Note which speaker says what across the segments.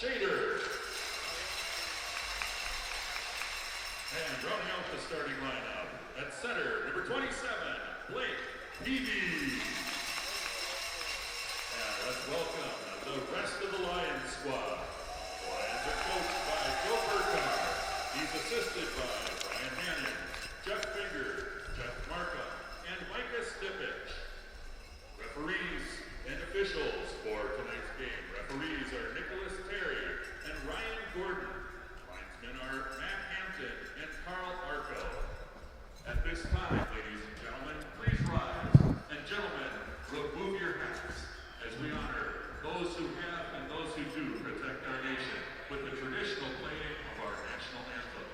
Speaker 1: Shader. And rounding out the starting lineup, at center, number 27, Blake Peavy. And let's welcome the rest of the Lions squad. The Lions are coached by Joe Burkhardt. He's assisted by Brian Hannon, Jeff Finger, Jeff Markham, and Micah Stipich. Referees and officials for tonight's game. Referees are Nicholas Terry and Ryan Gordon. Linesmen are Matt Hampton and Carl Arco. At this time, ladies and gentlemen, please rise. And gentlemen, remove your hats as we honor those who have and those who do protect our nation with the traditional playing of our national anthem.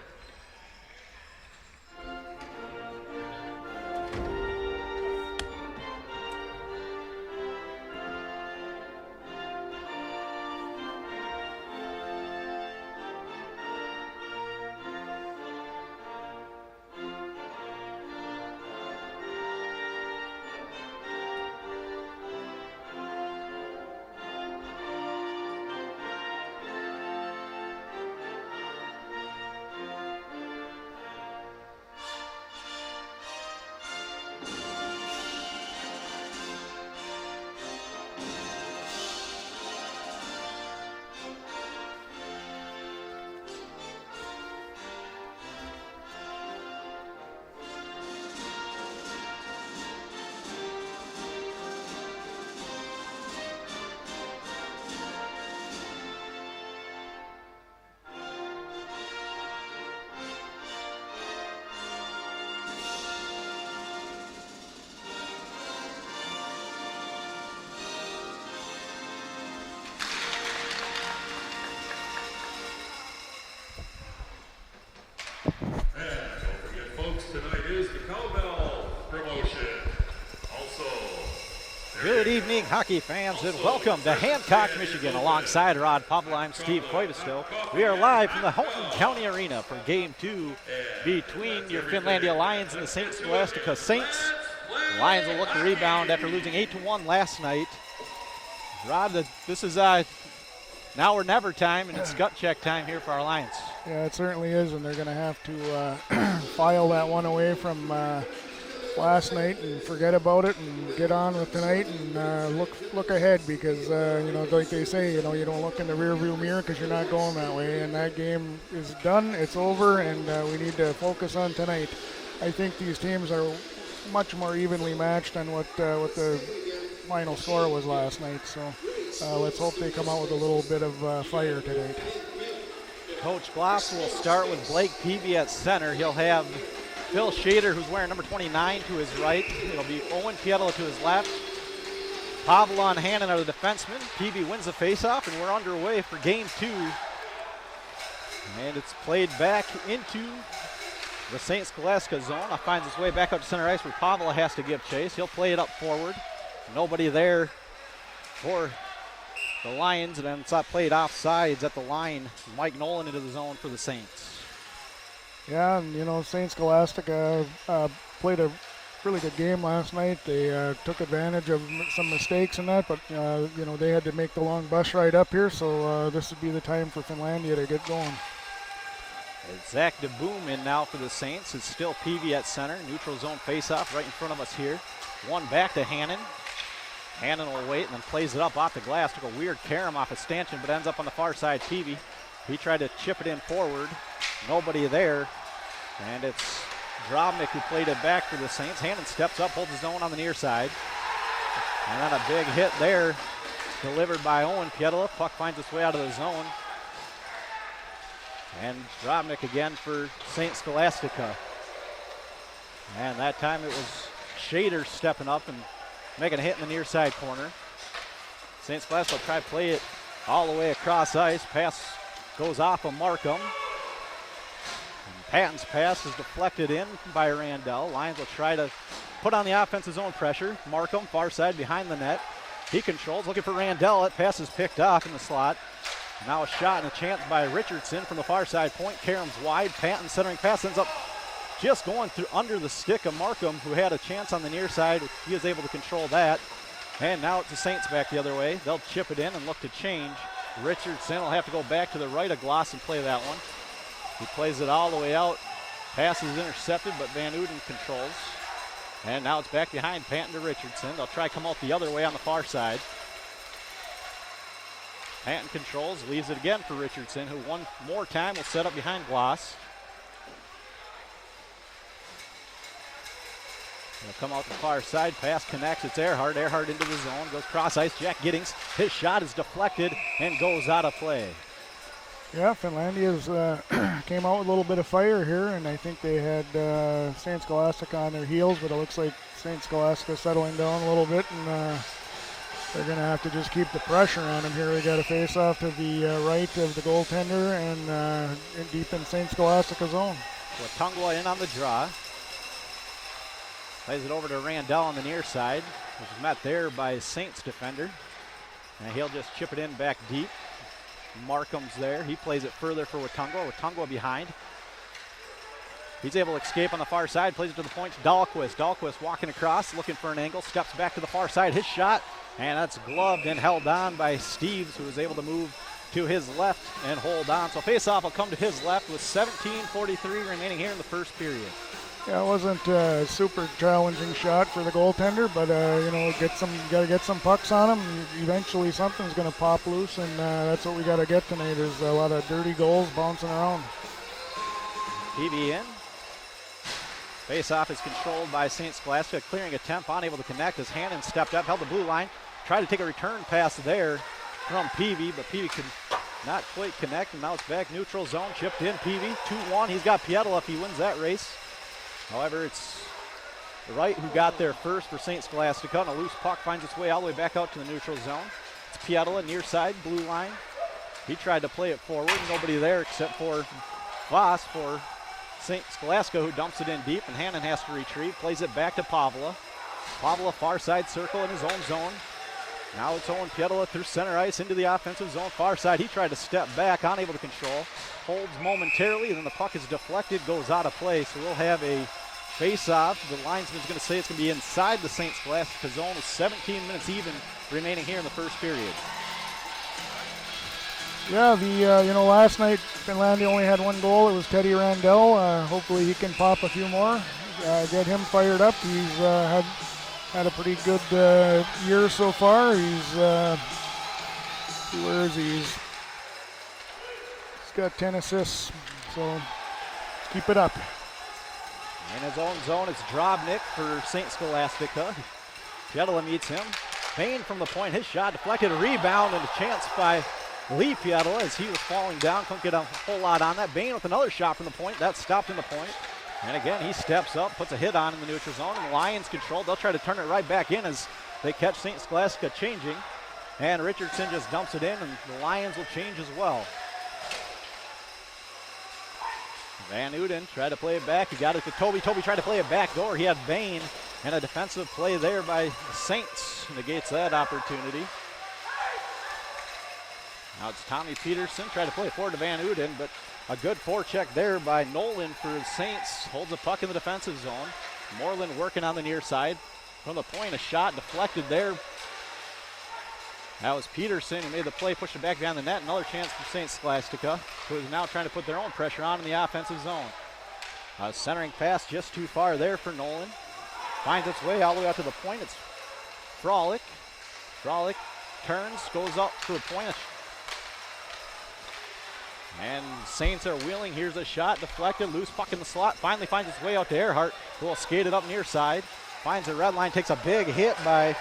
Speaker 2: Good evening, hockey fans, and welcome to Hancock, Michigan. Alongside Rod Pablo, I'm Steve Koivisto. We are live from the Houghton County Arena for Game 2 between your Finlandia Lions and the St. Scholastica Saints. The Lions will look to rebound after losing 8-1 last night. Rod, this is now or never time, and it's gut check time here for our Lions.
Speaker 3: Yeah, it certainly is, and they're going to have to file that one away from last night and forget about it and get on with tonight and look ahead because, like they say, you don't look in the rearview mirror because you're not going that way, and that game is done, it's over, and we need to focus on tonight. I think these teams are much more evenly matched than what the final score was last night, so let's hope they come out with a little bit of fire tonight.
Speaker 2: Coach Gloss will start with Blake Peavy at center. He'll have Phil Shader, who's wearing number 29, to his right. It'll be Owen Pietala to his left. Pavlon Hannon are the defensemen. Peavy wins the faceoff, and we're underway for Game 2. And it's played back into the St. Scholastica zone. It finds its way back up to center ice where Pavla has to give chase. He'll play it up forward. Nobody there for the Lions, and then it's played offsides at the line. Mike Nolan into the zone for the Saints.
Speaker 3: Yeah, and St. Scholastica played a really good game last night. They took advantage of some mistakes in that, but they had to make the long bus ride up here, so this would be the time for Finlandia to get going.
Speaker 2: It's Zach DeBoom in now for the Saints. It's still Peavy at center. Neutral zone faceoff right in front of us here. One back to Hannon. Hannon will wait and then plays it up off the glass. Took a weird carom off of Stanchion, but ends up on the far side. Peavy. He tried to chip it in forward. Nobody there. And it's Drobnik who played it back for the Saints. Hannon steps up, holds his own on the near side. And then a big hit there delivered by Owen Pietala. Puck finds its way out of the zone. And Drobnik again for St. Scholastica. And that time it was Shader stepping up and making a hit in the near side corner. St. Scholastica will try to play it all the way across ice. Pass goes off of Markham. And Patton's pass is deflected in by Randell. Lions will try to put on the offensive zone pressure. Markham, far side behind the net. He controls, looking for Randell. That pass is picked off in the slot. Now a shot and a chance by Richardson from the far side point. Karem's wide. Patton centering pass ends up just going through under the stick of Markham, who had a chance on the near side. He is able to control that. And now it's the Saints back the other way. They'll chip it in and look to change. Richardson will have to go back to the right of Gloss and play that one. He plays it all the way out. Pass is intercepted, but Van Uden controls. And now it's back behind Panton to Richardson. They'll try to come out the other way on the far side. Panton controls, leaves it again for Richardson, who one more time will set up behind Gloss. They'll come out the far side, pass connects, it's Earhart. Earhart into the zone, goes cross ice, Jack Giddings. His shot is deflected and goes out of play.
Speaker 3: Yeah, Finlandia's came out with a little bit of fire here, and I think they had St. Scholastica on their heels, but it looks like St. Scholastica settling down a little bit, and they're going to have to just keep the pressure on them here. They got a face-off to the right of the goaltender and deep in St. Scholastica zone.
Speaker 2: Watungwa in on the draw. Plays it over to Randall on the near side, which is met there by Saints defender. And he'll just chip it in back deep. Markham's there. He plays it further for Watungwa. Watungwa behind. He's able to escape on the far side, plays it to the point to Dahlquist. Dahlquist walking across, looking for an angle, steps back to the far side. His shot, and that's gloved and held on by Steves, who was able to move to his left and hold on. So face-off will come to his left with 17:43 remaining here in the first period.
Speaker 3: Yeah, it wasn't a super challenging shot for the goaltender, but got to get some pucks on him. Eventually, something's going to pop loose, and that's what we got to get tonight. There's a lot of dirty goals bouncing around.
Speaker 2: PB in. Face-off is controlled by St. Scholastica. Clearing attempt, unable to connect as Hannon stepped up, held the blue line, tried to take a return pass there from Peavy, but Peavy could not quite connect, and now it's back neutral zone, chipped in. Peavy 2-1. He's got Pietala if he wins that race. However, it's Wright who got there first for St. Scholastica, and a loose puck finds its way all the way back out to the neutral zone. It's Pietala near side, blue line. He tried to play it forward, nobody there except for Voss for St. Scholastica, who dumps it in deep, and Hannon has to retrieve, plays it back to Pavla. Pavla far side circle in his own zone. Now it's Owen Pietala through center ice into the offensive zone, far side. He tried to step back, unable to control. Holds momentarily, and then the puck is deflected, goes out of play. So we'll have a face-off. The linesman's going to say it's going to be inside the St. Scholastica zone with 17 minutes even remaining here in the first period.
Speaker 3: Yeah, last night Finlandia only had one goal. It was Teddy Randell. Hopefully he can pop a few more, get him fired up. He's had a pretty good year so far. Where is he? He's got 10 assists, so keep it up.
Speaker 2: In his own zone, it's Drobnik for St. Scholastica. Pietala meets him. Bain from the point, his shot deflected, a rebound, and a chance by Lee Pietala as he was falling down. Couldn't get a whole lot on that. Bain with another shot from the point. That stopped in the point. And again, he steps up, puts a hit on in the neutral zone, and the Lions control. They'll try to turn it right back in as they catch St. Scholastica changing. And Richardson just dumps it in, and the Lions will change as well. Van Uden tried to play it back. He got it to Toby. Toby tried to play it back door. He had Bain, and a defensive play there by Saints negates that opportunity. Now it's Tommy Peterson. Tried to play it forward to Van Uden, but a good forecheck there by Nolan for the Saints. Holds the puck in the defensive zone. Moreland working on the near side. From the point, a shot deflected there. That was Peterson who made the play, pushed it back behind the net. Another chance for St. Scholastica, who is now trying to put their own pressure on in the offensive zone. A centering pass just too far there for Nolan. Finds its way all the way out to the point. It's Frolic. Frolic turns, goes up to a point. And Saints are wheeling. Here's a shot, deflected, loose puck in the slot. Finally finds its way out to Earhart, who will skate it up near side. Finds the red line, takes a big hit by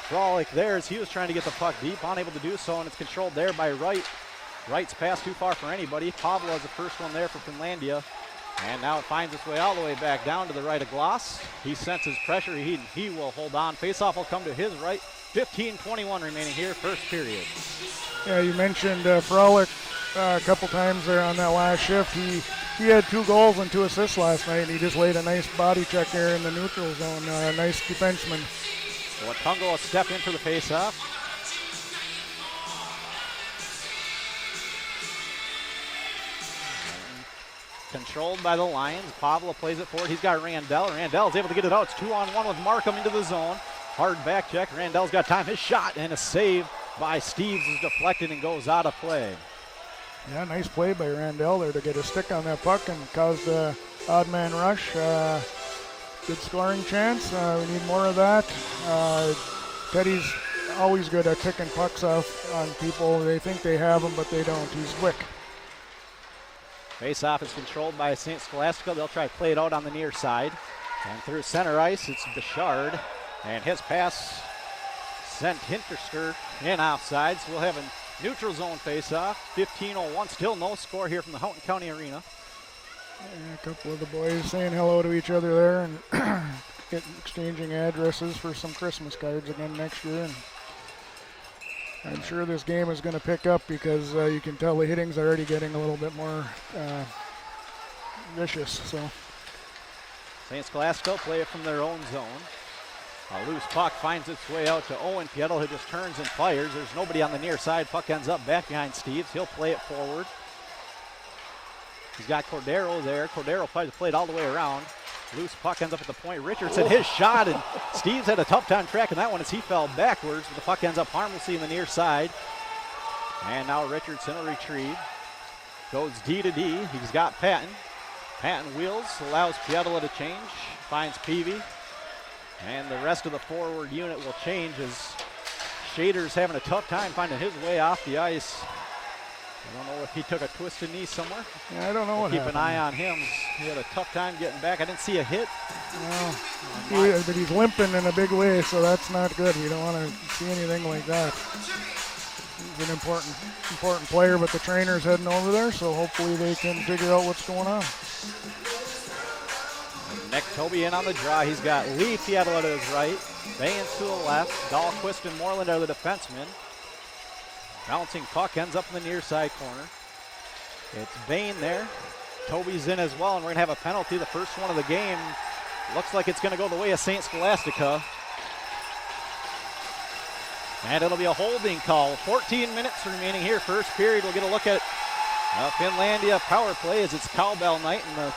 Speaker 2: Frolic there as he was trying to get the puck deep, unable to do so, and it's controlled there by Wright. Wright's pass too far for anybody. Pavla is the first one there for Finlandia. And now it finds its way all the way back down to the right of Gloss. He senses pressure. He will hold on. Faceoff will come to his right. 15:21 remaining here, first period.
Speaker 3: Yeah, you mentioned Frolic a couple times there on that last shift. He had 2 goals and 2 assists last night, and he just laid a nice body check there in the neutral zone. Nice defenseman.
Speaker 2: So Watungwa will step in for the faceoff. Controlled by the Lions. Pavla plays it forward. He's got Randell. Randell's able to get it out. It's 2-on-1 with Markham into the zone. Hard back check. Randell's got time. His shot and a save by Steves is deflected and goes out of play.
Speaker 3: Yeah, nice play by Randell there to get a stick on that puck and cause the odd man rush. Good scoring chance. We need more of that. Teddy's always good at picking pucks off on people. They think they have him, but they don't. He's quick.
Speaker 2: Face-off is controlled by St. Scholastica. They'll try to play it out on the near side. And through center ice, it's Bouchard. And his pass sent Hinterster in offsides. We'll have a neutral zone face-off. 15:01, still no score here from the Houghton County Arena.
Speaker 3: Yeah, a couple of the boys saying hello to each other there and exchanging addresses for some Christmas cards again next year. And I'm sure this game is going to pick up because you can tell the hitting's already getting a little bit more vicious. So
Speaker 2: St. Scholastica play it from their own zone. A loose puck finds its way out to Owen Piettel, who just turns and fires. There's nobody on the near side. Puck ends up back behind Steves. He'll play it forward. He's got Cordero there. Cordero played all the way around. Loose puck ends up at the point. Richardson, his shot, and Steves had a tough time tracking that one as he fell backwards, but the puck ends up harmlessly in the near side. And now Richardson will retrieve. Goes D to D. He's got Patton. Patton wheels, allows Piettel to change, finds Peavy. And the rest of the forward unit will change as Shader's having a tough time finding his way off the ice. I don't know if he took a twisted knee somewhere.
Speaker 3: Yeah, I don't know what happened.
Speaker 2: Keep an eye on him. He had a tough time getting back. I didn't see a hit.
Speaker 3: No, but he's limping in a big way, so that's not good. You don't want to see anything like that. He's an important player, but the trainer's heading over there, so hopefully they can figure out what's going on.
Speaker 2: Nick Toby in on the draw. He's got Lee Piettel to his right. Baynes to the left. Dahlquist and Moreland are the defensemen. Bouncing puck ends up in the near side corner. It's Bain there. Toby's in as well, and we're going to have a penalty, the first one of the game. Looks like it's going to go the way of St. Scholastica. And it'll be a holding call. 14 minutes remaining here. First period, we'll get a look at Finlandia power play as it's cowbell night, and the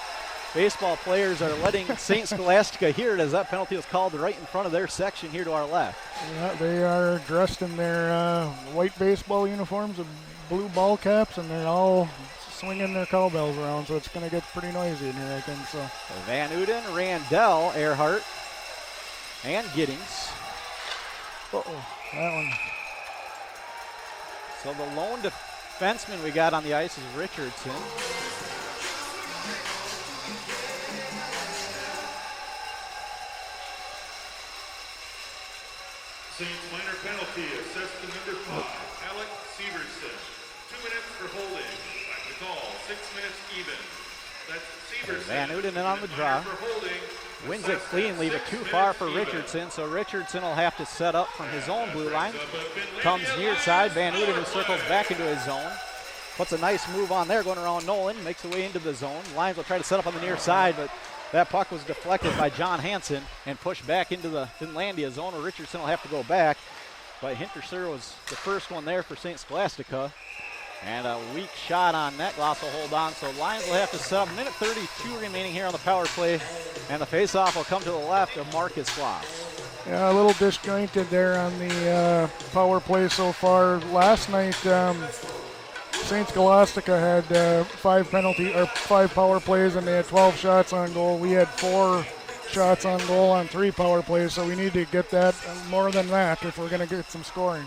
Speaker 2: baseball players are letting St. Scholastica hear it as that penalty was called right in front of their section here to our left.
Speaker 3: Yeah, they are dressed in their white baseball uniforms with blue ball caps, and they're all swinging their cowbells around, so it's going to get pretty noisy in here, I think. So
Speaker 2: Van Uden, Randell, Earhart, and Giddings.
Speaker 3: Uh-oh, that one.
Speaker 2: So the lone defenseman we got on the ice is Richardson.
Speaker 1: Saints minor penalty assessed to number 5, Alec Severson. 2 minutes for holding. Back to call, 6 minutes even. That's Severson.
Speaker 2: Van Uden in on the draw. Wins it cleanly, but too far for Richardson, so Richardson will have to set up from his own blue line. Comes near side, Van Uden who circles back into his zone. Puts a nice move on there going around Nolan, makes the way into the zone. Lions will try to set up on the near side, but that puck was deflected by John Hansen and pushed back into the Finlandia zone where Richardson will have to go back. But Hinterser was the first one there for St. Scholastica. And a weak shot on net. Gloss will hold on, so Lions will have to set up. Minute 32 remaining here on the power play. And the face-off will come to the left of Marcus Gloss.
Speaker 3: Yeah, a little disjointed there on the power play so far. Last night, St. Scholastica had 5 power plays, and they had 12 shots on goal. We had 4 shots on goal on 3 power plays, so we need to get that more than that if we're going to get some scoring.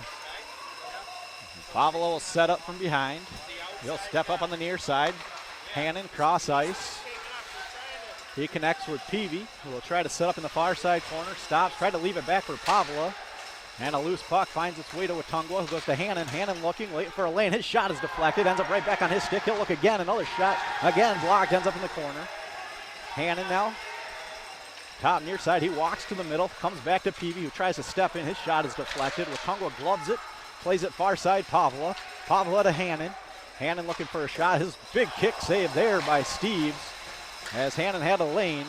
Speaker 2: Pavlo will set up from behind. He'll step up on the near side. Hannon cross ice. He connects with Peavy, who will try to set up in the far side corner. Stops, tried to leave it back for Pavla. And a loose puck finds its way to Watungwa, who goes to Hannon. Hannon looking, waiting for a lane. His shot is deflected, ends up right back on his stick. He'll look again, another shot. Again, blocked, ends up in the corner. Hannon now. Top near side, he walks to the middle, comes back to Peavy, who tries to step in. His shot is deflected. Watungwa gloves it, plays it far side, Pavla. Pavla to Hannon. Hannon looking for a shot. His big kick saved there by Steves as Hannon had a lane.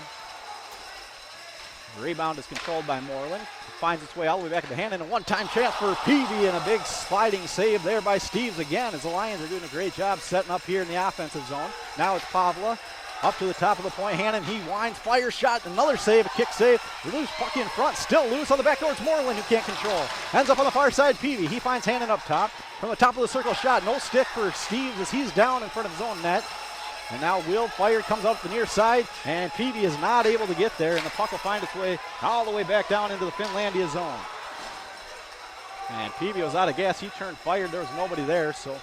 Speaker 2: The rebound is controlled by Moreland. Finds its way all the way back to Hannon. A one-time chance for Peavy and a big sliding save there by Steves again as the Lions are doing a great job setting up here in the offensive zone. Now it's Pavla. Up to the top of the point, Hannon, he winds, fires shot, another save, a kick save. Loose puck in front, still loose on the back door. It's Moreland who can't control. Ends up on the far side, Peavy. He finds Hannon up top. From the top of the circle shot, no stick for Steves as he's down in front of his own net. And now Will Fire comes up the near side, and Peavy is not able to get there, and the puck will find its way all the way back down into the Finlandia zone. And Peavy was out of gas. He turned fired. There was nobody there, so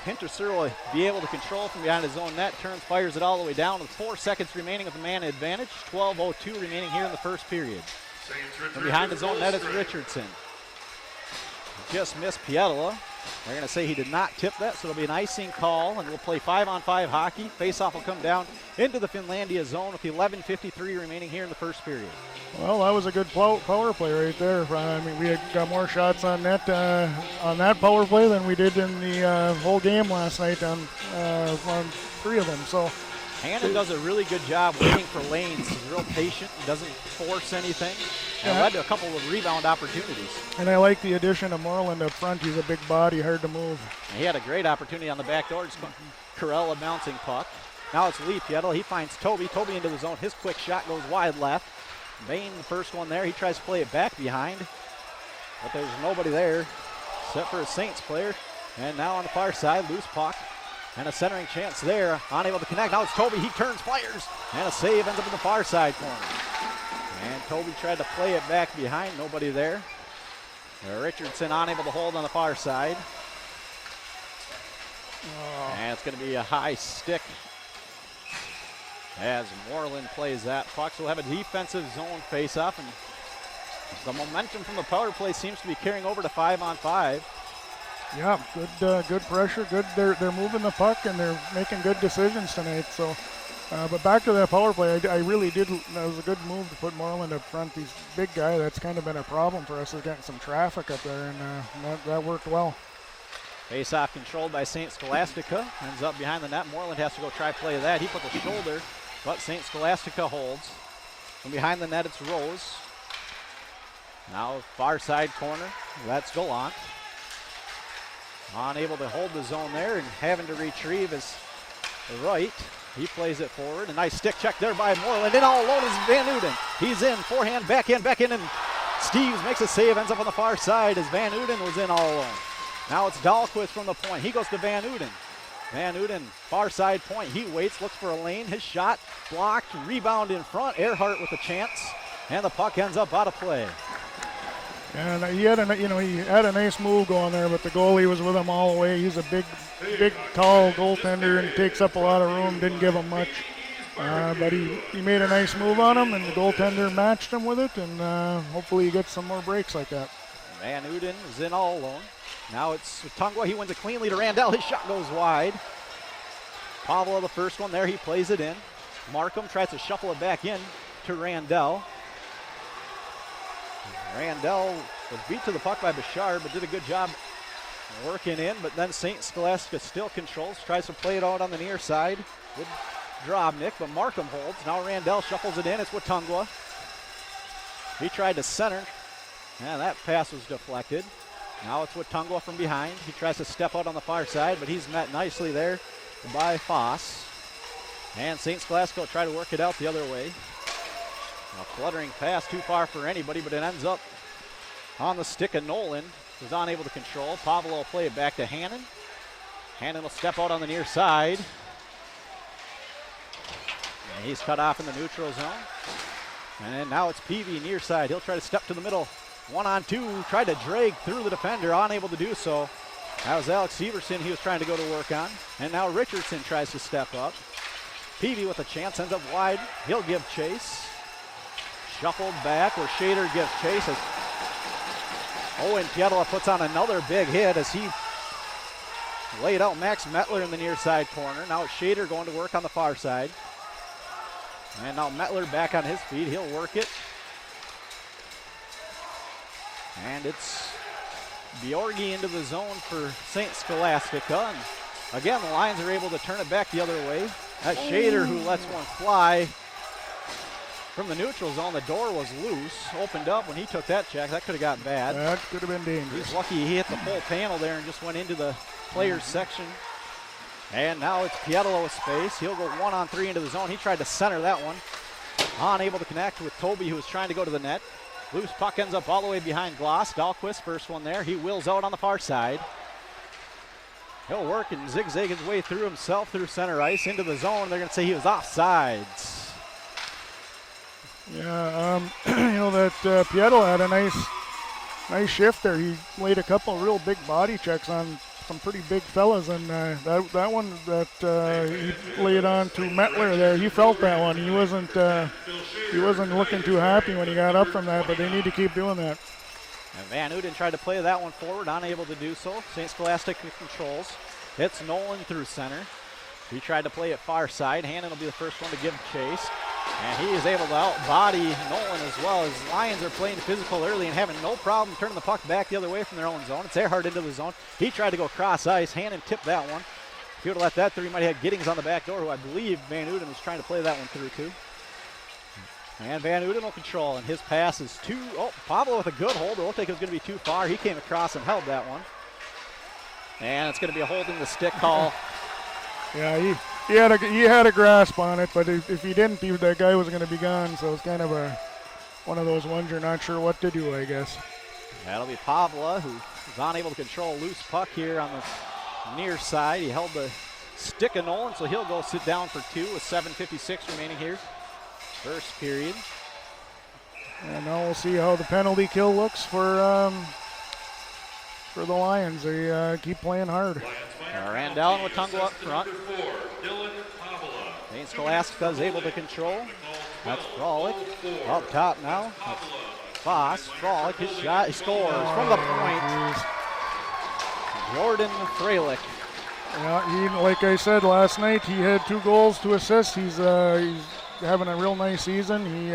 Speaker 2: Hinterser will be able to control from behind his own net, turns, fires it all the way down with 4 seconds remaining of the man advantage. 12:02 remaining here in the first period. From behind his own net, it's Richardson. Just missed Pietola. They're going to say he did not tip that, so it'll be an icing call, and we'll play 5-on-5 hockey. Faceoff will come down into the Finlandia zone with 11:53 remaining here in the first period.
Speaker 3: Well, that was a good power play right there. I mean, we had got more shots on net on that power play than we did in the whole game last night on 3 of them. So
Speaker 2: Hannon does a really good job waiting for lanes. He's real patient, doesn't force anything, and led to a couple of rebound opportunities.
Speaker 3: And I like the addition of Moreland up front. He's a big body, hard to move.
Speaker 2: And he had a great opportunity on the back door. Just Corella bouncing puck. Now it's Lee Piettel. He finds Toby. Toby into the zone. His quick shot goes wide left. Bain, the first one there. He tries to play it back behind, but there's nobody there except for a Saints player. And now on the far side, loose puck. And a centering chance there. Unable to connect. Now it's Toby. He turns, fires. And a save ends up in the far side corner. And Toby tried to play it back behind. Nobody there. Richardson unable to hold on the far side. And it's going to be a high stick as Moreland plays that puck. So we'll have a defensive zone face-off. And the momentum from the power play seems to be carrying over to 5-on-5.
Speaker 3: Yeah, good pressure. Good, they're moving the puck and they're making good decisions tonight. So, but back to that power play, I really did. That was a good move to put Moreland up front. He's a big guy. That's kind of been a problem for us. Is getting some traffic up there, and that worked well.
Speaker 2: Face-off controlled by St. Scholastica. Ends up behind the net. Moreland has to go try play that. He put the shoulder, but St. Scholastica holds. From behind the net, it's Rose. Now far side corner. That's Gallant. Unable to hold the zone there and having to retrieve is Right. He plays it forward. A nice stick check there by Moreland. In all alone is Van Uden. He's in. Forehand, back in, and Steves makes a save. Ends up on the far side as Van Uden was in all alone. Now it's Dahlquist from the point. He goes to Van Uden. Van Uden, far side point. He waits, looks for a lane. His shot blocked. Rebound in front. Earhart with a chance. And the puck ends up out of play.
Speaker 3: And he had a nice move going there, but the goalie was with him all the way. He's a big, tall goaltender and takes up a lot of room. Didn't give him much, but he made a nice move on him, and the goaltender matched him with it. And hopefully he gets some more breaks like that.
Speaker 2: Van Uden is in all alone. Now it's Tungwa. He wins it cleanly to Randall. His shot goes wide. Pavlo, the first one there, he plays it in. Markham tries to shuffle it back in to Randall. Randall was beat to the puck by Bouchard, but did a good job working in. But then St. Scholastica still controls, tries to play it out on the near side with Drobnik, but Markham holds. Now Randall shuffles it in. It's Watungwa. He tried to center, and that pass was deflected. Now it's Watungwa from behind. He tries to step out on the far side, but he's met nicely there by Foss. And St. Scholastica will try to work it out the other way. A fluttering pass, too far for anybody, but it ends up on the stick of Nolan, who's unable to control. Pavlo will play it back to Hannon. Hannon will step out on the near side. And he's cut off in the neutral zone. And now it's Peavy near side. He'll try to step to the middle. 1-on-2, tried to drag through the defender, unable to do so. That was Alex Severson he was trying to go to work on. And now Richardson tries to step up. Peavy with a chance, ends up wide. He'll give chase. Shuffled back where Shader gives chase as Owen Pietola puts on another big hit as he laid out Max Mettler in the near side corner. Now it's Shader going to work on the far side. And now Mettler back on his feet. He'll work it. And it's Bjorgi into the zone for St. Scholastica. And again, the Lions are able to turn it back the other way. That's Shader who lets one fly. From the neutral zone, the door was loose, opened up when he took that check. That could have got bad.
Speaker 3: That could have been dangerous.
Speaker 2: He's lucky he hit the full panel there and just went into the players section. And now it's Pietolo with space. He'll go 1-on-3 into the zone. He tried to center that one. Unable to connect with Toby, who was trying to go to the net. Loose puck ends up all the way behind Gloss. Dahlquist, first one there. He wheels out on the far side. He'll work and zigzag his way through himself through center ice into the zone. They're going to say he was offsides.
Speaker 3: Yeah, that Pietro had a nice shift there. He laid a couple of real big body checks on some pretty big fellas, and that one that he laid on to Mettler there, he felt that one. He wasn't looking too happy when he got up from that, but they need to keep doing that.
Speaker 2: And Van Uden tried to play that one forward, unable to do so. St. Scholastica controls. It's Nolan through center. He tried to play it far side. Hannon will be the first one to give chase. And he is able to out-body Nolan as well, as Lions are playing physical early and having no problem turning the puck back the other way from their own zone. It's Earhart into the zone. He tried to go cross ice. Hannon tipped that one. If he would have let that through, he might have had Giddings on the back door, who I believe Van Uden was trying to play that one through too. And Van Uden will control, and his pass is Pablo with a good hold. It looked like it was going to be too far. He came across and held that one. And it's going to be a holding the stick call.
Speaker 3: Yeah, he had a grasp on it, but if he didn't, that guy was going to be gone. So it's kind of one of those ones you're not sure what to do, I guess.
Speaker 2: That'll be Pavla, who is unable to control a loose puck here on the near side. He held the stick of Nolan, so he'll go sit down for 2 with 7:56 remaining here. First period.
Speaker 3: And now we'll see how the penalty kill looks for the Lions. They keep playing hard.
Speaker 2: Randall and Watungo up front. St. Scholastica is able to control. That's Frolic. Up top now. That's Foss. Frolic, his shot. He scores from the point. Jordan Freilich.
Speaker 3: Yeah, like I said last night, he had 2 goals, 2 assists. He's having a real nice season. He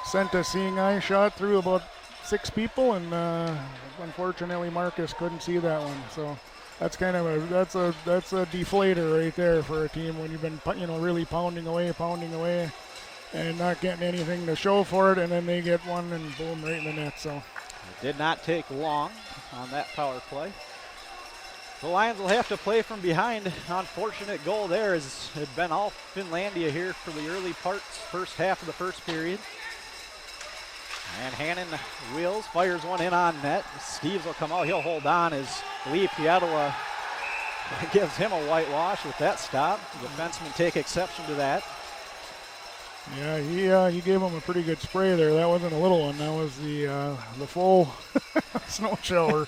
Speaker 3: sent a seeing eye shot through about 6 people, and unfortunately Marcus couldn't see that one. So that's kind of that's a deflator right there for a team when you've been really pounding away, and not getting anything to show for it, and then they get one and boom, right in the net. So
Speaker 2: it did not take long on that power play. The Lions will have to play from behind. Unfortunate goal there, as it had been all Finlandia here for the early parts, first half of the first period. And Hannon wheels, fires one in on net. Steves will come out, he'll hold on as Lee Pietola gives him a whitewash with that stop. The defensemen take exception to that.
Speaker 3: Yeah, he gave him a pretty good spray there. That wasn't a little one, that was the full snow shower.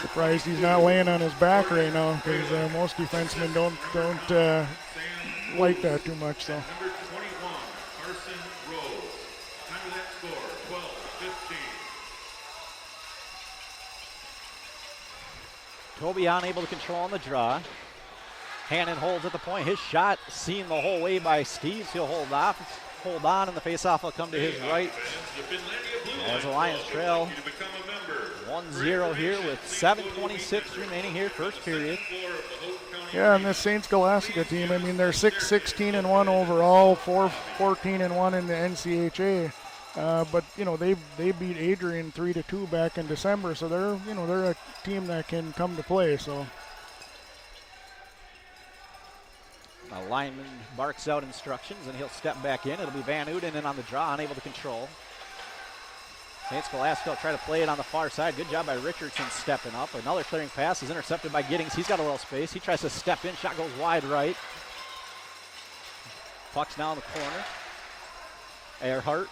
Speaker 3: Surprised he's not laying on his back right now, because most defensemen don't like that too much. So.
Speaker 1: Number 21, Carson Rose. Time of that score, 12-15.
Speaker 2: Toby unable to control on the draw. Hannon holds at the point. His shot seen the whole way by Steves. He'll hold on, and the faceoff will come to his right. As the Lions trail 1-0 here with 7:26 remaining here, first period.
Speaker 3: Yeah, and this St. Scholastica team, I mean, they're 6-16-1 overall, 4-14-1 in the NCHA. But they beat Adrian 3-2 back in December, so they're a team that can come to play. So.
Speaker 2: The lineman barks out instructions, and he'll step back in. It'll be Van Uden in on the draw, unable to control. St. Scholastica will try to play it on the far side. Good job by Richardson stepping up. Another clearing pass is intercepted by Giddings. He's got a little space. He tries to step in. Shot goes wide right. Puck's now in the corner. Earhart.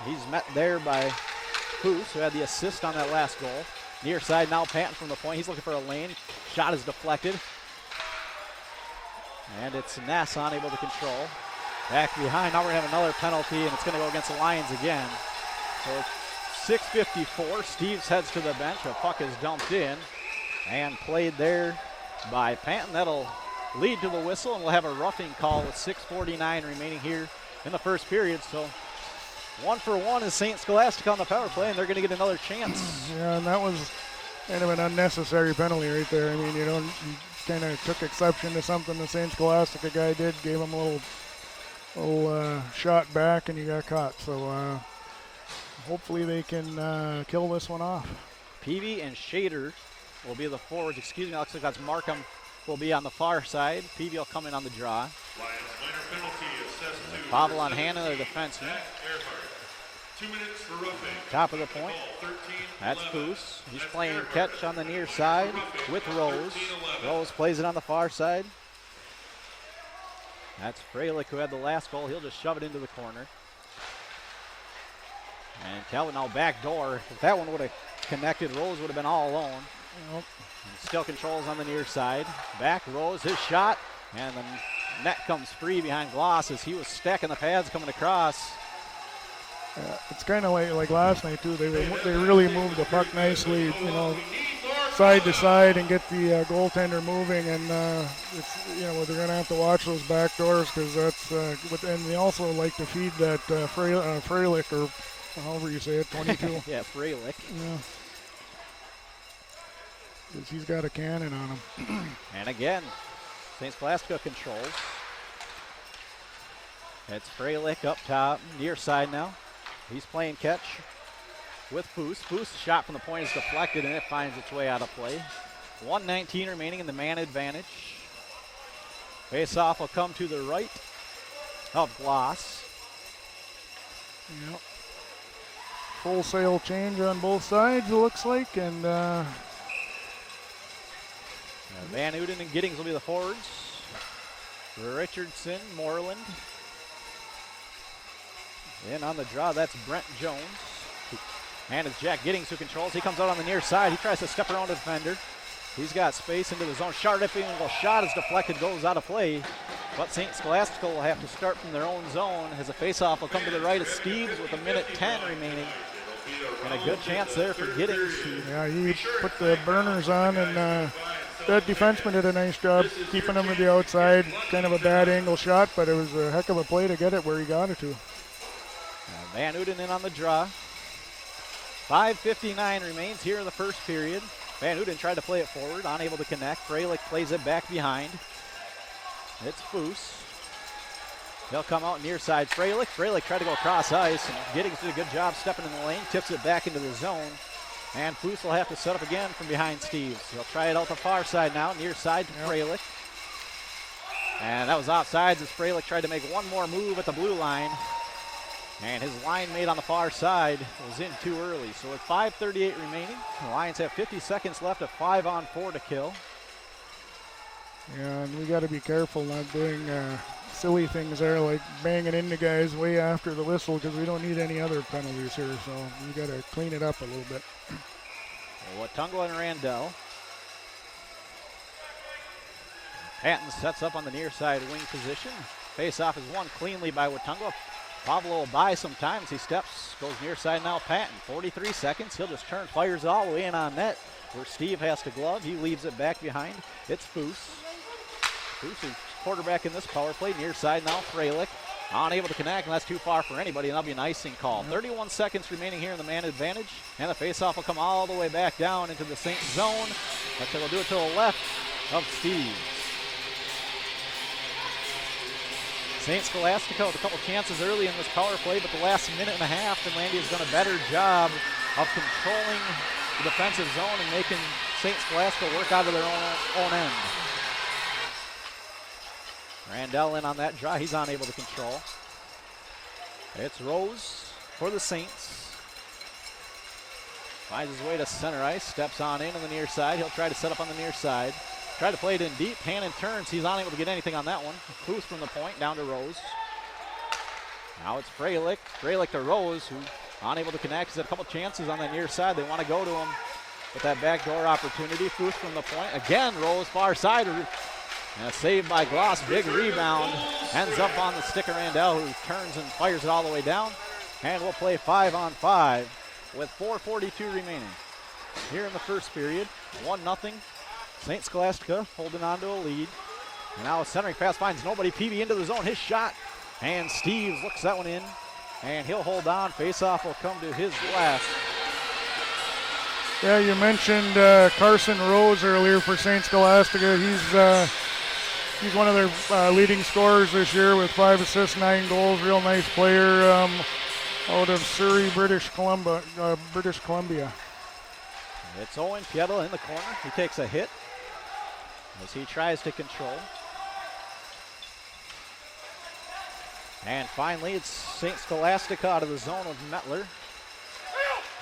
Speaker 2: He's met there by Hoos, who had the assist on that last goal. Near side now, Patton from the point. He's looking for a lane. Shot is deflected. And it's Ness unable to control. Back behind. Now we're going to have another penalty, and it's going to go against the Lions again. So 6:54. Steves heads to the bench. A puck is dumped in and played there by Patton. That'll lead to the whistle, and we'll have a roughing call with 6:49 remaining here in the first period. So 1-for-1 is St. Scholastica on the power play, and they're going to get another chance.
Speaker 3: Yeah, and that was kind of an unnecessary penalty right there. I mean, you kind of took exception to something the St. Scholastica guy did, gave him a little shot back, and you got caught. So hopefully they can kill this one off.
Speaker 2: Peavy and Shader will be the forwards. Excuse me, looks like that's Markham will be on the far side. Peavy will come in on the draw.
Speaker 1: Lions minor penalty assessed to
Speaker 2: Pavel on Hanna, the defenseman.
Speaker 1: Earhart. 2 minutes for roughing.
Speaker 2: Top of the point.
Speaker 1: Ball 13,
Speaker 2: That's
Speaker 1: 11.
Speaker 2: Foose. He's
Speaker 1: That's
Speaker 2: playing
Speaker 1: Earhart.
Speaker 2: catch on the near side with Rose.
Speaker 1: 13-11.
Speaker 2: Rose plays it on the far side. That's Freilich who had the last goal. He'll just shove it into the corner. And Calvin now back door. If that one would have connected, Rose would have been all alone.
Speaker 3: Nope.
Speaker 2: And still controls on the near side. Back Rose, his shot. And the net comes free behind Gloss as he was stacking the pads coming across.
Speaker 3: It's kind of like last night too. They really moved the puck nicely, side to side and get the goaltender moving. And it's they're going to have to watch those back doors because that's and they also like to feed that Freilich or however you say it, 22.
Speaker 2: Yeah, Freilich.
Speaker 3: Yeah. 'Cause he's got a cannon on him.
Speaker 2: And again, St. Scholastica controls. It's Freilich up top, near side now. He's playing catch with Foose. Foose shot from the point is deflected and it finds its way out of play. 1:19 remaining in the man advantage. Face-off will come to the right of Gloss.
Speaker 3: Yep. Full sail change on both sides, it looks like, and
Speaker 2: Van Uden and Giddings will be the forwards. Richardson, Moreland. And on the draw, that's Brent Jones. And it's Jack Giddings who controls. He comes out on the near side. He tries to step around the defender. He's got space into the zone. Sharp-angle shot is deflected, goes out of play. But St. Scholastica will have to start from their own zone as a face-off will come to the right of Steves with 1:10 remaining. And a good chance there for Giddings.
Speaker 3: Yeah, he put the burners on, and that defenseman did a nice job keeping him to the outside. Kind of a bad angle shot, but it was a heck of a play to get it where he got it to.
Speaker 2: Van Uden in on the draw. 5:59 remains here in the first period. Van Uden tried to play it forward, unable to connect. Freilich plays it back behind. It's Foose. He'll come out near side. Freilich tried to go across ice, and Giddings did a good job stepping in the lane, tips it back into the zone. And Foose will have to set up again from behind Steves. He'll try it out the far side now, near side to Freilich. And that was offsides as Freilich tried to make one more move at the blue line. And his line mate on the far side was in too early. So with 5:38 remaining, the Lions have 50 seconds left, a 5-on-4 to kill.
Speaker 3: Yeah, and we got to be careful not doing silly things there, like banging into guys way after the whistle, because we don't need any other penalties here. So we got to clean it up a little bit.
Speaker 2: Watungwa and Randell. Patton sets up on the near side wing position. Face-off is won cleanly by Watungwa. Pavlo will buy some time as he steps, goes near side now. Patton, 43 seconds. He'll just turn, fires all the way in on net where Steve has to glove. He leaves it back behind. It's Foose. Foose is quarterback in this power play. Near side now, Freilich. Unable to connect, and that's too far for anybody, and that'll be an icing call. 31 seconds remaining here in the man advantage, and the faceoff will come all the way back down into the St. zone. But they'll do it to the left of Steve. St. Scholastica with a couple chances early in this power play, but the last minute and a half, Finlandia has done a better job of controlling the defensive zone and making St. Scholastica work out of their own end. Randell in on that draw. He's unable to control. It's Rose for the Saints. Finds his way to center ice. Steps on in on the near side. He'll try to set up on the near side. Try to play it in deep. Hannon turns. He's unable to get anything on that one. Foose from the point. Down to Rose. Now it's Freilich. Freilich to Rose, who unable to connect. He's had a couple chances on the near side. They want to go to him with that backdoor opportunity. Foose from the point. Again, Rose far side. And a save by Gloss. Big rebound. Ends up on the stick of Randell, who turns and fires it all the way down. And we'll play 5-on-5 with 4:42 remaining. Here in the first period, 1-0. St. Scholastica holding on to a lead. And now a centering pass finds nobody. Peavy into the zone. His shot. And Steves looks that one in. And he'll hold on. Face-off will come to his last.
Speaker 3: Yeah, you mentioned Carson Rose earlier for St. Scholastica. He's one of their leading scorers this year with 5 assists, 9 goals. Real nice player out of Surrey, British Columbia.
Speaker 2: It's Owen Pietla in the corner. He takes a hit as he tries to control. And finally, it's St. Scholastica out of the zone with Mettler.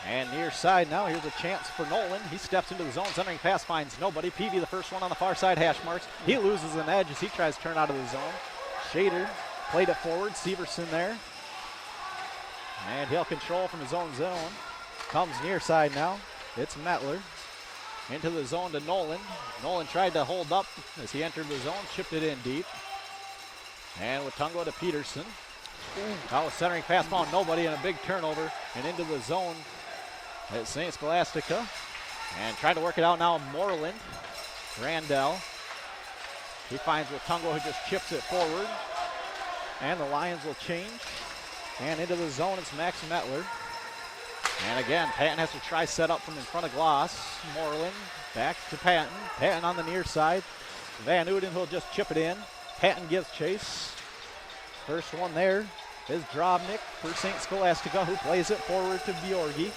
Speaker 2: And near side now, here's a chance for Nolan. He steps into the zone, centering pass, finds nobody. Peavy, the first one on the far side, hash marks. He loses an edge as he tries to turn out of the zone. Shader played it forward, Severson there. And he'll control from his own zone. Comes near side now. It's Mettler. Into the zone to Nolan. Nolan tried to hold up as he entered the zone, chipped it in deep. And Watungo to Peterson. Now centering pass, found nobody, and a big turnover. And into the zone at St. Scholastica. And trying to work it out now, Moreland. Randall. He finds Watungo, who just chips it forward. And the Lions will change. And into the zone, it's Max Mettler. And again, Patton has to try set up from in front of Gloss. Moreland back to Patton. Patton on the near side. Van Uden will just chip it in. Patton gives chase. First one there is Drobnik for St. Scholastica, who plays it forward to Bjorgi.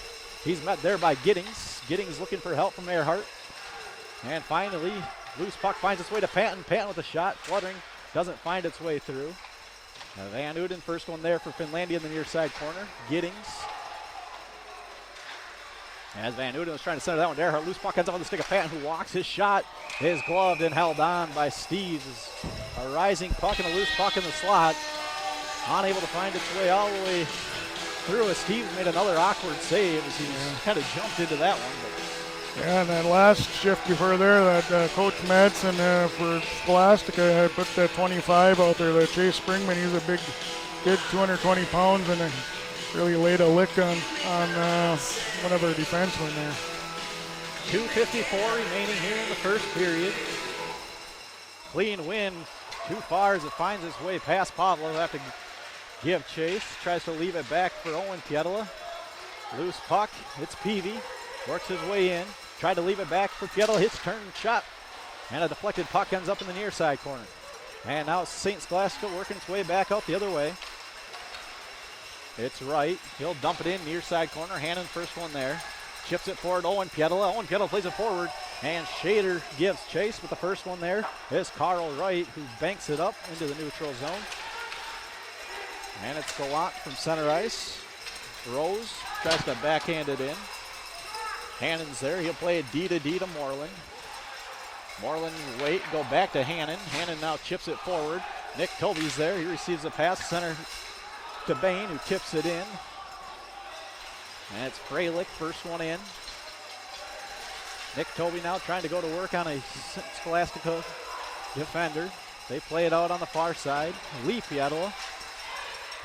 Speaker 2: He's met there by Giddings. Giddings looking for help from Earhart. And finally, loose puck finds its way to Patton. Patton with a shot, fluttering, doesn't find its way through. Now Van Uden, first one there for Finlandia in the near side corner. Giddings. As Van Uden was trying to center that one, Earhart, loose puck ends up on the stick of Patton, who walks. His shot is gloved and held on by Steves. A rising puck and a loose puck in the slot. Unable to find its way all the way through as Steves made another awkward save as he kind of jumped into that one. But
Speaker 3: Yeah, and that last shift before there, that Coach Madsen for Scholastica had put that 25 out there, that Chase Springman. He's a big kid, 220 pounds, and really laid a lick on one of our defensemen there.
Speaker 2: 2:54 remaining here in the first period. Clean win too far as it finds its way past Pavlo. He'll have to give chase. Tries to leave it back for Owen Pietla. Loose puck. It's Peavy. Works his way in. Tried to leave it back for Pietla. Hits turn shot. And a deflected puck ends up in the near side corner. And now St. Scholastica working its way back out the other way. It's right. He'll dump it in near side corner. Hannon first one there. Chips it forward. Owen Pietla. Owen Pietla plays it forward. And Shader gives chase with the first one there. Is Carl Wright, who banks it up into the neutral zone. And it's Gallant from center ice. Rose tries to backhand it in. Hannon's there. He'll play a D to Moreland. Moreland wait, go back to Hannon. Hannon now chips it forward. Nick Toby's there. He receives the pass. Center to Bain, who tips it in. And it's Freilich, first one in. Nick Toby now trying to go to work on a Scholastica defender. They play it out on the far side. Lee Pietla.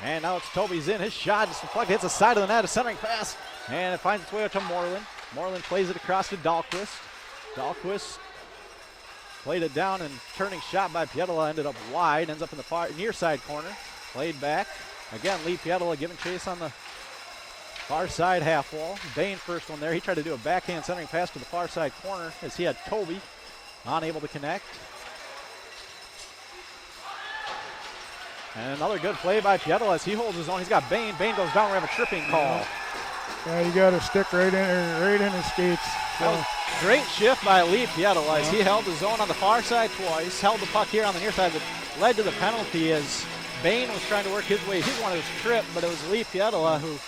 Speaker 2: And now it's Toby's in. His shot is deflected, hits the side of the net, a centering pass. And it finds its way out to Moreland. Moreland plays it across to Dahlquist. Dahlquist played it down, and turning shot by Pietla ended up wide. Ends up in the far near side corner. Played back. Again, Lee Pietla giving chase on the far side half wall. Bain first one there. He tried to do a backhand centering pass to the far side corner as he had Toby unable to connect. And another good play by Pietla as he holds his own. He's got Bain. Bain goes down. We have a tripping call.
Speaker 3: Yeah, you got to stick right in his skates. So.
Speaker 2: That was great shift by Lee Pietla as he held his own on the far side twice. Held the puck here on the near side that led to the penalty as Bain was trying to work his way. He wanted his trip, but it was Lee Pietla who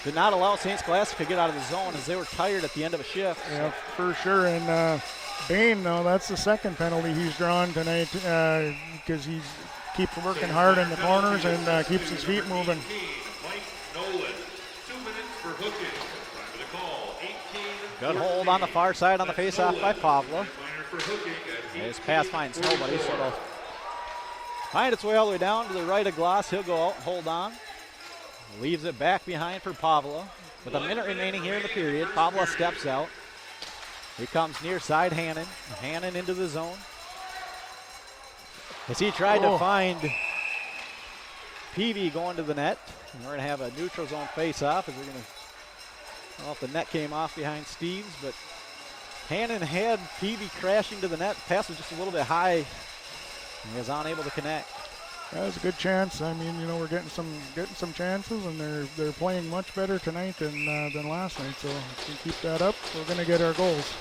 Speaker 2: did not allow St. Scholastica to get out of the zone as they were tired at the end of a shift.
Speaker 3: Yeah, for sure. And Bain, though, that's the second penalty he's drawn tonight because he keeps working hard in the corners and keeps his feet moving.
Speaker 1: Mike Nolan, 2 minutes for hooking. Time to call, 18.
Speaker 2: Good hold on the far side on the faceoff by Pavla. His pass finds nobody, so it'll find its way all the way down to the right of Gloss. He'll go out, hold on. Leaves it back behind for Pavla. With a minute remaining here in the period, Pavla steps out. Here comes near side Hannon. Hannon into the zone. As he tried to find Peavy going to the net. And we're going to have a neutral zone face-off as we're going to, I don't know if the net came off behind Steves, but Hannon had Peavy crashing to the net. Pass was just a little bit high. He was unable to connect.
Speaker 3: That's a good chance. I mean, you know, we're getting some chances, and they're playing much better tonight than last night. So if we keep that up, we're going to get our goals.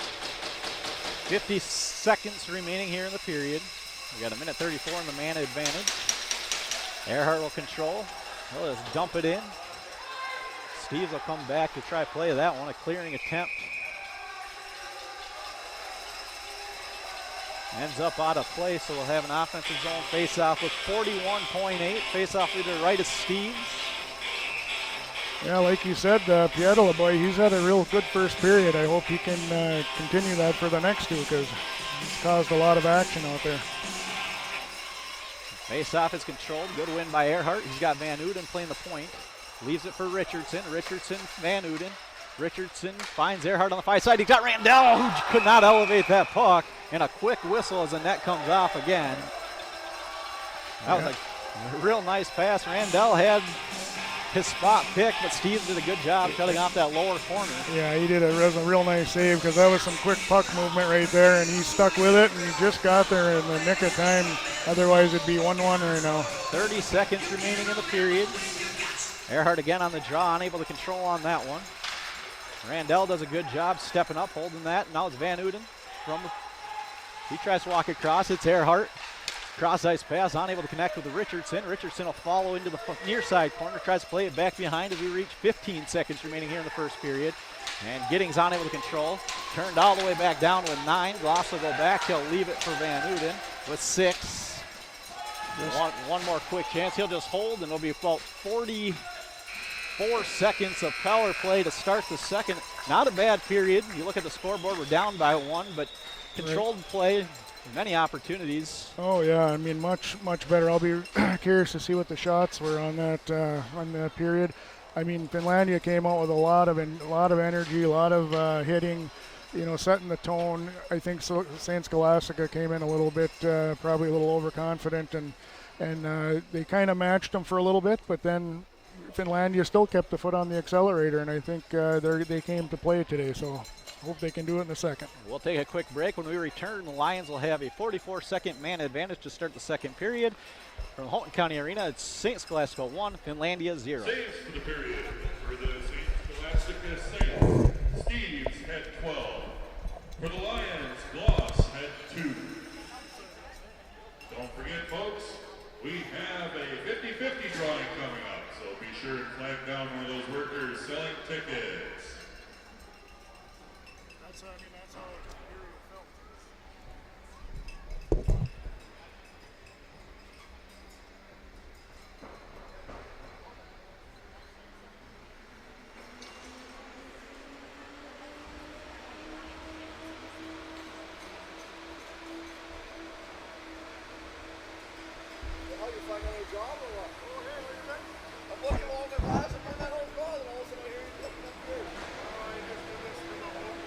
Speaker 2: 50 seconds remaining here in the period. We got a minute 34 in the man advantage. Earhart will control. He'll just dump it in. Steves will come back to try to play that one, a clearing attempt. Ends up out of play, so we'll have an offensive zone face-off with 41.8. Face-off leader right is Steves.
Speaker 3: Yeah, like you said, Pietola, boy, he's had a real good first period. I hope he can continue that for the next two, because he's caused a lot of action out there.
Speaker 2: Face-off is controlled. Good win by Earhart. He's got Van Uden playing the point. Leaves it for Richardson. Richardson, Van Uden. Richardson finds Earhart on the far side. He got Randall, who could not elevate that puck. And a quick whistle as the net comes off again. That was a real nice pass. Randall had his spot picked, but Steve did a good job cutting off that lower corner.
Speaker 3: Yeah, he did a real nice save, because that was some quick puck movement right there, and he stuck with it, and he just got there in the nick of time. Otherwise, it'd be 1-1 right now.
Speaker 2: 30 seconds remaining in the period. Earhart again on the draw, unable to control on that one. Randall does a good job stepping up, holding that. Now it's Van Uden. He tries to walk across. It's Earhart. Cross-ice pass, unable to connect with Richardson. Richardson will follow into the near side corner, tries to play it back behind as we reach 15 seconds remaining here in the first period. And Giddings unable to control. Turned all the way back down with 9. Gloss will go back. He'll leave it for Van Uden with 6. One more quick chance. He'll just hold, and it'll be about 44 seconds of power play to start the second. Not a bad period. You look at the scoreboard, we're down by 1, but controlled play, many opportunities.
Speaker 3: Oh yeah, I mean much better. I'll be curious to see what the shots were on that period. I mean, Finlandia came out with a lot of energy, a lot of hitting, you know, setting the tone. I think St. Scholastica came in a little bit, probably a little overconfident, and they kind of matched them for a little bit, but then Finlandia still kept the foot on the accelerator, and I think they came to play today. So hope they can do it in the second.
Speaker 2: We'll take a quick break. When we return, the Lions will have a 44-second man advantage to start the second period. From Halton County Arena, it's St. Scholastica 1, Finlandia 0.
Speaker 1: Saves for the period for the St. Scholastica Saints. Steves had 12. For the Lions, Gloss had 2. Don't forget, folks, we have a 50-50 drawing coming up, so be sure and flag down one of those workers selling tickets.
Speaker 3: That's how it felt.
Speaker 4: How you find another job or what? Oh, hey, what are you doing? I'm looking along the glass and I'm that whole call, and all of a sudden I hear you looking up here. Oh, I just do this for the whole week.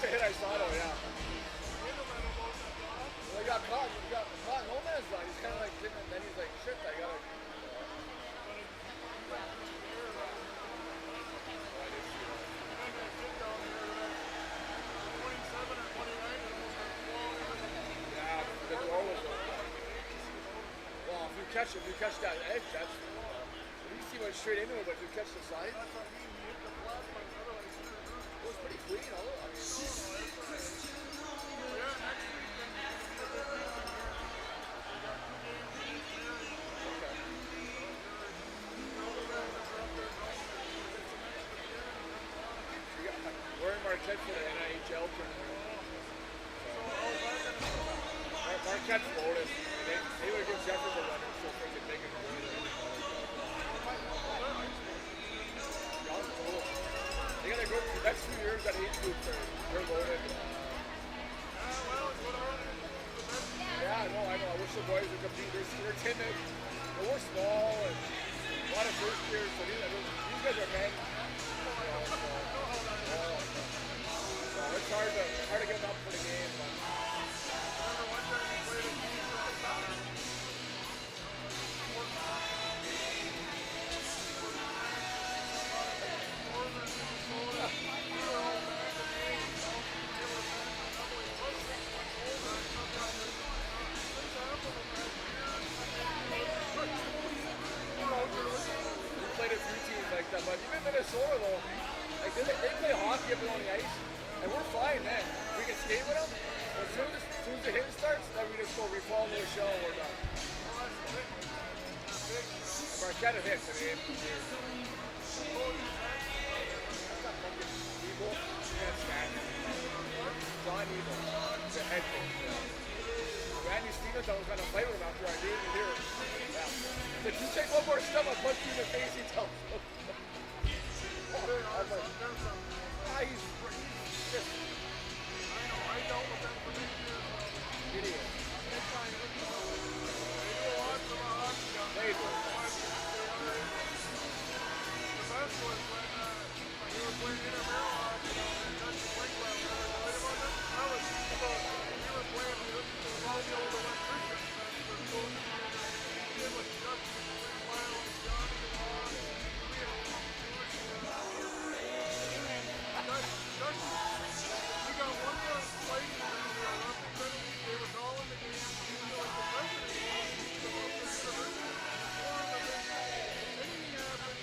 Speaker 4: the hit I saw though, yeah. Well, he got caught in no man's line. He's kind of like getting it, and then he's like, shit, I gotta. Yeah, the door was open. Well, if you catch that edge, that's. You see went straight into it, but if you catch the side, it was pretty clean. I mean, we're in Marquette for the NHL tournament. Marquette's loaded. They would give Jeffers a run. It's so freaking big and good. They gotta go through the next few years that age group. They're loaded. Yeah, I know. I wish the boys would compete. They're timid. They were small and a lot of first years. So these guys are men. It's hard to get them up for the game. But. We played a few teams like that, but even Minnesota though, like they play hockey up on the ice, and we're fine then. We can skate with them. As soon as the hit starts, then we just we fall into a shell and we're done. Marquette hits, I mean. John Eagle, the head coach. Randy Stevens, I was going to play with him after I didn't hear him. Yeah. If you take one more step, I'll punch you in the face, he tells me. I was like, he's just... I know what that for many years. Idiot. They do a lot for the hockey guys. They do. The best was when he was playing intramural hockey and touched the plate well. That was about he was playing with all the older electricians and the coach did what he does with the while and Johnny and all. We had a we got one more fight and we were up in penalty. They were all in the game. He was like the president. So anything happened.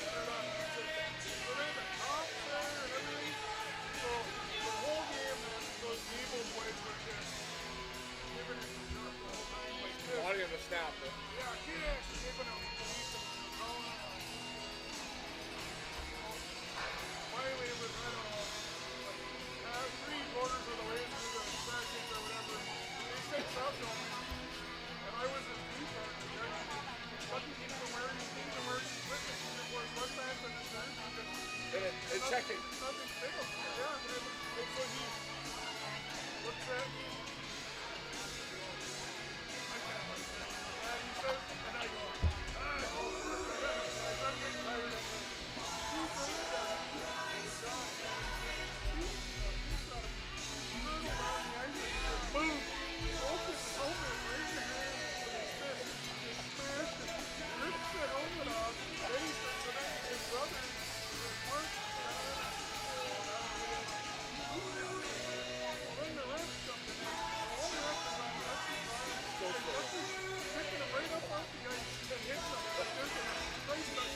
Speaker 4: So they had the top there and everything. So the whole game, those Gable boys were just giving it the whole time like this. Wanting him to snap it. Yeah, he actually giving him finally it was like 3/4 of the way through the seconds or whatever. They said something and I was in defense and nothing even where he's flipping before his left hand and his third and checking. Nothing failed. Yeah, and so he looks at me and he says, and I go, I'm getting tired of it. Boom! Open his helmet, raised his hand with his fist, he smashed it, ripped the helmet off, then he starts to his brother, Mark, then the ref jumped in there. All the ref is on Rusty's picking him right up off the ice and hits him. There's a place like,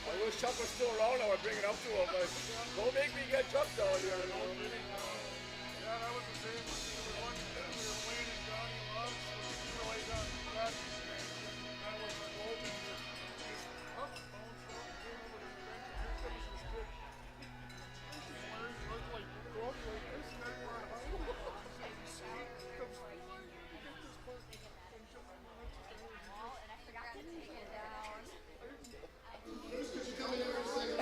Speaker 4: I wish Chuck was still around, I would bring it up to him, but don't make me get Chuck down here. Yeah, that was the same. There was one we were playing in Johnny Love's, which is really on that that was a goal. This puck bounced off and came over to the bench, and here comes this kid. This is where he looked like broke like this, and then we're on high. Comes flying to get this puck.
Speaker 5: And I forgot to take it down.
Speaker 6: Bruce, could you come in here for a second?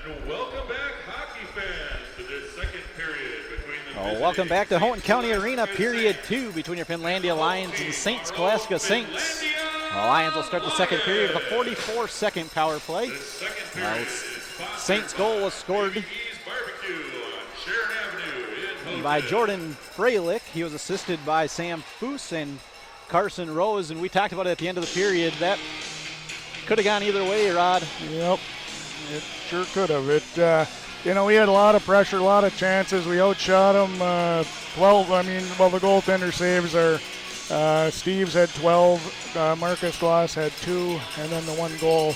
Speaker 1: And welcome back, hockey fans, to this second period between the
Speaker 2: Welcome back to Houghton County Arena, period 2 between your Finlandia Lions and St. Scholastica Saints. The Lions will start the second period with a 44-second power play.
Speaker 1: The second period is sponsored
Speaker 2: Saints' goal was scored
Speaker 1: Biggie's Barbecue on Sharon Avenue in
Speaker 2: by
Speaker 1: Houghton.
Speaker 2: Jordan Freilich. He was assisted by Sam Foose and Carson Rose, and we talked about it at the end of the period. That could have gone either way, Rod.
Speaker 3: Yep, it sure could have. We had a lot of pressure, a lot of chances. We outshot them 12. The goaltender saves are Steves had 12, Marcus Gloss had 2, and then the 1 goal.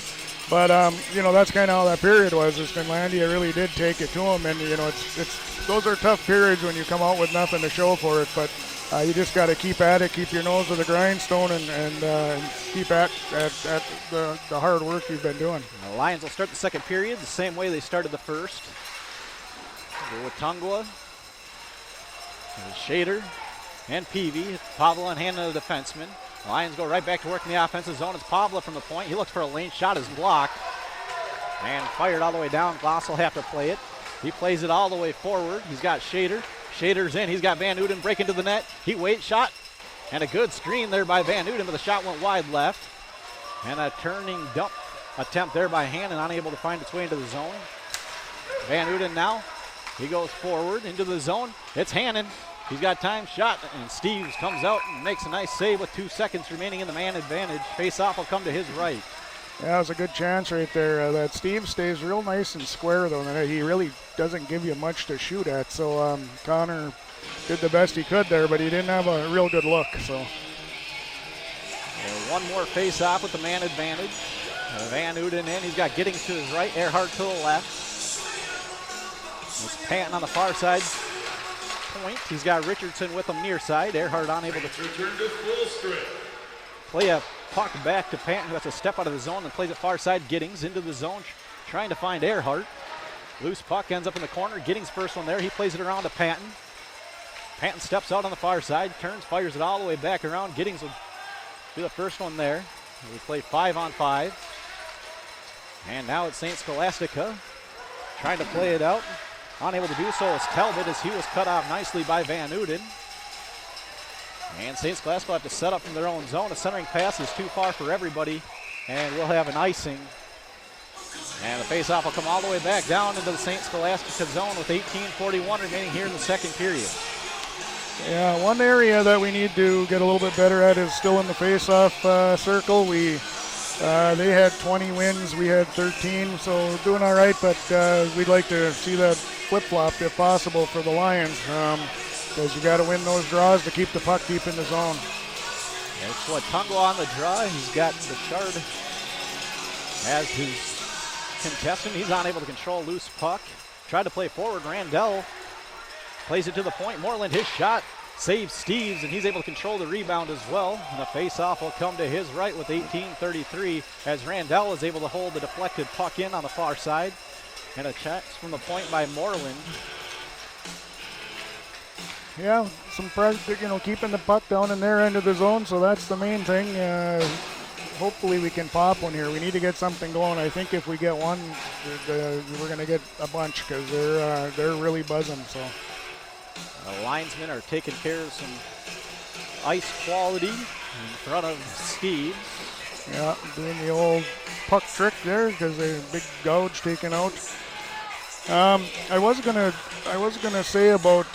Speaker 3: But that's kind of how that period was. Is Finlandia really did take it to them, and it's those are tough periods when you come out with nothing to show for it. But you just got to keep at it, keep your nose to the grindstone, and keep at the hard work you've been doing.
Speaker 2: The Lions will start the second period the same way they started the first. Go with Tungwa, Shader, and Peavy. Pavla in hand to the defenseman. Lions go right back to work in the offensive zone. It's Pavla from the point. He looks for a lane shot, is blocked, and fired all the way down. Gloss will have to play it. He plays it all the way forward. He's got Shader. Shader's in. He's got Van Uden breaking to the net. He waits, shot, and a good screen there by Van Uden, but the shot went wide left. And a turning dump attempt there by Hannon, unable to find its way into the zone. Van Uden now. He goes forward into the zone. It's Hannon. He's got time, shot, and Steves comes out and makes a nice save with 2 seconds remaining in the man advantage. Face-off will come to his right.
Speaker 3: Yeah, that was a good chance right there. That Steve stays real nice and square, though. And he really doesn't give you much to shoot at. So Connor did the best he could there, but he didn't have a real good look. So
Speaker 2: one more face-off with the man advantage. Van Uden in. He's got Giddings to his right, Earhart to the left. It's Patton on the far side. Point. He's got Richardson with him near side. Earhart unable to
Speaker 1: Return to full strength.
Speaker 2: play a puck back to Patton, who has to step out of the zone and plays it far side. Giddings into the zone, trying to find Earhart. Loose puck ends up in the corner. Giddings first one there. He plays it around to Patton. Patton steps out on the far side, turns, fires it all the way back around. Giddings will do the first one there. We play 5-on-5. And now it's St. Scholastica trying to play it out. Unable to do so is Talbot, as he was cut off nicely by Van Uden. And St. Scholastica will have to set up from their own zone. A centering pass is too far for everybody, and we'll have an icing. And the face-off will come all the way back down into the St. Scholastica zone with 18:41 remaining here in the second period.
Speaker 3: yeah, one area that we need to get a little bit better at is still in the face-off circle. They had 20 wins, we had 13, so doing all right, but we'd like to see that flip-flop if possible for the Lions, because you got to win those draws to keep the puck deep in the zone.
Speaker 2: It's Tungwa on the draw. He's got Bouchard as his contestant. He's unable to control loose puck. Tried to play forward. Randell plays it to the point. Moreland, his shot, saves Steves, and he's able to control the rebound as well. And the face-off will come to his right with 18:33 as Randell is able to hold the deflected puck in on the far side. And a chance from the point by Moreland.
Speaker 3: Yeah, some pressure, keeping the puck down in their end of the zone, so that's the main thing. Hopefully we can pop one here. We need to get something going. I think if we get one, we're going to get a bunch, because they're really buzzing. So
Speaker 2: The linesmen are taking care of some ice quality in front of Steves.
Speaker 3: yeah, doing the old puck trick there, because there's a big gouge taken out. I was gonna say about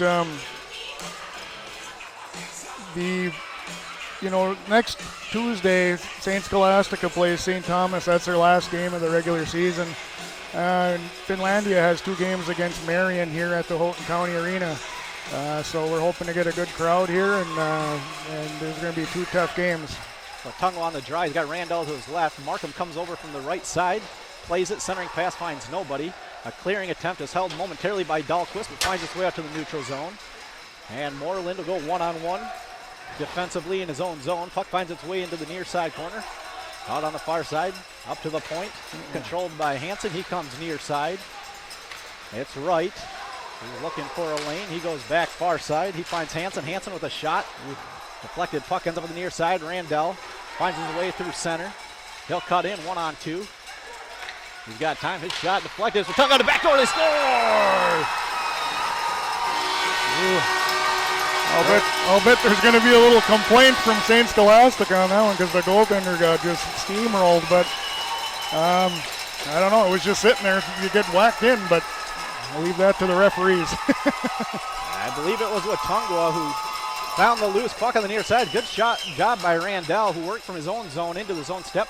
Speaker 3: next Tuesday, St. Scholastica plays St. Thomas. That's their last game of the regular season. Finlandia has 2 games against Marion here at the Houghton County Arena. So we're hoping to get a good crowd here, and there's going to be 2 tough games.
Speaker 2: Tungwa on the draw. He's got Randall to his left. Markham comes over from the right side, plays it, centering pass, finds nobody. A clearing attempt is held momentarily by Dahlquist, but finds its way out to the neutral zone. And Moreland will go one-on-one defensively in his own zone. Puck finds its way into the near side corner. Out on the far side, up to the point, controlled by Hansen. He comes near side. It's right. He's looking for a lane. He goes back far side. He finds Hansen. Hansen with a shot. Deflected puck ends up on the near side. Randell finds his way through center. He'll cut in 1-on-2. He's got time. His shot deflected. So Tongue on the back door. They score!
Speaker 3: I'll bet there's going to be a little complaint from St. Scholastica on that one because the goaltender got just steamrolled. But I don't know. It was just sitting there. You get whacked in, but I'll leave that to the referees.
Speaker 2: I believe it was Watungwa who found the loose puck on the near side. Good job by Randell, who worked from his own zone into the zone step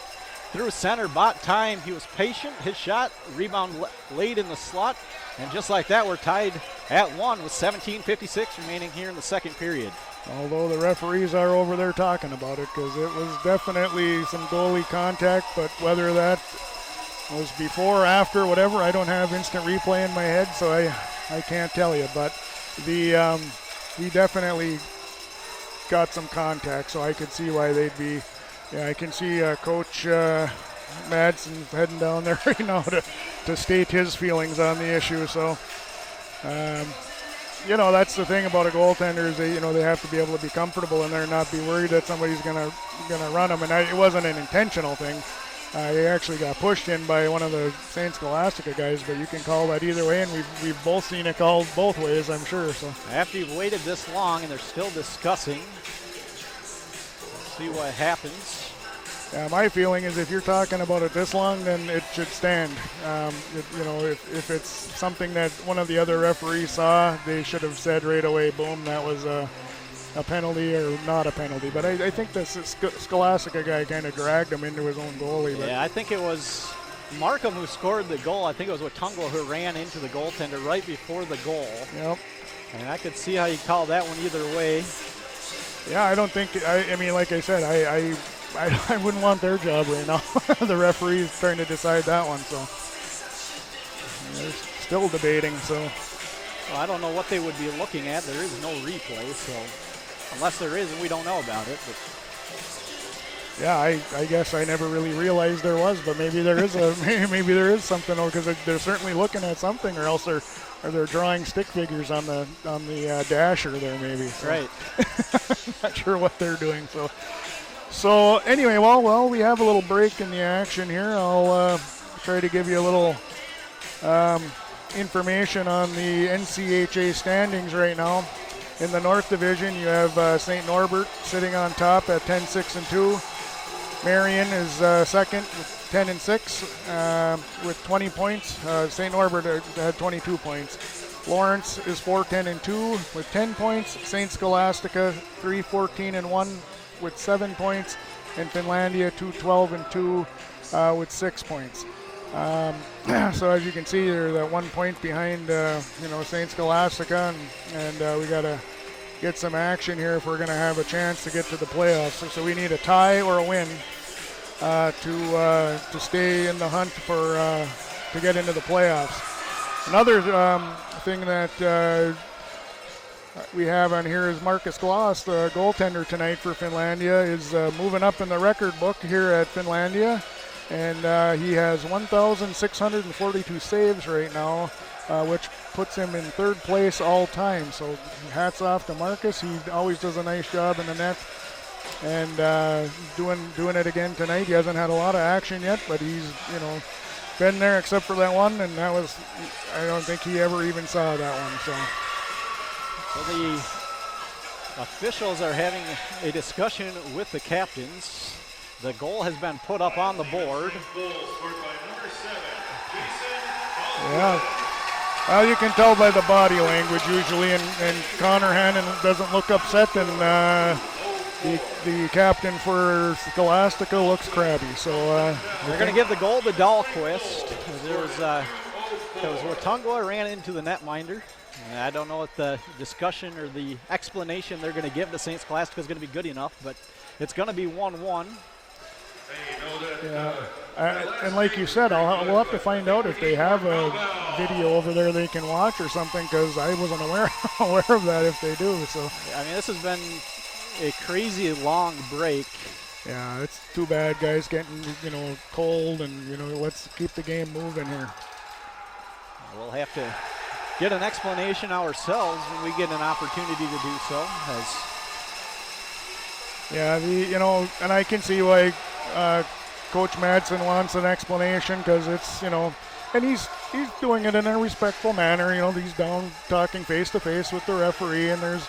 Speaker 2: through center, bought time. He was patient. His shot, rebound laid in the slot. And just like that, we're tied at 1 with 17:56 remaining here in the second period.
Speaker 3: Although the referees are over there talking about it because it was definitely some goalie contact, but whether that was before or after, whatever, I don't have instant replay in my head, so I can't tell you. But we definitely got some contact, so I could see why they'd be. Yeah, I can see Coach Madsen heading down there right now to state his feelings on the issue. So, that's the thing about a goaltender is they have to be able to be comfortable in there and not be worried that somebody's gonna run them. And it wasn't an intentional thing. He actually got pushed in by one of the St. Scholastica guys, but you can call that either way, and we've both seen it called both ways, I'm sure. So
Speaker 2: after you've waited this long and they're still discussing, let's see what happens.
Speaker 3: Yeah, my feeling is if you're talking about it this long, then it should stand. If it's something that one of the other referees saw, they should have said right away, boom, that was a penalty or not a penalty. But I think the Scholastica guy kind of dragged him into his own goalie. But
Speaker 2: yeah, I think it was Markham who scored the goal. I think it was Watungwa who ran into the goaltender right before the goal.
Speaker 3: Yep.
Speaker 2: And I could see how you call that one either way.
Speaker 3: Yeah, I don't think, I mean, like I said, I wouldn't want their job right now. The referee's trying to decide that one, so they're still debating. So
Speaker 2: well, I don't know what they would be looking at. There is no replay, so unless there is, and we don't know about it. But
Speaker 3: yeah, I guess I never really realized there was, but maybe there is maybe there is something, because they're certainly looking at something, or else they're drawing stick figures on the dasher there maybe. So.
Speaker 2: Right.
Speaker 3: Not sure what they're doing. So anyway, well, we have a little break in the action here. I'll try to give you a little information on the NCHA standings right now. In the North Division, you have St. Norbert sitting on top at 10-6-2. Marion is second with 10-6 with 20 points. St. Norbert had 22 points. Lawrence is 4-10-2 with 10 points. St. Scholastica 3-14-1 with 7 points, and Finlandia 2-12-2 with 6 points. So as you can see, they're that 1 point behind, St. Scholastica, and we got to get some action here if we're going to have a chance to get to the playoffs. So we need a tie or a win to stay in the hunt for to get into the playoffs. Another thing that we have on here is Marcus Gloss, the goaltender tonight for Finlandia, is moving up in the record book here at Finlandia, and he has 1,642 saves right now, which puts him in third place all time. So hats off to Marcus. He always does a nice job in the net, and doing it again tonight. He hasn't had a lot of action yet, but he's been there except for that one, and that was, I don't think he ever even saw that one.
Speaker 2: So the officials are having a discussion with the captains. The goal has been put up on the board.
Speaker 3: Yeah. Well, you can tell by the body language usually, and Connor Hannon doesn't look upset, and the captain for Scholastica looks crabby. So
Speaker 2: they're going to give the goal to Dahlquist. There was Watungwa ran into the netminder. I don't know if the discussion or the explanation they're going to give to St. Scholastica is going to be good enough, but it's going to be 1-1.
Speaker 3: Yeah, and like you said, we'll have to find out if they have a video over there they can watch or something, because I wasn't aware of that if they do. So
Speaker 2: I mean, this has been a crazy long break.
Speaker 3: Yeah, it's too bad, guys getting cold, and let's keep the game moving here.
Speaker 2: We'll have to get an explanation ourselves when we get an opportunity to do so. And I can see why
Speaker 3: Coach Madsen wants an explanation because it's, and he's doing it in a respectful manner. He's down talking face to face with the referee, and there's,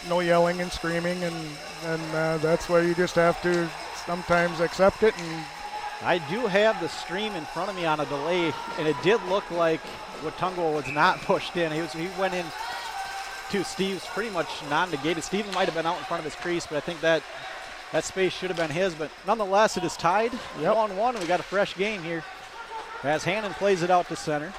Speaker 3: no yelling and screaming, and that's why you just have to sometimes accept it. And
Speaker 2: I do have the stream in front of me on a delay, and it did look like Watungwa was not pushed in. He went in to Steve's pretty much non-negated. Steven might have been out in front of his crease, but I think that space should have been his. But nonetheless, it is tied 1-1, and we got a fresh game here as Hannon plays it out to center.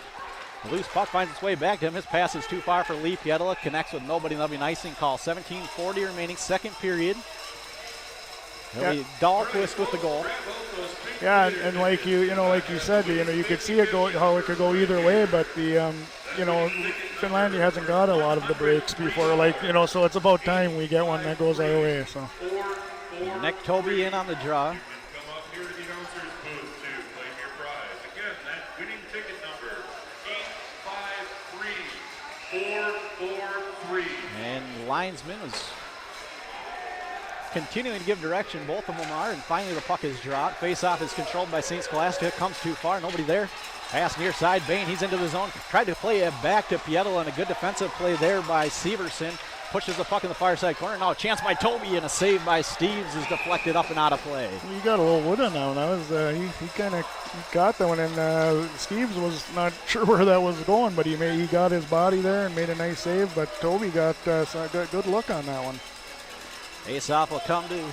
Speaker 2: The loose puck finds its way back to him. His pass is too far for Lee Pietola. Connects with nobody, and that'll be an icing call. 17:40 remaining, second period. It'll be Dahlquist with the goal.
Speaker 3: Yeah, and like you said, you could see it go how it could go either way, but the Finlandia hasn't got a lot of the breaks before, so it's about time we get one that goes our way. So
Speaker 2: Nick Toby in on the draw.
Speaker 1: Come up here to the announcer's booth to claim your prize. Again, that winning ticket number, 853443.
Speaker 2: And linesman is continuing to give direction. Both of them are, and finally the puck is dropped. Face-off is controlled by St. Scholastica. It comes too far. Nobody there. Pass near side. Bain, he's into the zone. Tried to play it back to Pietola, and a good defensive play there by Severson. Pushes the puck in the far side corner. Now a chance by Toby, and a save by Steves is deflected up and out of play.
Speaker 3: You got a little wood on that one. That was he kind of got that one, and Steves was not sure where that was going, but he got his body there and made a nice save. But Toby got a good look on that one.
Speaker 2: Face-off will come to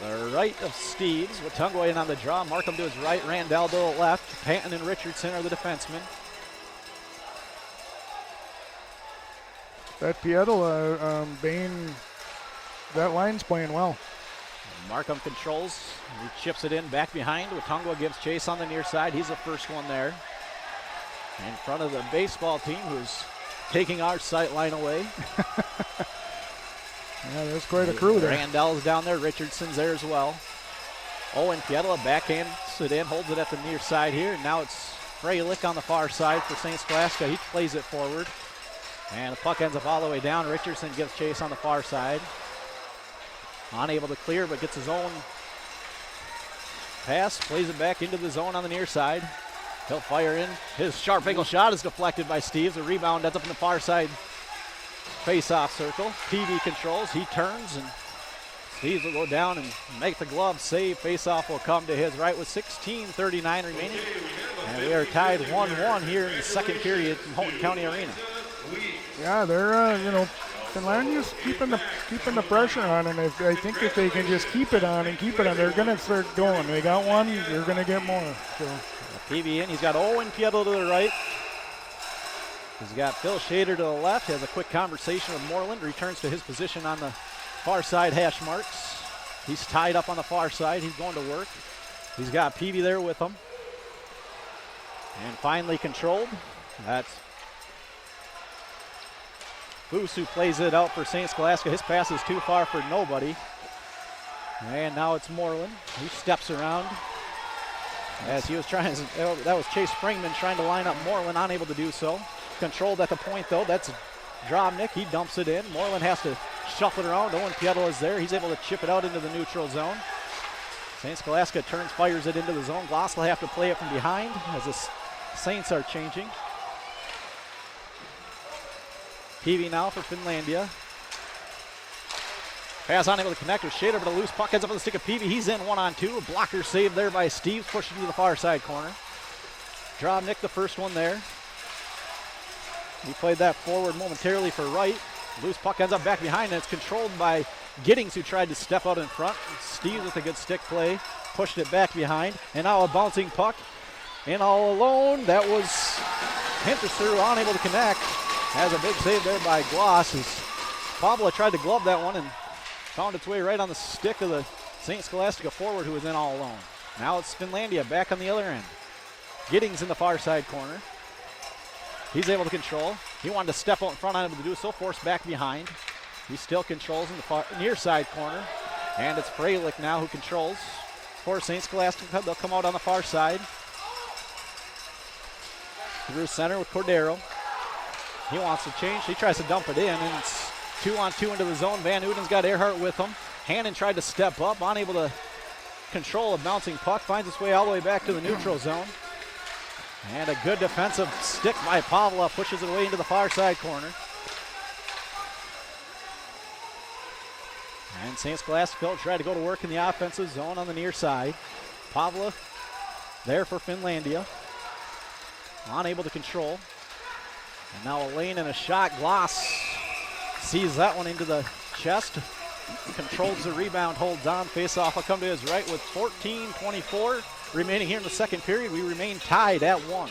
Speaker 2: the right of Steves. Watungwa in on the draw. Markham to his right. Randall to the left. Panton and Richardson are the defensemen.
Speaker 3: That Pietola, Bain, that line's playing well.
Speaker 2: Markham controls. He chips it in back behind. Watungwa gives chase on the near side. He's the first one there. In front of the baseball team, who's taking our sight line away.
Speaker 3: Yeah, there's quite a crew there.
Speaker 2: Randall's down there. Richardson's there as well. Owen Pietola backhands it in, holds it at the near side here. And now it's Freilich on the far side for St. Scholastica. He plays it forward. And the puck ends up all the way down. Richardson gives chase on the far side. Unable to clear, but gets his own pass. Plays it back into the zone on the near side. He'll fire in. His sharp angle shot is deflected by Steves. The rebound ends up in the far side face-off circle. TV controls. He turns, and Steves will go down and make the glove save. Face-off will come to his right with 16:39 remaining. And we are tied 1-1 here in the second period from Houghton County Arena.
Speaker 3: Yeah, they're Finlandia's keeping the pressure on, and I think if they can just keep it on, they're going to start going. They got one, they're going to get more. So
Speaker 2: PB in. He's got Owen Pietola to the right. He's got Phil Shader to the left. Has a quick conversation with Moreland. Returns to his position on the far side hash marks. He's tied up on the far side. He's going to work. He's got PB there with him. And finally controlled. That's Foose who plays it out for St. Scholastica. His pass is too far for nobody. And now it's Moreland. He steps around as he was trying. That was Chase Springman trying to line up Moreland, unable to do so. Controlled at the point though. That's Drobnik. He dumps it in. Moreland has to shuffle it around. Owen Pietola is there. He's able to chip it out into the neutral zone. St. Scholastica turns, fires it into the zone. Gloss will have to play it from behind as the Saints are changing. Peavy now for Finlandia. Pass unable to connect with Shader, but a loose puck ends up on the stick of Peavy. He's in 1-on-2. A blocker save there by Steves, pushing to the far side corner. Drobnik the first one there. He played that forward momentarily for Wright. Loose puck ends up back behind, and it's controlled by Giddings, who tried to step out in front. Steves with a good stick play, pushed it back behind, and now a bouncing puck. In all alone, that was Hinterser, unable to connect. Has a big save there by Gloss as Pavla tried to glove that one and found its way right on the stick of the St. Scholastica forward, who was in all alone. Now it's Finlandia back on the other end. Giddings in the far side corner. He's able to control. He wanted to step out in front, unable to do so, forced back behind. He still controls in the far, near side corner. And it's Freilich now who controls for St. Scholastica. They'll come out on the far side. Through center with Cordero. He wants to change. He tries to dump it in, and it's 2-on-2 into the zone. Van Uden's got Earhart with him. Hannon tried to step up, unable to control of bouncing puck, finds its way all the way back to the neutral zone. And a good defensive stick by Pavla pushes it away into the far side corner. And St. Scholastica will try to go to work in the offensive zone on the near side. Pavla there for Finlandia. Unable to control. And now a lane and a shot. Gloss sees that one into the chest. Controls the rebound, holds on. Face-off will come to his right with 14:24 remaining here in the second period. We remain tied at 1.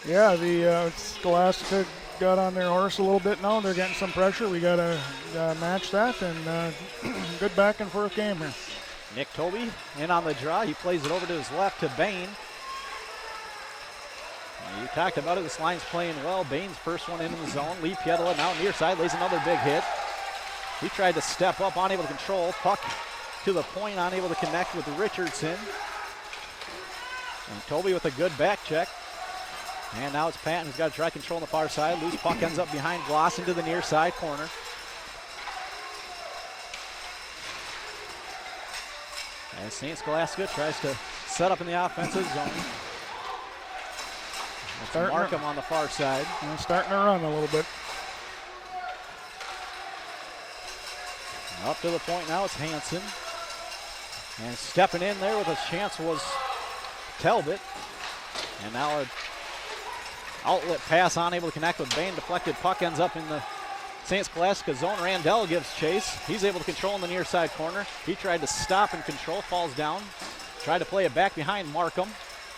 Speaker 3: Yeah, the Scholastica got on their horse a little bit now. They're getting some pressure. We got to match that, and good back and forth game here.
Speaker 2: Nick Toby in on the draw. He plays it over to his left to Bain. You talked about it. This line's playing well. Bain's first one in the zone. Lee Pietola now near side lays another big hit. He tried to step up, unable to control. Puck to the point, unable to connect with Richardson. And Toby with a good back check. And now it's Patton who's got to try control on the far side. Loose puck ends up behind Gloss into the near side corner. As St. Scholastica tries to set up in the offensive zone. That's Markham on the far side.
Speaker 3: And starting to run a little bit.
Speaker 2: Up to the point now, it's Hansen. And stepping in there with a chance was Talbot. And now an outlet pass, unable to connect with Bain. Deflected puck ends up in the St. Scholastica zone. Randell gives chase. He's able to control in the near side corner. He tried to stop and control, falls down. Tried to play it back behind Markham.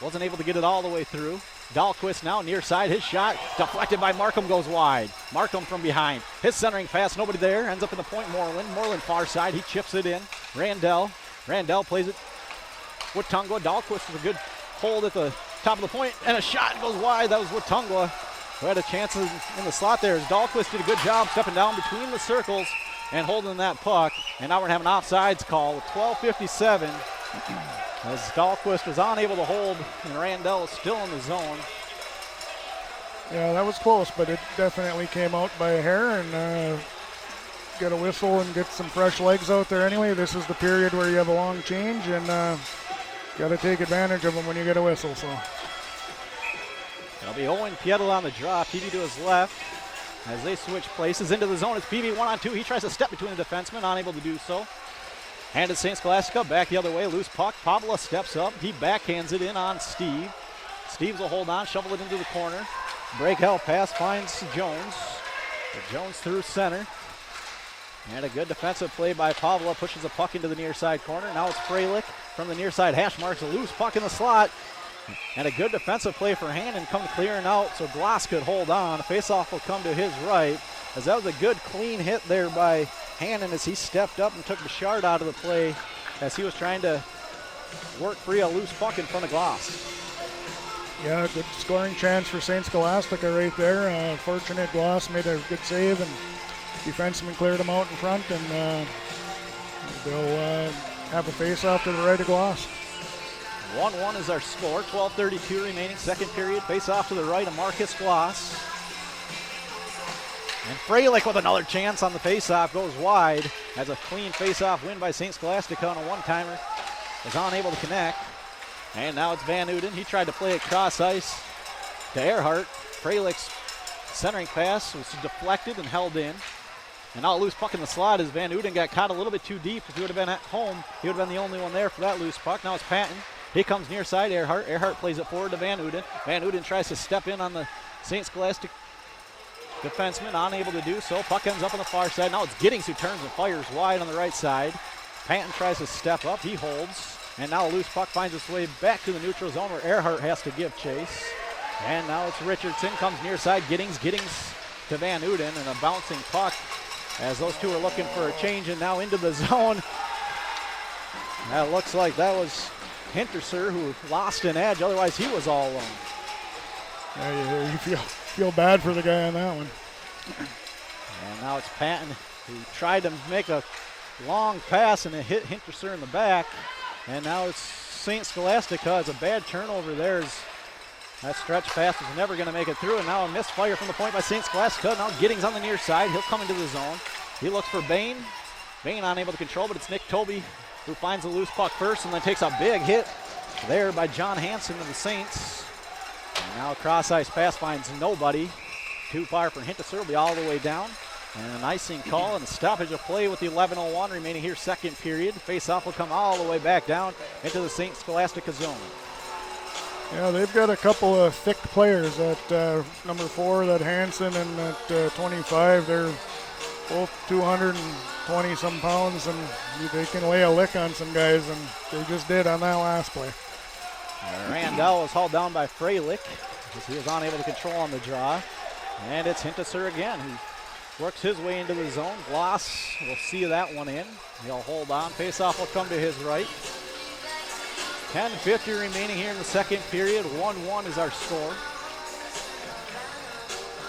Speaker 2: Wasn't able to get it all the way through. Dahlquist now near side. His shot deflected by Markham goes wide. Markham from behind. His centering pass, nobody there. Ends up in the point Moreland. Moreland far side. He chips it in. Randell plays it with Tungwa. Dahlquist with a good hold at the top of the point. And a shot goes wide. That was with Tungwa, who had a chance in the slot there. As Dahlquist did a good job stepping down between the circles and holding that puck. And now we're going to have an offsides call with 12:57. As Dahlquist was unable to hold, and Randell is still in the zone.
Speaker 3: Yeah, that was close, but it definitely came out by a hair, and get a whistle and get some fresh legs out there anyway. This is the period where you have a long change, and got to take advantage of them when you get a whistle. So
Speaker 2: it'll be Owen Pietola on the draw. Peavy to his left as they switch places into the zone. It's Peavy 1-on-2. He tries to step between the defensemen, unable to do so. Handed St. Scholastica back the other way. Loose puck. Pavla steps up. He backhands it in on Steve. Steves will hold on, shovel it into the corner. Breakout pass finds Jones. Jones through center. And a good defensive play by Pavla. Pushes the puck into the near side corner. Now it's Freilich from the near side hash marks. A loose puck in the slot. And a good defensive play for Hannon. Come clearing out so Gloss could hold on. A faceoff will come to his right. As that was a good clean hit there by Hannon as he stepped up and took Bouchard out of the play as he was trying to work free a loose puck in front of Gloss.
Speaker 3: yeah, good scoring chance for St. Scholastica right there. Fortunate Gloss made a good save, and defenseman cleared him out in front, and they'll have a face-off to the right of Gloss.
Speaker 2: 1-1 is our score. 12:32 remaining, second period. Face-off to the right of Marcus Gloss. And Freilich with another chance on the faceoff goes wide as a clean faceoff win by St. Scholastica on a one-timer. Was unable to connect. And now it's Van Uden. He tried to play it cross ice to Earhart. Freilich's centering pass was deflected and held in. And now a loose puck in the slot as Van Uden got caught a little bit too deep. If he would have been at home, he would have been the only one there for that loose puck. Now it's Patton. He comes near side Earhart. Earhart plays it forward to Van Uden. Van Uden tries to step in on the St. Scholastic defenseman, unable to do so. Puck ends up on the far side. Now it's Giddings who turns and fires wide on the right side. Patton tries to step up. He holds. And now a loose puck finds its way back to the neutral zone where Earhart has to give chase. And now it's Richardson. Comes near side. Giddings to Van Uden. And a bouncing puck as those two are looking for a change and now into the zone. That looks like that was Hinterser who lost an edge. Otherwise, he was all alone.
Speaker 3: Yeah, you feel bad for the guy on that one.
Speaker 2: And now it's Patton who tried to make a long pass and it hit Hinterser in the back. And now it's St. Scholastica. It's a bad turnover there. That stretch pass was never going to make it through. And now a misfire from the point by St. Scholastica. Now Giddings on the near side. He'll come into the zone. He looks for Bain. Bain unable to control, but it's Nick Toby who finds a loose puck first and then takes a big hit there by John Hansen of the Saints. And now a cross-ice pass finds nobody. Too far for Hinteser, will be all the way down. And an icing call and a stoppage of play with the 11:01 remaining here, second period. Face-off will come all the way back down into the St. Scholastica zone.
Speaker 3: Yeah, they've got a couple of thick players at number 4, that Hansen, and at 25, they're both 220 some pounds, and they can lay a lick on some guys, and they just did on that last play.
Speaker 2: Randall was hauled down by Freilich as he was unable to control on the draw. And it's Hinteser again, who works his way into the zone. Gloss will see that one in. He'll hold on. Faceoff will come to his right. 10:50 remaining here in the second period. 1-1 is our score.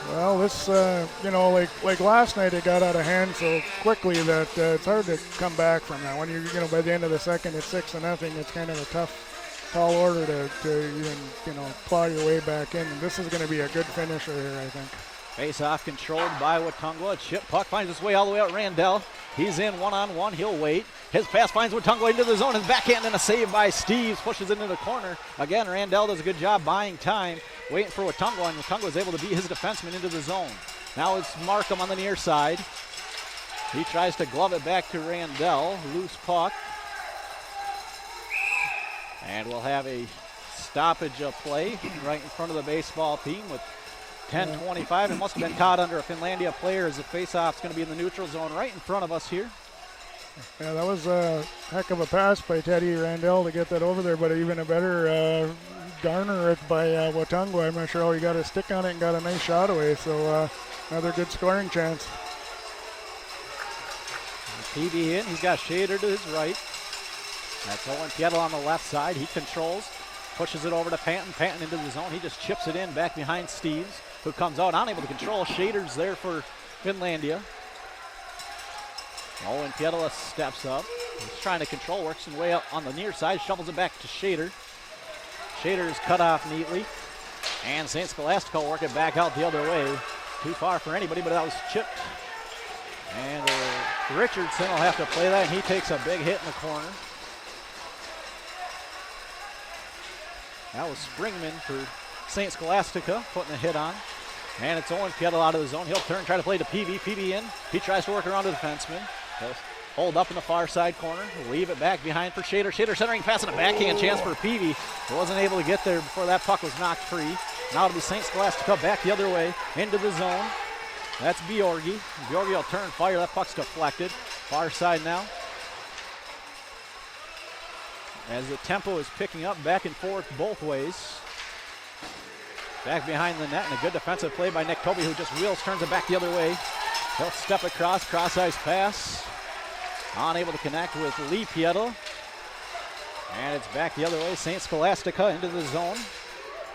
Speaker 3: Well, this, like last night, it got out of hand so quickly that it's hard to come back from that. When by the end of the second, it's 6-0. It's kind of a tall order to even, claw your way back in. This is going to be a good finisher here, I think.
Speaker 2: Face-off controlled by Watungwa. Chip puck finds its way all the way out. Randell. He's in one-on-one. He'll wait. His pass finds Watungwa into the zone. His backhand and a save by Steves. Pushes it into the corner. Again, Randell does a good job buying time, waiting for Watungwa, and Watungwa is able to beat his defenseman into the zone. Now it's Markham on the near side. He tries to glove it back to Randell. Loose puck. And we'll have a stoppage of play right in front of the baseball team with 10:25. It must have been caught under a Finlandia player as the face-off's going to be in the neutral zone right in front of us here.
Speaker 3: Yeah, that was a heck of a pass by Teddy Randell to get that over there, but even a better garner it by Watungwa. I'm not sure how he got a stick on it and got a nice shot away, so another good scoring chance.
Speaker 2: PB in, he's got Shader to his right. That's Owen Piettel on the left side. He controls, pushes it over to Panton. Panton into the zone. He just chips it in back behind Steves, who comes out unable to control. Shader's there for Finlandia. Owen Piettel steps up. He's trying to control, works his way up on the near side, shovels it back to Shader. Shader is cut off neatly. And St. Scholastica will work it back out the other way. Too far for anybody, but that was chipped. And Richardson will have to play that, and he takes a big hit in the corner. That was Springman for St. Scholastica putting a hit on. And it's Owen Piettel out of the zone. He'll turn, try to play to PB. PB in. He tries to work around the defenseman. He'll hold up in the far side corner. Leave it back behind for Shader. Shader centering pass and a backhand chance for PB. He wasn't able to get there before that puck was knocked free. Now it'll be St. Scholastica back the other way into the zone. That's Bjorgi. Bjorgi will turn, fire. That puck's deflected. Far side now. As the tempo is picking up back and forth both ways. Back behind the net, and a good defensive play by Nick Toby, who just wheels, turns it back the other way. He'll step across, cross-ice pass. Unable to connect with Lee Piettel. And it's back the other way. St. Scholastica into the zone.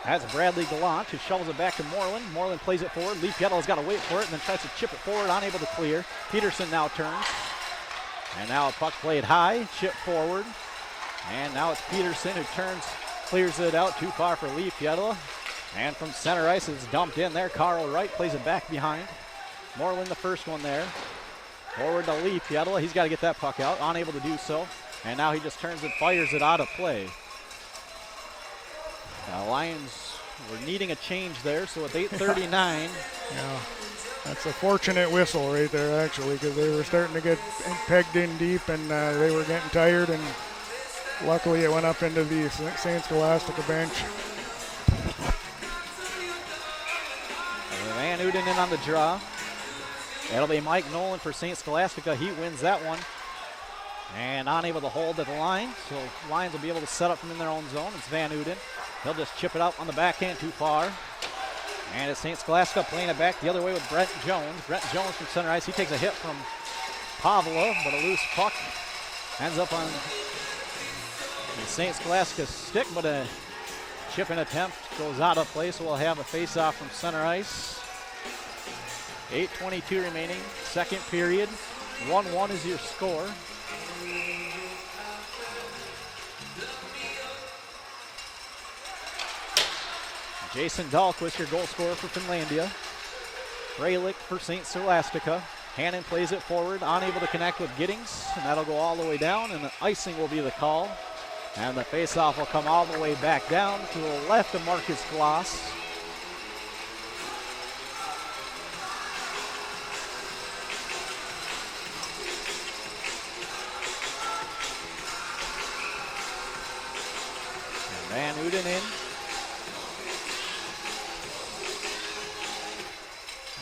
Speaker 2: That's Bradley Gallant, who shovels it back to Moreland. Moreland plays it forward. Lee Piettel's got to wait for it and then tries to chip it forward, unable to clear. Peterson now turns. And now a puck played high, chip forward. And now it's Peterson who turns, clears it out, too far for Lee Piettel. And from center ice, it's dumped in there. Carl Wright plays it back behind. Moreland the first one there. Forward to Lee Piettel. He's got to get that puck out, unable to do so. And now he just turns and fires it out of play. The Lions were needing a change there, so with 8:39.
Speaker 3: Yeah, that's a fortunate whistle right there, actually, because they were starting to get pegged in deep, and they were getting tired, and luckily it went up into the St. Scholastica bench.
Speaker 2: Van Uden in on the draw. That'll be Mike Nolan for St. Scholastica. He wins that one. And unable to hold at the line, so Lions will be able to set up from in their own zone. It's Van Uden. He'll just chip it out on the backhand too far. And it's St. Scholastica playing it back the other way with Brent Jones. Brent Jones from center ice. He takes a hit from Pavla, but a loose puck ends up on the St. Scholastica stick, but a chipping attempt goes out of play, so we'll have a face-off from center ice. 8:22 remaining, second period. 1-1 is your score. Jason Dahlquist, your goal scorer for Finlandia. Freilich for St. Scholastica. Hannon plays it forward, unable to connect with Giddings, and that'll go all the way down, and the icing will be the call. And the faceoff will come all the way back down to the left of Marcus Gloss. And Van Uden in.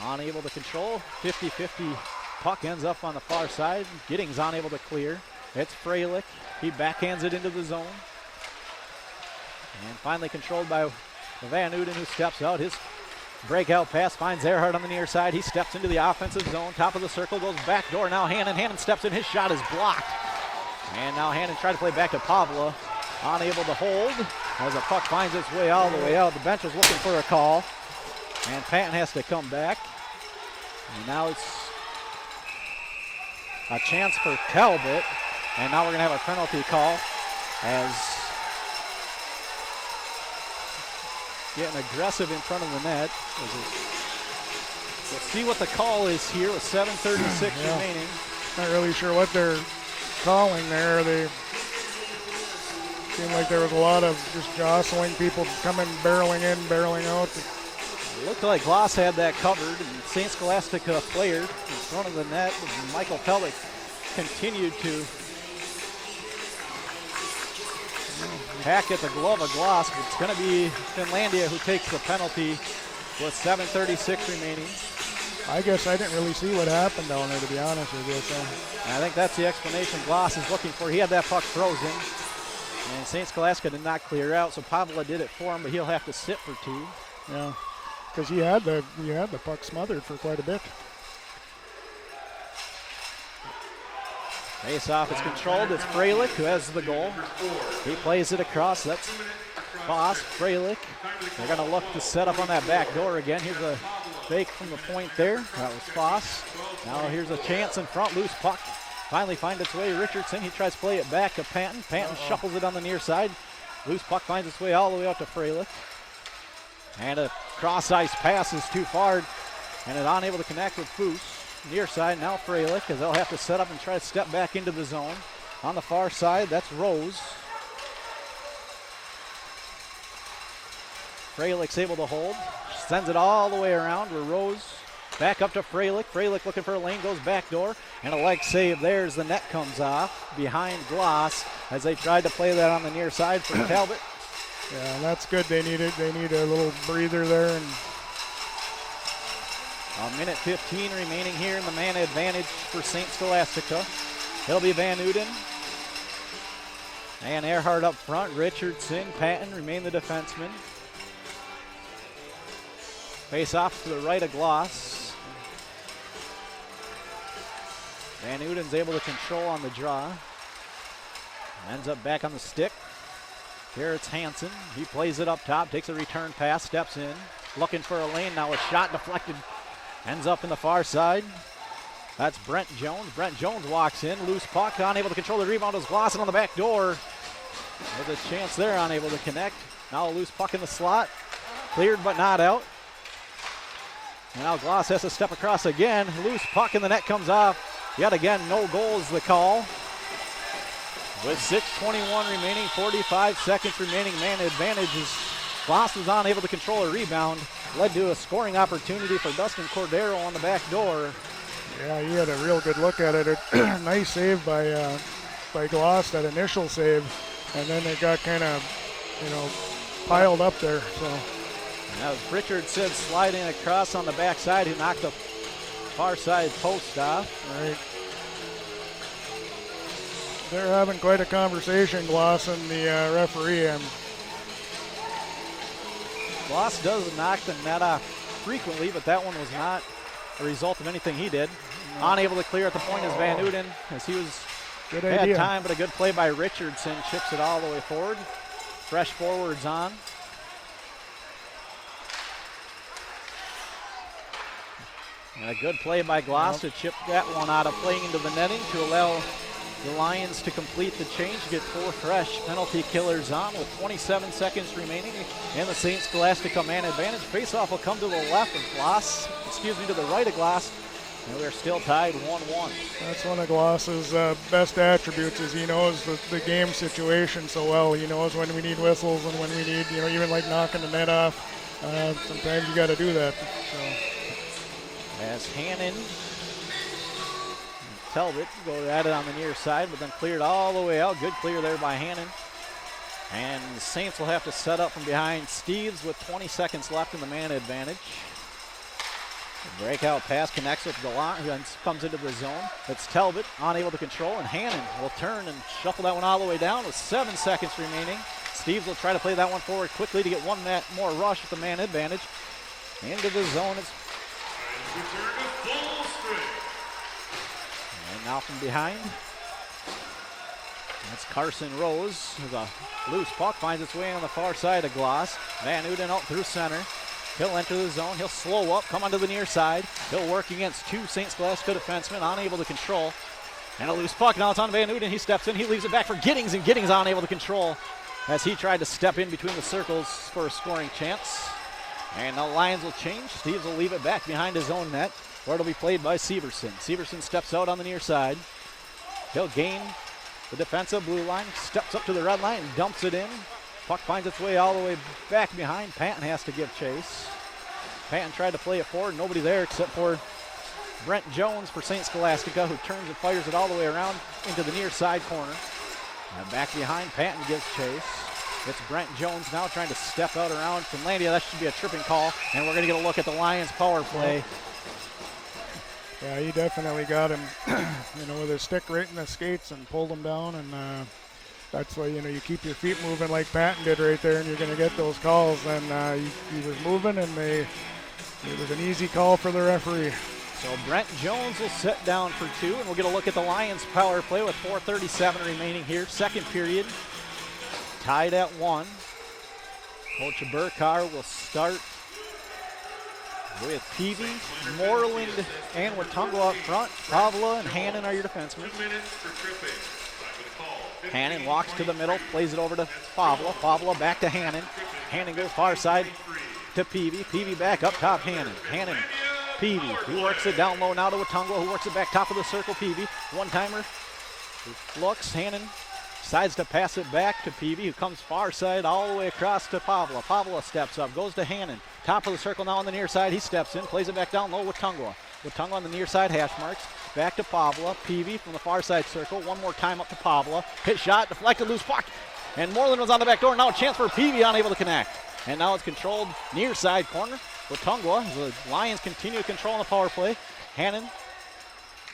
Speaker 2: Unable to control. 50-50 puck ends up on the far side. Giddings unable to clear. It's Freilich. He backhands it into the zone. And finally controlled by Van Uden, who steps out. His breakout pass finds Earhart on the near side. He steps into the offensive zone. Top of the circle, goes back door. Now Hannon. Hannon steps in. His shot is blocked. And now Hannon tried to play back to Pavla. Unable to hold as the puck finds its way all the way out. The bench was looking for a call. And Patton has to come back. And now it's a chance for Talbot. And now we're going to have a penalty call as getting aggressive in front of the net. We'll see what the call is here with 7:36 remaining.
Speaker 3: Not really sure what they're calling there. They seemed like there was a lot of just jostling, people coming, barreling in, barreling out.
Speaker 2: It looked like Gloss had that covered, and St. Scholastica player in front of the net. Michael Pellick continued to hack at the glove of Gloss, but it's going to be Finlandia who takes the penalty with 7:36 remaining.
Speaker 3: I guess I didn't really see what happened down there, to be honest with you. So.
Speaker 2: I think that's the explanation Gloss is looking for. He had that puck frozen, and St. Scholastica did not clear out, so Pavla did it for him, but he'll have to sit for 2.
Speaker 3: Yeah, because he had the puck smothered for quite a bit.
Speaker 2: Face-off is controlled. It's Freilich who has the goal. He plays it across. That's Foss, Freilich. They're going to look to set up on that back door again. Here's a fake from the point there. That was Foss. Now here's a chance in front. Loose puck. Finally finds its way. Richardson, he tries to play it back to Patton. Patton shuffles it on the near side. Loose puck finds its way all the way out to Freilich. And a cross-ice pass is too far, and it's unable to connect with Foos. Near side now Freilich, as they'll have to set up and try to step back into the zone. On the far side, that's Rose. Freilich's able to hold. Sends it all the way around where Rose back up to Freilich. Freilich looking for a lane, goes back door, and a leg save there as the net comes off behind Gloss as they tried to play that on the near side for Talbot.
Speaker 3: Yeah, and that's good. They need it. They need a little breather there. And
Speaker 2: a minute 15 remaining here in the man advantage for St. Scholastica. It'll be Van Uden and Earhart up front. Richardson, Patton remain the defensemen. Face off to the right of Gloss. Van Uden's able to control on the draw. Ends up back on the stick. Here it's Hansen. He plays it up top, takes a return pass, steps in. Looking for a lane, now a shot deflected. Ends up in the far side. That's Brent Jones. Brent Jones walks in. Loose puck, unable to control the rebound. Is Glossen on the back door. There's a chance there, unable to connect. Now a loose puck in the slot. Cleared but not out. And now Gloss has to step across again. Loose puck in the net comes off. Yet again, no goal is the call. With 6:21 remaining, 45 seconds remaining, man advantages. Gloss was unable to control a rebound. Led to a scoring opportunity for Dustin Cordero on the back door.
Speaker 3: Yeah, he had a real good look at it. Nice save by Gloss, that initial save, and then it got kind of, piled up there. So
Speaker 2: that was Richardson sliding across on the backside, who knocked the far side post off.
Speaker 3: Right. They're having quite a conversation, Gloss and the referee.
Speaker 2: Gloss does knock the net off frequently, but that one was not a result of anything he did. Unable to clear at the point is Van Uden, as he was had time, but a good play by Richardson. Chips it all the way forward. Fresh forwards on. And a good play by Gloss to chip that one out of playing into the netting to allow the Lions to complete the change, get 4 fresh penalty killers on with 27 seconds remaining in the St. Scholastica man advantage. Faceoff will come to the left of Gloss, to the right of Gloss. And we're still tied 1-1.
Speaker 3: That's one of Gloss's best attributes is he knows the game situation so well. He knows when we need whistles and when we need, even like knocking the net off. Sometimes you got to do that. So.
Speaker 2: As Hannon and Talbot go at it on the near side, but then cleared all the way out. Good clear there by Hannon. And the Saints will have to set up from behind Steves with 20 seconds left in the man advantage. The breakout pass connects with Gallant, who then comes into the zone. It's Talbot, unable to control, and Hannon will turn and shuffle that one all the way down with 7 seconds remaining. Steves will try to play that one forward quickly to get one more rush with the man advantage. Into the zone. It's and now from behind, that's Carson Rose. There's a loose puck, finds its way on the far side of Gloss. Van Uden out through center. He'll enter the zone. He'll slow up, come onto the near side. He'll work against 2 St. Scholastica defensemen, unable to control. And a loose puck. Now it's on Van Uden. He steps in. He leaves it back for Giddings, and Giddings unable to control as he tried to step in between the circles for a scoring chance. And the Lions will change. Steves will leave it back behind his own net, where it'll be played by Severson. Severson steps out on the near side. He'll gain the defensive blue line, steps up to the red line, and dumps it in. Puck finds its way all the way back behind. Patton has to give chase. Patton tried to play it forward. Nobody there except for Brent Jones for St. Scholastica, who turns and fires it all the way around into the near side corner. And back behind, Patton gives chase. It's Brent Jones now trying to step out around Finlandia. That should be a tripping call. And we're going to get a look at the Lions power play.
Speaker 3: Yeah, he definitely got him, with his stick right in the skates and pulled him down. And that's why, you keep your feet moving like Patton did right there, and you're going to get those calls. And he was moving, and it was an easy call for the referee.
Speaker 2: So Brent Jones will sit down for 2, and we'll get a look at the Lions power play with 4:37 remaining here. Second period, tied at 1. Coach Burkar will start with Peavy, Moreland, and Watungwa up front. Pavla and Hannon are your defensemen.
Speaker 1: 2 minutes for tripping. Time to call.
Speaker 2: Hannon walks to the middle, plays it over to Pavla. Pavla back to Hannon. Hannon goes far side to Peavy. Peavy back up top, Hannon. Hannon, Peavy, who works it down low now to Watungwa, who works it back top of the circle, Peavy. One-timer, looks, Hannon decides to pass it back to Peavy, who comes far side all the way across to Pavla. Pavla steps up, goes to Hannon. Top of the circle now on the near side. He steps in, plays it back down low with Watungwa. Watungwa on the near side, hash marks. Back to Pavla. Peavy from the far side circle. One more time up to Pavla. Hit shot, deflected, loose puck. And Moreland was on the back door. Now a chance for Peavy, unable to connect. And now it's controlled near side corner. Watungwa, the Lions continue to control on the power play. Hannon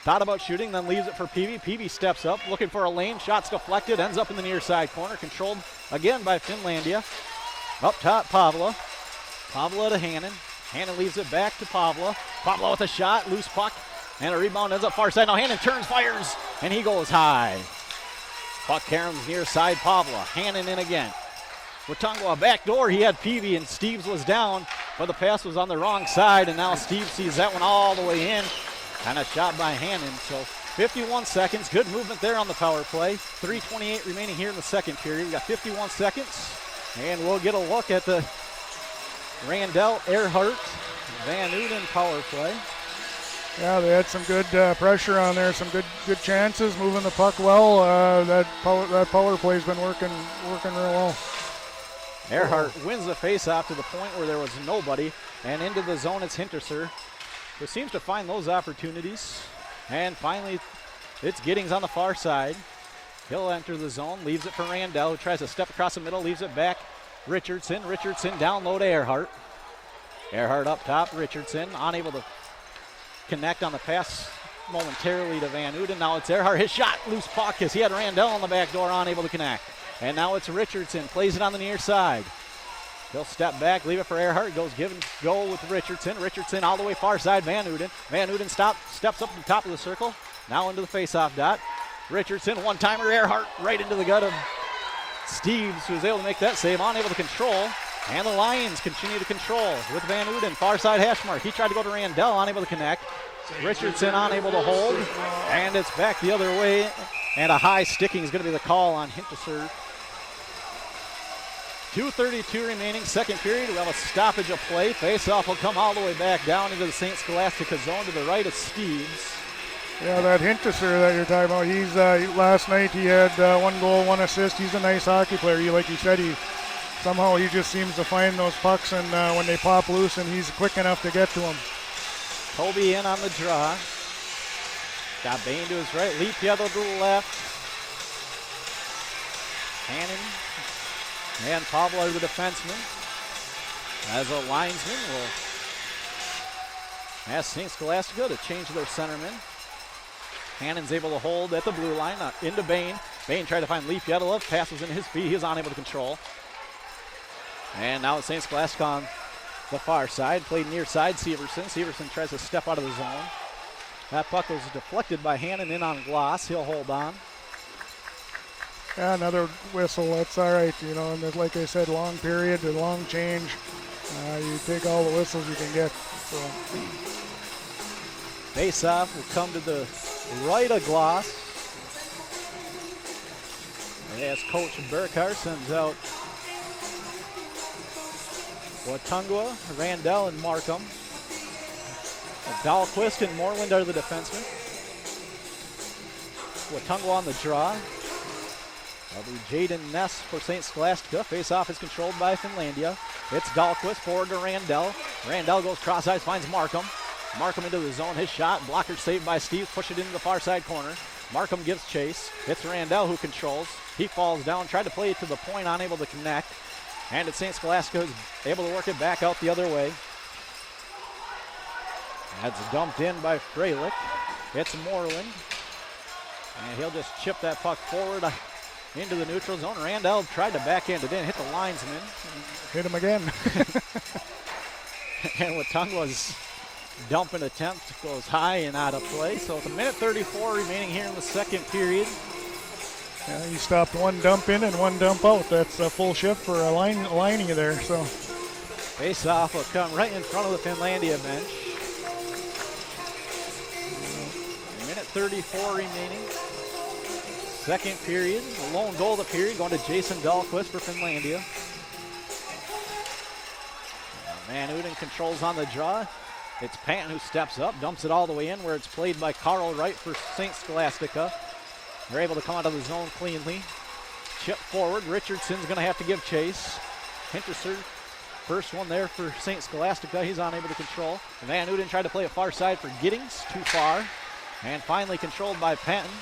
Speaker 2: thought about shooting, then leaves it for Peavy. Peavy steps up, looking for a lane. Shots deflected, ends up in the near side corner. Controlled again by Finlandia. Up top, Pavla. Pavla to Hannon. Hannon leaves it back to Pavla. Pavla with a shot, loose puck, and a rebound ends up far side. Now Hannon turns, fires, and he goes high. Puck caroms near side, Pavla. Hannon in again. Watungwa back door, he had Peavy, and Steves was down, but the pass was on the wrong side, and now Steves sees that one all the way in. And a shot by Hannon. So 51 seconds, good movement there on the power play. 3:28 remaining here in the second period. We got 51 seconds, and we'll get a look at the Randell, Earhart, Van Uden power play.
Speaker 3: Yeah, they had some good pressure on there, some good chances, moving the puck well. That power play's been working real well.
Speaker 2: Earhart wins the face-off to the point where there was nobody, and into the zone it's Hinterser, who seems to find those opportunities. And finally, it's Giddings on the far side. He'll enter the zone, leaves it for Randell, who tries to step across the middle, leaves it back. Richardson down low to Earhart. Earhart up top, Richardson unable to connect on the pass momentarily to Van Uden. Now it's Earhart, his shot, loose puck, as he had Randell on the back door, unable to connect. And now it's Richardson, plays it on the near side. He'll step back, leave it for Earhart, goes give and go with Richardson. Richardson all the way far side, Van Uden. Van Uden steps up to the top of the circle, now into the face-off dot. Richardson, one-timer, Earhart right into the gut of Steves, who was able to make that save, unable to control. And the Lions continue to control with Van Uden, far side hash mark. He tried to go to Randell, unable to connect. Richardson unable to hold, and it's back the other way. And a high sticking is going to be the call on Hinterser. 2:32 remaining, second period. We have a stoppage of play. Face-off will come all the way back down into the St. Scholastica zone to the right of Steves.
Speaker 3: Yeah, that Hinterser that you're talking about, he's last night he had 1 goal, 1 assist. He's a nice hockey player. Like you said, he just seems to find those pucks, and when they pop loose, and he's quick enough to get to them.
Speaker 2: Toby in on the draw. Got Bain to his right, Leapietto to the left. Hannon and Pavlo are the defenseman. As a linesman will ask St. Scholastica to change their centerman. Hannon's able to hold at the blue line, into Bain. Bain tried to find Leapietto, passes into his feet. He is unable to control. And now it's St. Scholastica on the far side, played near side Severson. Severson tries to step out of the zone. That puck was deflected by Hannon in on Gloss. He'll hold on.
Speaker 3: Yeah, another whistle. That's all right. And like I said, long period, a long change. You take all the whistles you can get. So.
Speaker 2: Face-off will come to the right of Gloss. As Coach Burkhart sends out Watungwa, Randall, and Markham. Dahlquist and Moreland are the defensemen. Watungwa on the draw. That'll be Jaden Ness for St. Scholastica. Face-off is controlled by Finlandia. It's Dahlquist forward to Randall. Randall goes cross-ice, finds Markham. Markham into the zone. His shot, blocker saved by Steve. Push it into the far side corner. Markham gives chase. It's Randall who controls. He falls down, tried to play it to the point, unable to connect. And it's St. Scholastica who's able to work it back out the other way. That's dumped in by Freilich. It's Moreland. And he'll just chip that puck forward into the neutral zone. Randall tried to backhand it in, hit the linesman.
Speaker 3: Hit him again.
Speaker 2: And Watungwa's dumping attempt goes high and out of play. So it's 1:34 remaining here in the second period.
Speaker 3: Yeah, he stopped one dump in and one dump out. That's a full shift for a lining there. So
Speaker 2: face-off will come right in front of the Finlandia bench. 1:34 remaining. Second period. The lone goal of the period going to Jason Dahlquist for Finlandia. Van Uden controls on the draw. It's Panton who steps up, dumps it all the way in where it's played by Carl Wright for St. Scholastica. They're able to come out of the zone cleanly. Chip forward. Richardson's going to have to give chase. Hinterser, first one there for St. Scholastica. He's unable to control. Van Uden tried to play it far side for Giddings. Too far. And finally controlled by Panton.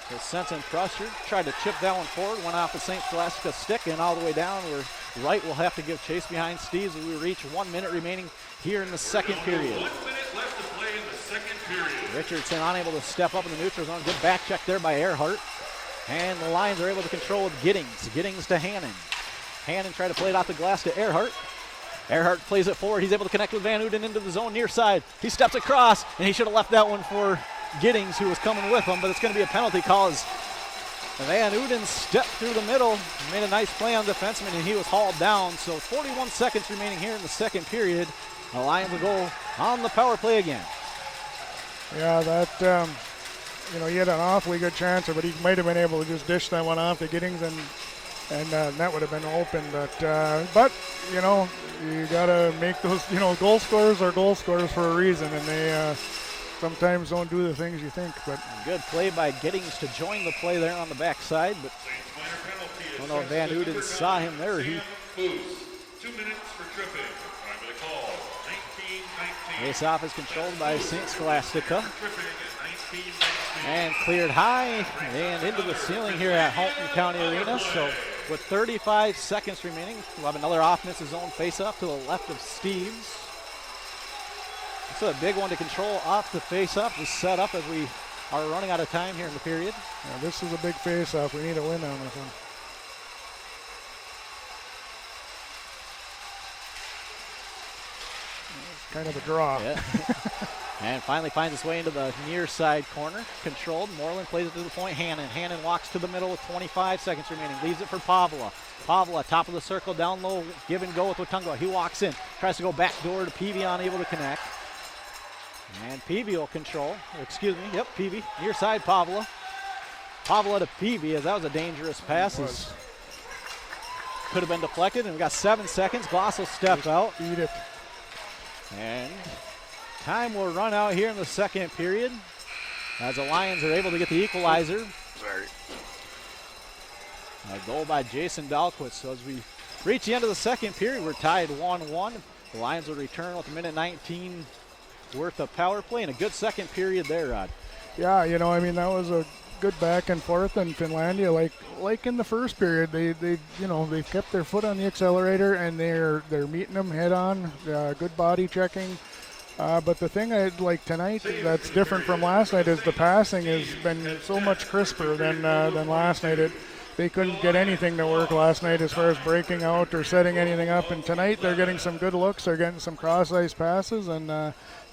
Speaker 2: So Sensen Crusher tried to chip that one forward. Went off the St. Scholastica stick and all the way down where Wright will have to give chase behind Steves as we reach 1 minute remaining here in the second period.
Speaker 1: 1 minute left to play in the second period.
Speaker 2: Richardson unable to step up in the neutral zone. Good back check there by Earhart. And the Lions are able to control with Giddings. Giddings to Hannon. Hannon tried to play it off the glass to Earhart. Earhart plays it forward. He's able to connect with Van Uden into the zone near side. He steps across, and he should have left that one for Giddings, who was coming with him, but it's going to be a penalty call as Van Uden stepped through the middle, made a nice play on defenseman, and he was hauled down. So 41 seconds remaining here in the second period. The Lions will go on the power play again.
Speaker 3: Yeah, that, he had an awfully good chance, but he might have been able to just dish that one off to Giddings, and that would have been open. But you got to make those, goal scorers are goal scorers for a reason, and they sometimes don't do the things you think. But
Speaker 2: good play by Giddings to join the play there on the backside, but I don't know if Van Uden saw him there.
Speaker 1: 2 minutes for tripping. Time of the call. 19-19.
Speaker 2: Face-off is controlled by St. Scholastica.
Speaker 1: Tripping at 19-19.
Speaker 2: And cleared high and into the ceiling here at Halton County Arena. So with 35 seconds remaining, we'll have another offensive zone face-off to the left of Steves. It's a big one to control off the face-off. We set up as we are running out of time here in the period.
Speaker 3: Yeah, this is a big face-off. We need a win on this one. It's kind of a draw.
Speaker 2: Yeah. And finally finds its way into the near side corner. Controlled. Moreland plays it to the point. Hannon walks to the middle with 25 seconds remaining. Leaves it for Pavla. Pavla, top of the circle, down low. Give and go with Watungwa. He walks in. Tries to go back door to Peavy, unable to connect. And Peavy will control. Peavy. Near side, Pavla. Pavla to Peavy, as that was a dangerous pass. could have been deflected, and we got 7 seconds. Gloss will step out.
Speaker 3: Eat it.
Speaker 2: And time will run out here in the second period as the Lions are able to get the equalizer.
Speaker 3: Sorry.
Speaker 2: A goal by Jason Dahlquist. So as we reach the end of the second period, we're tied 1-1. The Lions will return with a minute 19 worth of power play and a good second period there, Rod.
Speaker 3: Yeah, you know, I mean, that was a good back and forth in Finlandia. Like in the first period, they've kept their foot on the accelerator and they're meeting them head on. Good body checking. But the thing I like tonight that's different from last night is the passing has been so much crisper than last night. They couldn't get anything to work last night as far as breaking out or setting anything up. And tonight they're getting some good looks. They're getting some cross-ice passes. And,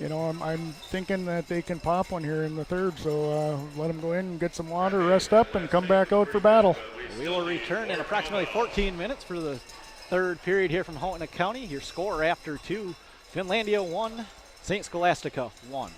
Speaker 3: I'm thinking that they can pop one here in the third. So let them go in and get some water, rest up, and come back out for battle.
Speaker 2: We will return in approximately 14 minutes for the third period here from Houghton County. Your score after 2, Finlandia 1, St. Scholastica 1.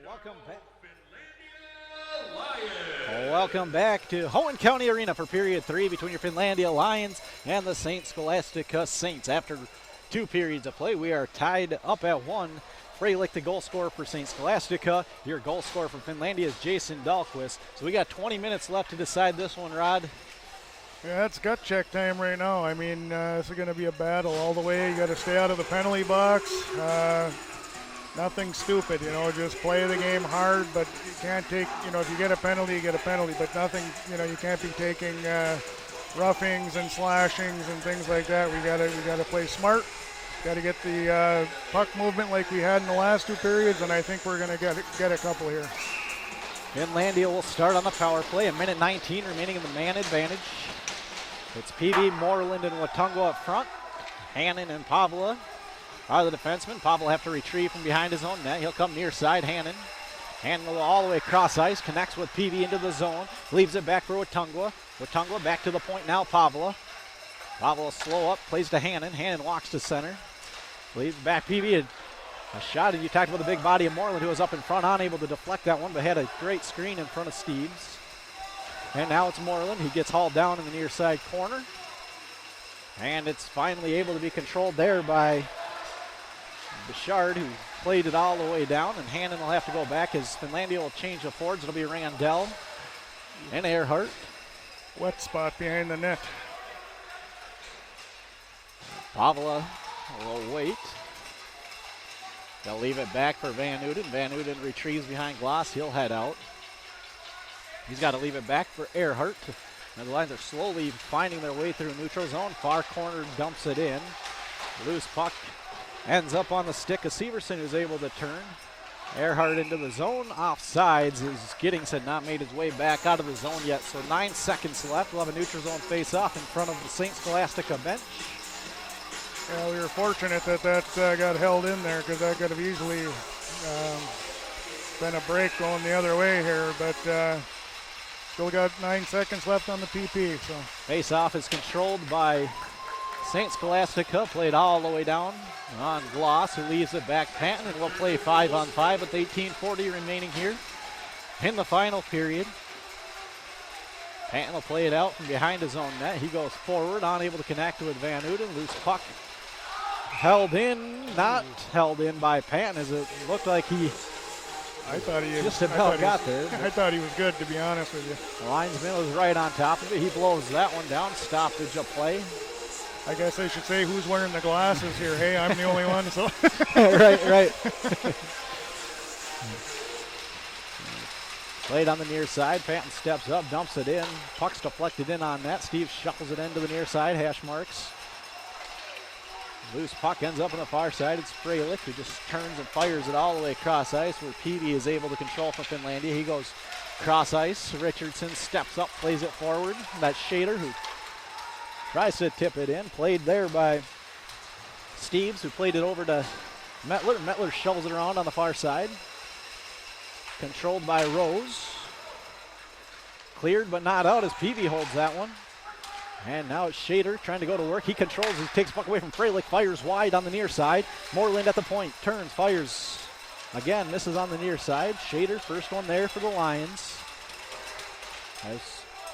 Speaker 2: Welcome back.
Speaker 1: Finlandia Lions.
Speaker 2: Welcome back to Hoenn County Arena for period 3 between your Finlandia Lions and the St. Scholastica Saints. After 2 periods of play, we are tied up at 1. Frelick, the goal scorer for St. Scholastica. Your goal scorer for Finlandia is Jason Dahlquist. So we got 20 minutes left to decide this one, Rod.
Speaker 3: Yeah, it's gut check time right now. I mean, this is going to be a battle all the way. You got to stay out of the penalty box. Nothing stupid, just play the game hard, but you can't take, if you get a penalty, you get a penalty, but nothing, you can't be taking roughings and slashings and things like that. We gotta play smart. Got to get the puck movement like we had in the last 2 periods, and I think we're going to get a couple here.
Speaker 2: Finlandia will start on the power play. 1:19 remaining in the man advantage. It's PV, Moreland, and Watungo up front. Hannon and Pavla are the defensemen. Pavla will have to retrieve from behind his own net. He'll come near side, Hannon. Hannon will all the way across ice, connects with PV into the zone, leaves it back for Watungo. Watungo back to the point now, Pavla. Pavla will slow up, plays to Hannon. Hannon walks to center. Leaves back PV. A shot, and you talked about the big body of Moreland, who was up in front, unable to deflect that one, but had a great screen in front of Steves. And now it's Moreland. He gets hauled down in the near side corner. And it's finally able to be controlled there by Bouchard, who played it all the way down. And Hannon will have to go back as Finlandia will change the forwards. It'll be Randell and Earhart.
Speaker 3: Wet spot behind the net.
Speaker 2: Pavla will wait. They'll leave it back for Van Uden. Van Uden retrieves behind Gloss. He'll head out. He's got to leave it back for Earhart. And the Lions are slowly finding their way through neutral zone. Far corner dumps it in. Loose puck ends up on the stick of Severson, who's able to turn. Earhart into the zone. Offsides as Giddings had not made his way back out of the zone yet. So 9 seconds left. We'll have a neutral zone face-off in front of the St. Scholastica bench.
Speaker 3: Yeah, we were fortunate that got held in there, because that could have easily been a break going the other way here, but still got 9 seconds left on the PP. So
Speaker 2: Face-off is controlled by St. Scholastica, played all the way down on Gloss, who leaves it back Patton, and we'll play 5-on-5 with 18:40 remaining here in the final period. Patton will play it out from behind his own net. He goes forward, unable to connect with Van Uden. Loose puck held in, not held in by Patton, as it looked like he just about got there.
Speaker 3: I thought he was good, to be honest with you.
Speaker 2: The linesman was right on top of it. He blows that one down. Stoppage of play.
Speaker 3: I guess I should say who's wearing the glasses here. Hey, I'm the only one. So
Speaker 2: right. Played on the near side. Patton steps up, dumps it in. Puck's deflected in on net. Steve shuffles it into the near side. Hash marks. Loose puck ends up on the far side. It's Frelick, who just turns and fires it all the way across ice, where Peavy is able to control for Finlandia. He goes cross ice. Richardson steps up, plays it forward. That's Shader, who tries to tip it in. Played there by Steves, who played it over to Metler. Metler shovels it around on the far side. Controlled by Rose. Cleared but not out as Peavy holds that one. And now it's Shader trying to go to work. He controls, he takes puck away from Frelick, fires wide on the near side. Moreland at the point, turns, fires. Again, misses on the near side. Shader, first one there for the Lions. As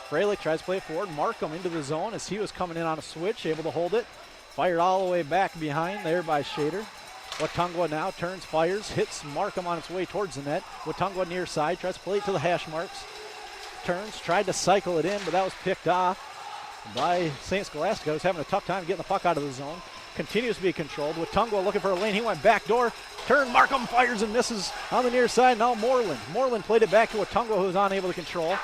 Speaker 2: Frelick tries to play it forward, Markham into the zone as he was coming in on a switch, able to hold it. Fired all the way back behind there by Shader. Watungwa now turns, fires, hits Markham on its way towards the net. Watungwa near side, tries to play it to the hash marks. Turns, tried to cycle it in, but that was picked off by St. Scholastica, who's having a tough time getting the puck out of the zone. Continues to be controlled. Watungwa looking for a lane. He went back door. Turn, Markham fires and misses on the near side. Now Moreland. Moreland played it back to Watungwa, who was unable to control.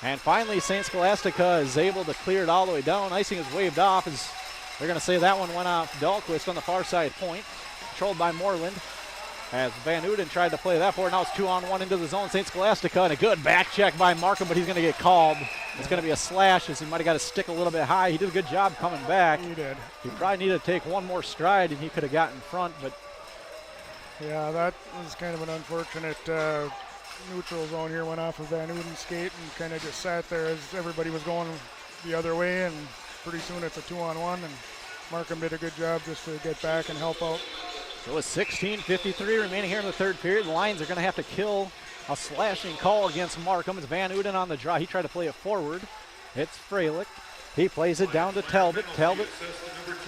Speaker 2: And finally, St. Scholastica is able to clear it all the way down. Icing is waved off as they're going to say that one went off Dahlquist on the far side point. Controlled by Moreland. As Van Uden tried to play that forward. Now it's 2-on-1 into the zone. St. Scholastica, and a good back check by Markham, but he's going to get called. It's going to be a slash as he might have got his stick a little bit high. He did a good job coming back.
Speaker 3: He did.
Speaker 2: He probably needed to take one more stride, and he could have got in front, but
Speaker 3: yeah, that was kind of an unfortunate neutral zone here. Went off of Van Uden's skate and kind of just sat there as everybody was going the other way, and pretty soon it's a 2-on-1, and Markham did a good job just to get back and help out.
Speaker 2: So with 16:53 remaining here in the third period, the Lions are going to have to kill a slashing call against Markham. It's Van Uden on the draw. He tried to play it forward. It's Freilich. He plays it down to Talbot. Talbot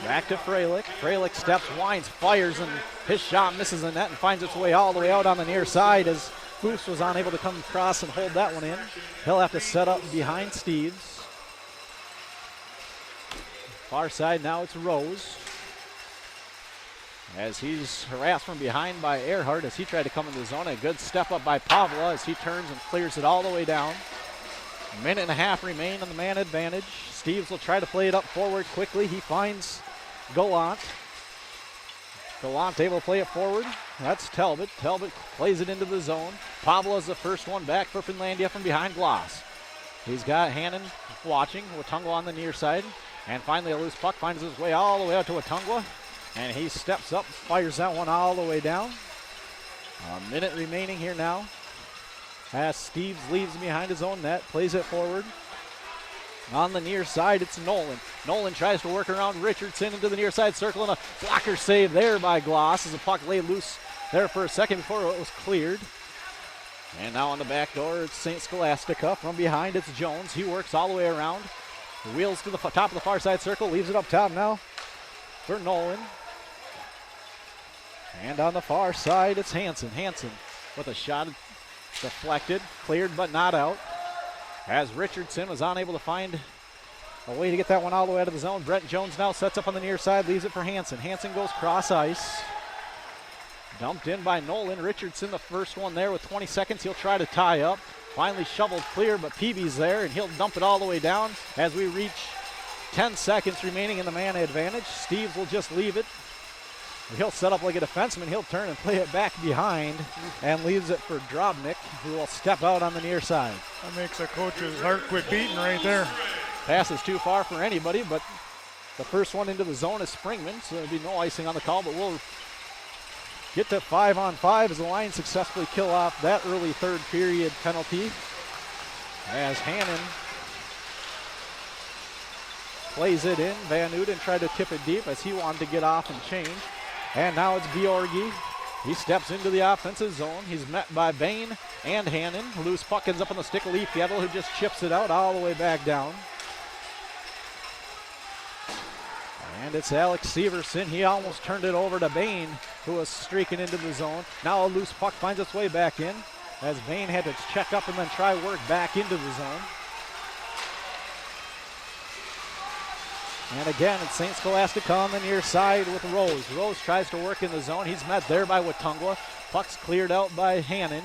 Speaker 2: back to Freilich. Freilich steps, winds, fires, and his shot misses the net and finds its way all the way out on the near side as Foose was unable to come across and hold that one in. He'll have to set up behind Steves. Far side now it's Rose. As he's harassed from behind by Earhart as he tried to come in the zone. A good step up by Pavla as he turns and clears it all the way down. A minute and a half remain on the man advantage. Steves will try to play it up forward quickly. He finds Gallant. Gallant able to play it forward. That's Talbot. Talbot plays it into the zone. Pavla is the first one back for Finlandia from behind Gloss. He's got Hannon watching. Watungwa on the near side. And finally a loose puck finds his way all the way out to Watungwa. And he steps up, fires that one all the way down. A minute remaining here now. As Steves leaves behind his own net, plays it forward. On the near side, it's Nolan. Nolan tries to work around Richardson into the near side circle, and a blocker save there by Gloss as the puck lay loose there for a second before it was cleared. And now on the back door, it's St. Scholastica. From behind, it's Jones. He works all the way around. Wheels to the top of the far side circle, leaves it up top now for Nolan. And on the far side, it's Hanson. Hanson with a shot deflected, cleared but not out. As Richardson was unable to find a way to get that one all the way out of the zone. Brent Jones now sets up on the near side, leaves it for Hanson. Hanson goes cross ice. Dumped in by Nolan. Richardson, the first one there with 20 seconds. He'll try to tie up. Finally shoveled clear, but Peavy's there, and he'll dump it all the way down as we reach 10 seconds remaining in the man advantage. Steves will just leave it. He'll set up like a defenseman. He'll turn and play it back behind and leaves it for Drobnik, who will step out on the near side.
Speaker 3: That makes a coach's heart quit beating right there.
Speaker 2: Pass is too far for anybody, but the first one into the zone is Springman, so there'll be no icing on the call, but we'll get to 5-on-5 as the Lions successfully kill off that early third period penalty. As Hannon plays it in. Van Uden tried to tip it deep as he wanted to get off and change. And now it's Bjorgi. He steps into the offensive zone. He's met by Bain and Hannon. Loose puck ends up on the stick of Leaf Yettle, who just chips it out all the way back down. And it's Alex Severson. He almost turned it over to Bain, who was streaking into the zone. Now a loose puck finds its way back in as Bain had to check up and then try work back into the zone. And again, it's St. Scholastica on the near side with Rose. Rose tries to work in the zone. He's met there by Watungwa. Puck's cleared out by Hannon.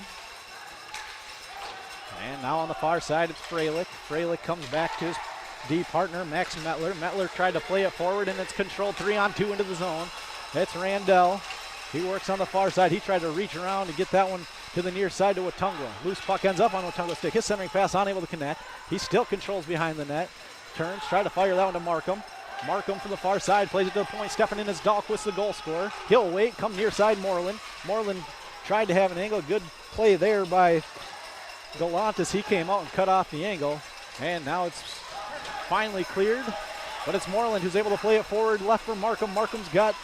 Speaker 2: And now on the far side, it's Freilich. Freilich comes back to his D partner, Max Metler. Metler tried to play it forward, and it's controlled 3-on-2 into the zone. It's Randell. He works on the far side. He tried to reach around to get that one to the near side to Watungwa. Loose puck ends up on Watungwa's stick. His centering pass unable to connect. He still controls behind the net. Turns, try to fire that one to Markham. Markham from the far side, plays it to the point. Stepping in is Dahlquist, the goal scorer. He'll wait, come near side Moreland. Moreland tried to have an angle. Good play there by Gallant as he came out and cut off the angle. And now it's finally cleared. But it's Moreland who's able to play it forward, left for Markham. Markham's got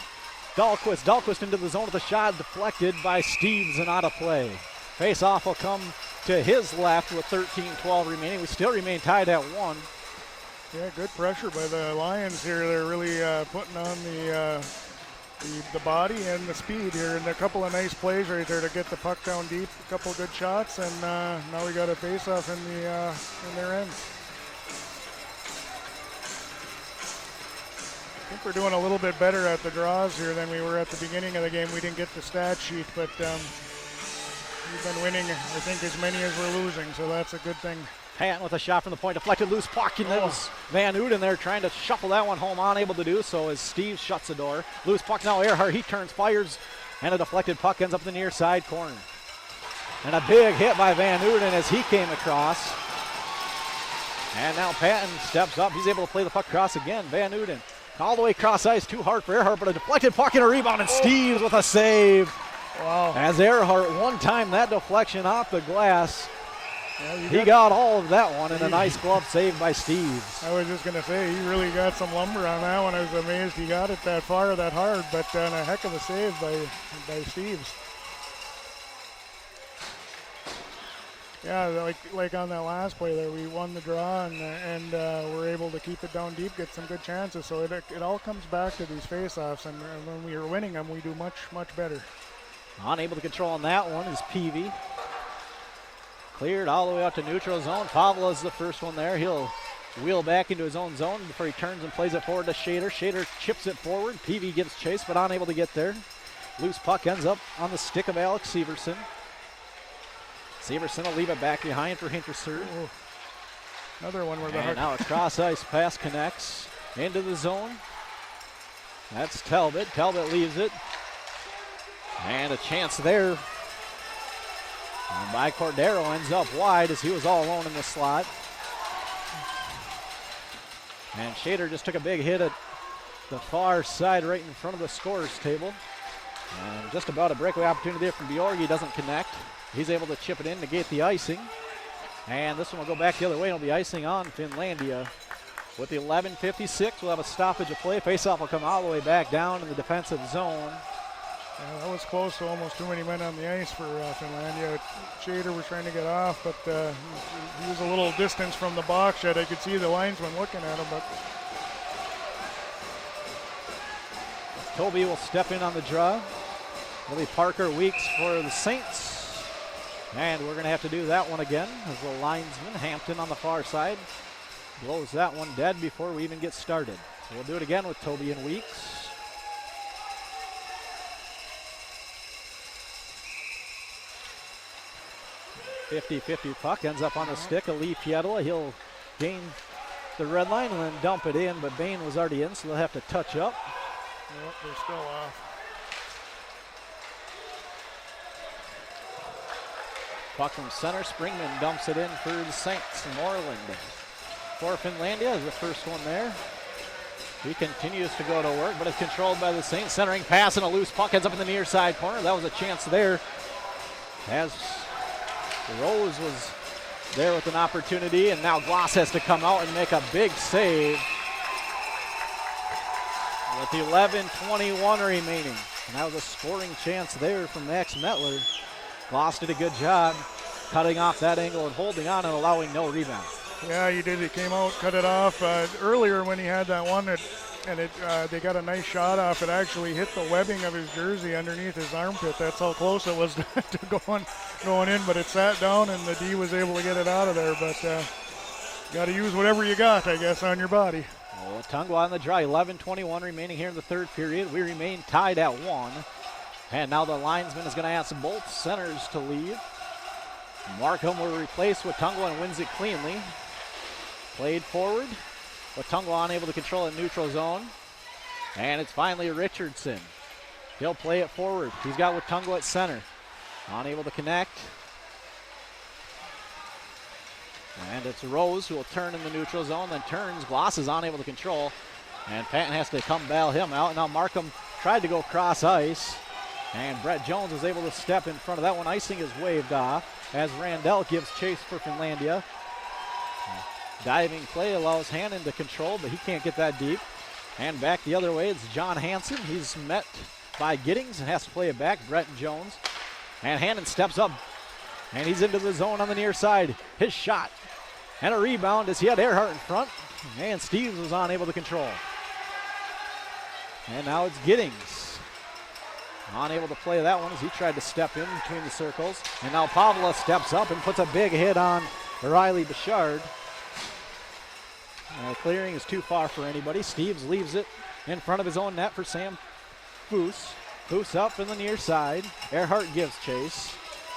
Speaker 2: Dahlquist. Dahlquist into the zone with a shot deflected by Steves and out of play. Face-off will come to his left with 13-12 remaining. We still remain tied at 1.
Speaker 3: Yeah, good pressure by the Lions here. They're really putting on the body and the speed here, and a couple of nice plays right there to get the puck down deep. A couple of good shots, and now we got a face-off in their end. I think we're doing a little bit better at the draws here than we were at the beginning of the game. We didn't get the stat sheet, but we've been winning, I think, as many as we're losing, so that's a good thing.
Speaker 2: Patton with a shot from the point, deflected loose puck, and that was Van Uden there trying to shuffle that one home, unable to do so as Steve shuts the door. Loose puck now, Earhart, he turns, fires, and a deflected puck ends up the near side corner. And a big hit by Van Uden as he came across. And now Patton steps up, he's able to play the puck across again. Van Uden all the way cross ice, too hard for Earhart, but a deflected puck and a rebound, and Steves with a save.
Speaker 3: Wow.
Speaker 2: As Earhart one time that deflection off the glass.
Speaker 3: Yeah,
Speaker 2: He got all of that one, and a nice glove save by Steves.
Speaker 3: I was just going to say, he really got some lumber on that one. I was amazed he got it that far, that hard, but a heck of a save by Steves. Yeah, like on that last play there, we won the draw and were able to keep it down deep, get some good chances. So it all comes back to these face-offs, and when we are winning them, we do much, much better.
Speaker 2: Unable to control on that one is Peavy. Cleared all the way out to neutral zone. Pavla's the first one there. He'll wheel back into his own zone before he turns and plays it forward to Shader. Shader chips it forward. Peavy gives chase, but unable to get there. Loose puck ends up on the stick of Alex Severson. Severson will leave it back behind for Hinterser.
Speaker 3: Oh, another one where the
Speaker 2: And now a cross ice pass connects into the zone. That's Talbot. Talbot leaves it. And a chance there. And by Cordero ends up wide as he was all alone in the slot. And Shader just took a big hit at the far side right in front of the scorer's table. And just about a breakaway opportunity there from Bjorgi, doesn't connect. He's able to chip it in, negate the icing. And this one will go back the other way. It'll be icing on Finlandia. With the 11:56, we'll have a stoppage of play. Faceoff will come all the way back down in the defensive zone.
Speaker 3: Yeah, that was close to almost too many men on the ice for Finlandia. Shader was trying to get off, but he was a little distance from the box shed. I could see the linesman looking at him, but
Speaker 2: Toby will step in on the draw. It'll be Parker Weeks for the Saints. And we're going to have to do that one again as the linesman, Hampton on the far side, blows that one dead before we even get started. So we'll do it again with Toby and Weeks. 50-50 puck ends up on the stick of Lee Pietola. He'll gain the red line and then dump it in, but Bain was already in, so they'll have to touch up.
Speaker 3: yep, they're still off.
Speaker 2: Puck from center, Springman dumps it in for the Saints. Moreland for Finlandia is the first one there. He continues to go to work, but it's controlled by the Saints. Centering pass and a loose puck ends up in the near side corner. That was a chance there as Rose was there with an opportunity, and now Gloss has to come out and make a big save with 11:21 remaining. And that was a scoring chance there from Max Metler. Gloss did a good job cutting off that angle and holding on and allowing no rebound.
Speaker 3: Yeah, he did. He came out, cut it off. Earlier when he had that one, they got a nice shot off. It actually hit the webbing of his jersey underneath his armpit. That's how close it was to going in, but it sat down and the D was able to get it out of there. But got to use whatever you got, I guess, on your body.
Speaker 2: Well, Tungwa on the draw. 11:21 remaining here in the third period. We remain tied at 1. And now the linesman is going to ask both centers to leave. Markham will replace Watungwa and wins it cleanly. Played forward. Watungwa unable to control it neutral zone. And it's finally Richardson. He'll play it forward. He's got Watungwa at center. Unable to connect. And it's Rose who will turn in the neutral zone, then turns. Gloss is unable to control. And Patton has to come bail him out. Now Markham tried to go cross ice. And Brett Jones was able to step in front of that one. Icing is waved off as Randell gives chase for Finlandia. Diving play allows Hannon to control, but he can't get that deep. And back the other way, it's John Hansen. He's met by Giddings and has to play it back. Brett Jones. And Hannon steps up. And he's into the zone on the near side. His shot. And a rebound as he had Earhart in front. And Steves was unable to control. And now it's Giddings. Unable to play that one as he tried to step in between the circles. And now Pavla steps up and puts a big hit on Riley Bouchard. Clearing is too far for anybody. Steves leaves it in front of his own net for Sam Foose. Foose up in the near side. Earhart gives chase.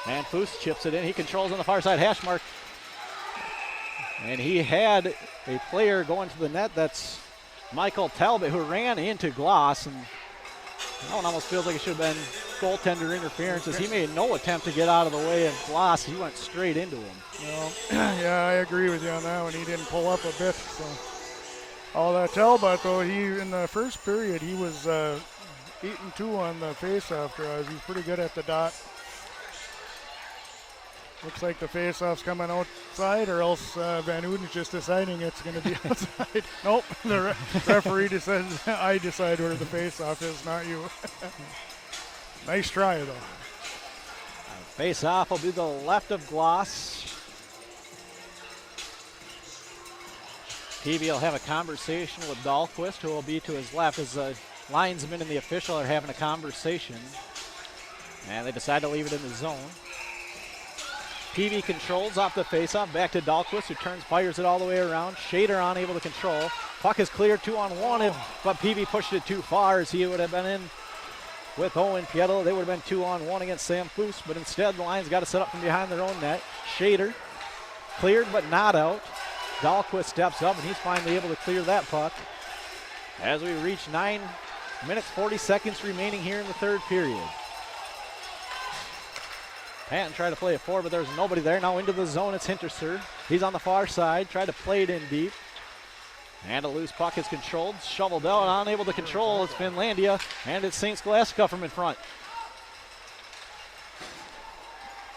Speaker 2: And Foose chips it in. He controls on the far side. Hash mark. And he had a player going to the net. That's Michael Talbot, who ran into Gloss. And that one almost feels like it should have been goaltender interference as he made no attempt to get out of the way of Gloss. He went straight into him.
Speaker 3: Well, yeah, I agree with you on that one. He didn't pull up a bit. So all that Talbot, though, in the first period, he was 8-2 on the face-off draws. He's pretty good at the dot. Looks like the face-off's coming outside, or else Van Uden's just deciding it's going to be outside. Nope, the referee decides. I decide where the face-off is, not you. Nice try, though.
Speaker 2: Face off will be the left of Gloss. Peavy will have a conversation with Dahlquist, who will be to his left as the linesman and the official are having a conversation. And they decide to leave it in the zone. Peavy controls off the faceoff, back to Dahlquist, who turns, fires it all the way around. Shader unable to control. Puck is cleared 2-on-1, but Peavy pushed it too far as he would have been in with Owen Pietel. They would have been 2-on-1 against Sam Foose, but instead the Lions got to set up from behind their own net. Shader cleared but not out. Dahlquist steps up and he's finally able to clear that puck. As we reach 9 minutes 40 seconds remaining here in the third period. Patton tried to play it forward, but there's nobody there. Now into the zone, it's Hinterser. He's on the far side, tried to play it in deep. And a loose puck is controlled, shoveled out, unable to control. It's Finlandia, and it's St. Scholastica from in front.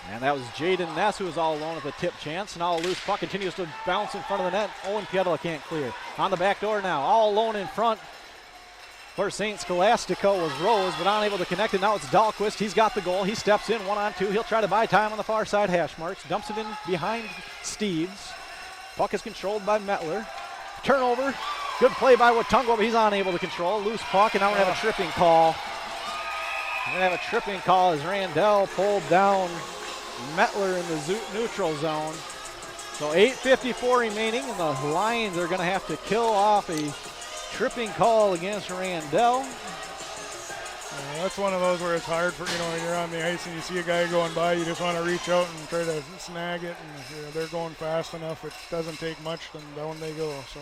Speaker 2: And that was Jaden Ness, who was all alone at the tip chance. Now a loose puck continues to bounce in front of the net. Owen Pietel can't clear. On the back door now, all alone in front. For St. Scholastica was Rose, but unable to connect it. Now it's Dahlquist. He's got the goal. He steps in 1-on-2. He'll try to buy time on the far side hash marks. Dumps it in behind Steves. Puck is controlled by Mettler. Turnover. Good play by Watungo, but he's unable to control. Loose puck, and now we're going to have a tripping call. We're going to have a tripping call as Randell pulled down Mettler in the neutral zone. So 8:54 remaining, and the Lions are going to have to kill off a tripping call against Randell.
Speaker 3: That's one of those where it's hard for, when you're on the ice and you see a guy going by, you just want to reach out and try to snag it, and they're going fast enough. It doesn't take much, then down they go. So,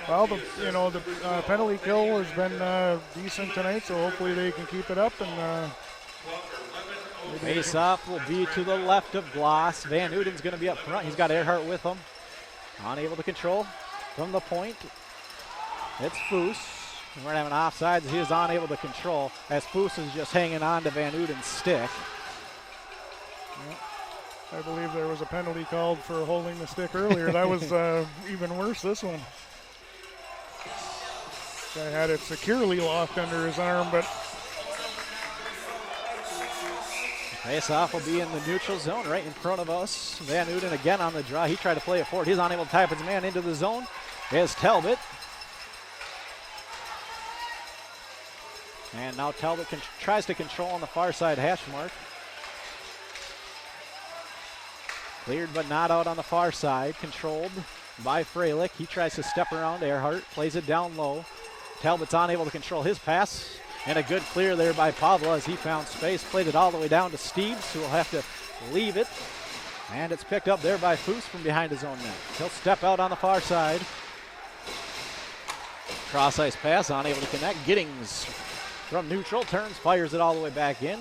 Speaker 3: well, the penalty kill has been decent tonight, so hopefully they can keep it up. And
Speaker 2: face off will be to the left of Gloss. Van Uden's going to be up front. He's got Earhart with him. Unable to control from the point. It's Foose. We're going to have an offside. He is unable to control as Foose is just hanging on to Van Uden's stick.
Speaker 3: I believe there was a penalty called for holding the stick earlier. That was even worse, this one. Guy had it securely locked under his arm, but
Speaker 2: face-off will be in the neutral zone right in front of us. Van Uden again on the draw. He tried to play it forward. He's unable to tie up his man into the zone. There's Talbot. And now Talbot tries to control on the far side hash mark. Cleared but not out on the far side. Controlled by Freilich. He tries to step around Earhart. Plays it down low. Talbot's unable to control his pass. And a good clear there by Pavla as he found space. Played it all the way down to Steves, who will have to leave it. And it's picked up there by Foose from behind his own net. He'll step out on the far side. Cross-ice pass, unable to connect. Giddings from neutral, turns, fires it all the way back in.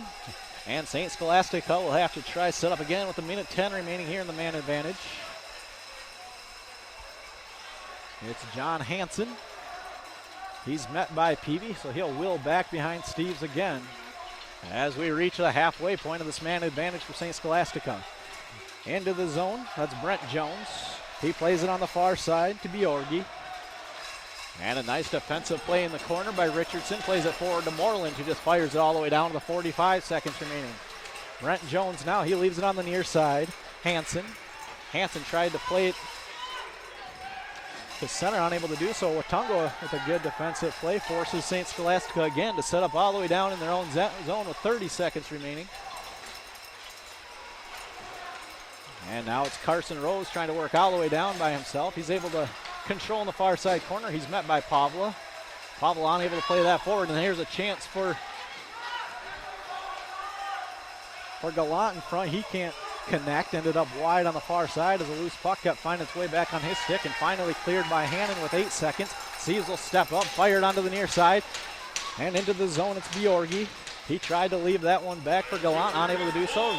Speaker 2: And St. Scholastica will have to try set up again with a minute 10 remaining here in the man advantage. It's John Hansen. He's met by Peavy, so he'll wheel back behind Steves again as we reach the halfway point of this man advantage for St. Scholastica. Into the zone, that's Brent Jones. He plays it on the far side to Bjorgi. And a nice defensive play in the corner by Richardson. Plays it forward to Moreland, who just fires it all the way down to the 45 seconds remaining. Brent Jones now, he leaves it on the near side. Hansen tried to play it to center, unable to do so. Watungo with a good defensive play forces St. Scholastica again to set up all the way down in their own zone with 30 seconds remaining. And now it's Carson Rose trying to work all the way down by himself. He's able to control in the far side corner. He's met by Pavla. Pavla unable to play that forward, and here's a chance for Gallant in front. He can't connect, ended up wide on the far side as a loose puck kept finding its way back on his stick and finally cleared by Hannon with 8 seconds. Seaves will step up, fired onto the near side, and into the zone it's Bjorgi. He tried to leave that one back for Gallant, unable to do so.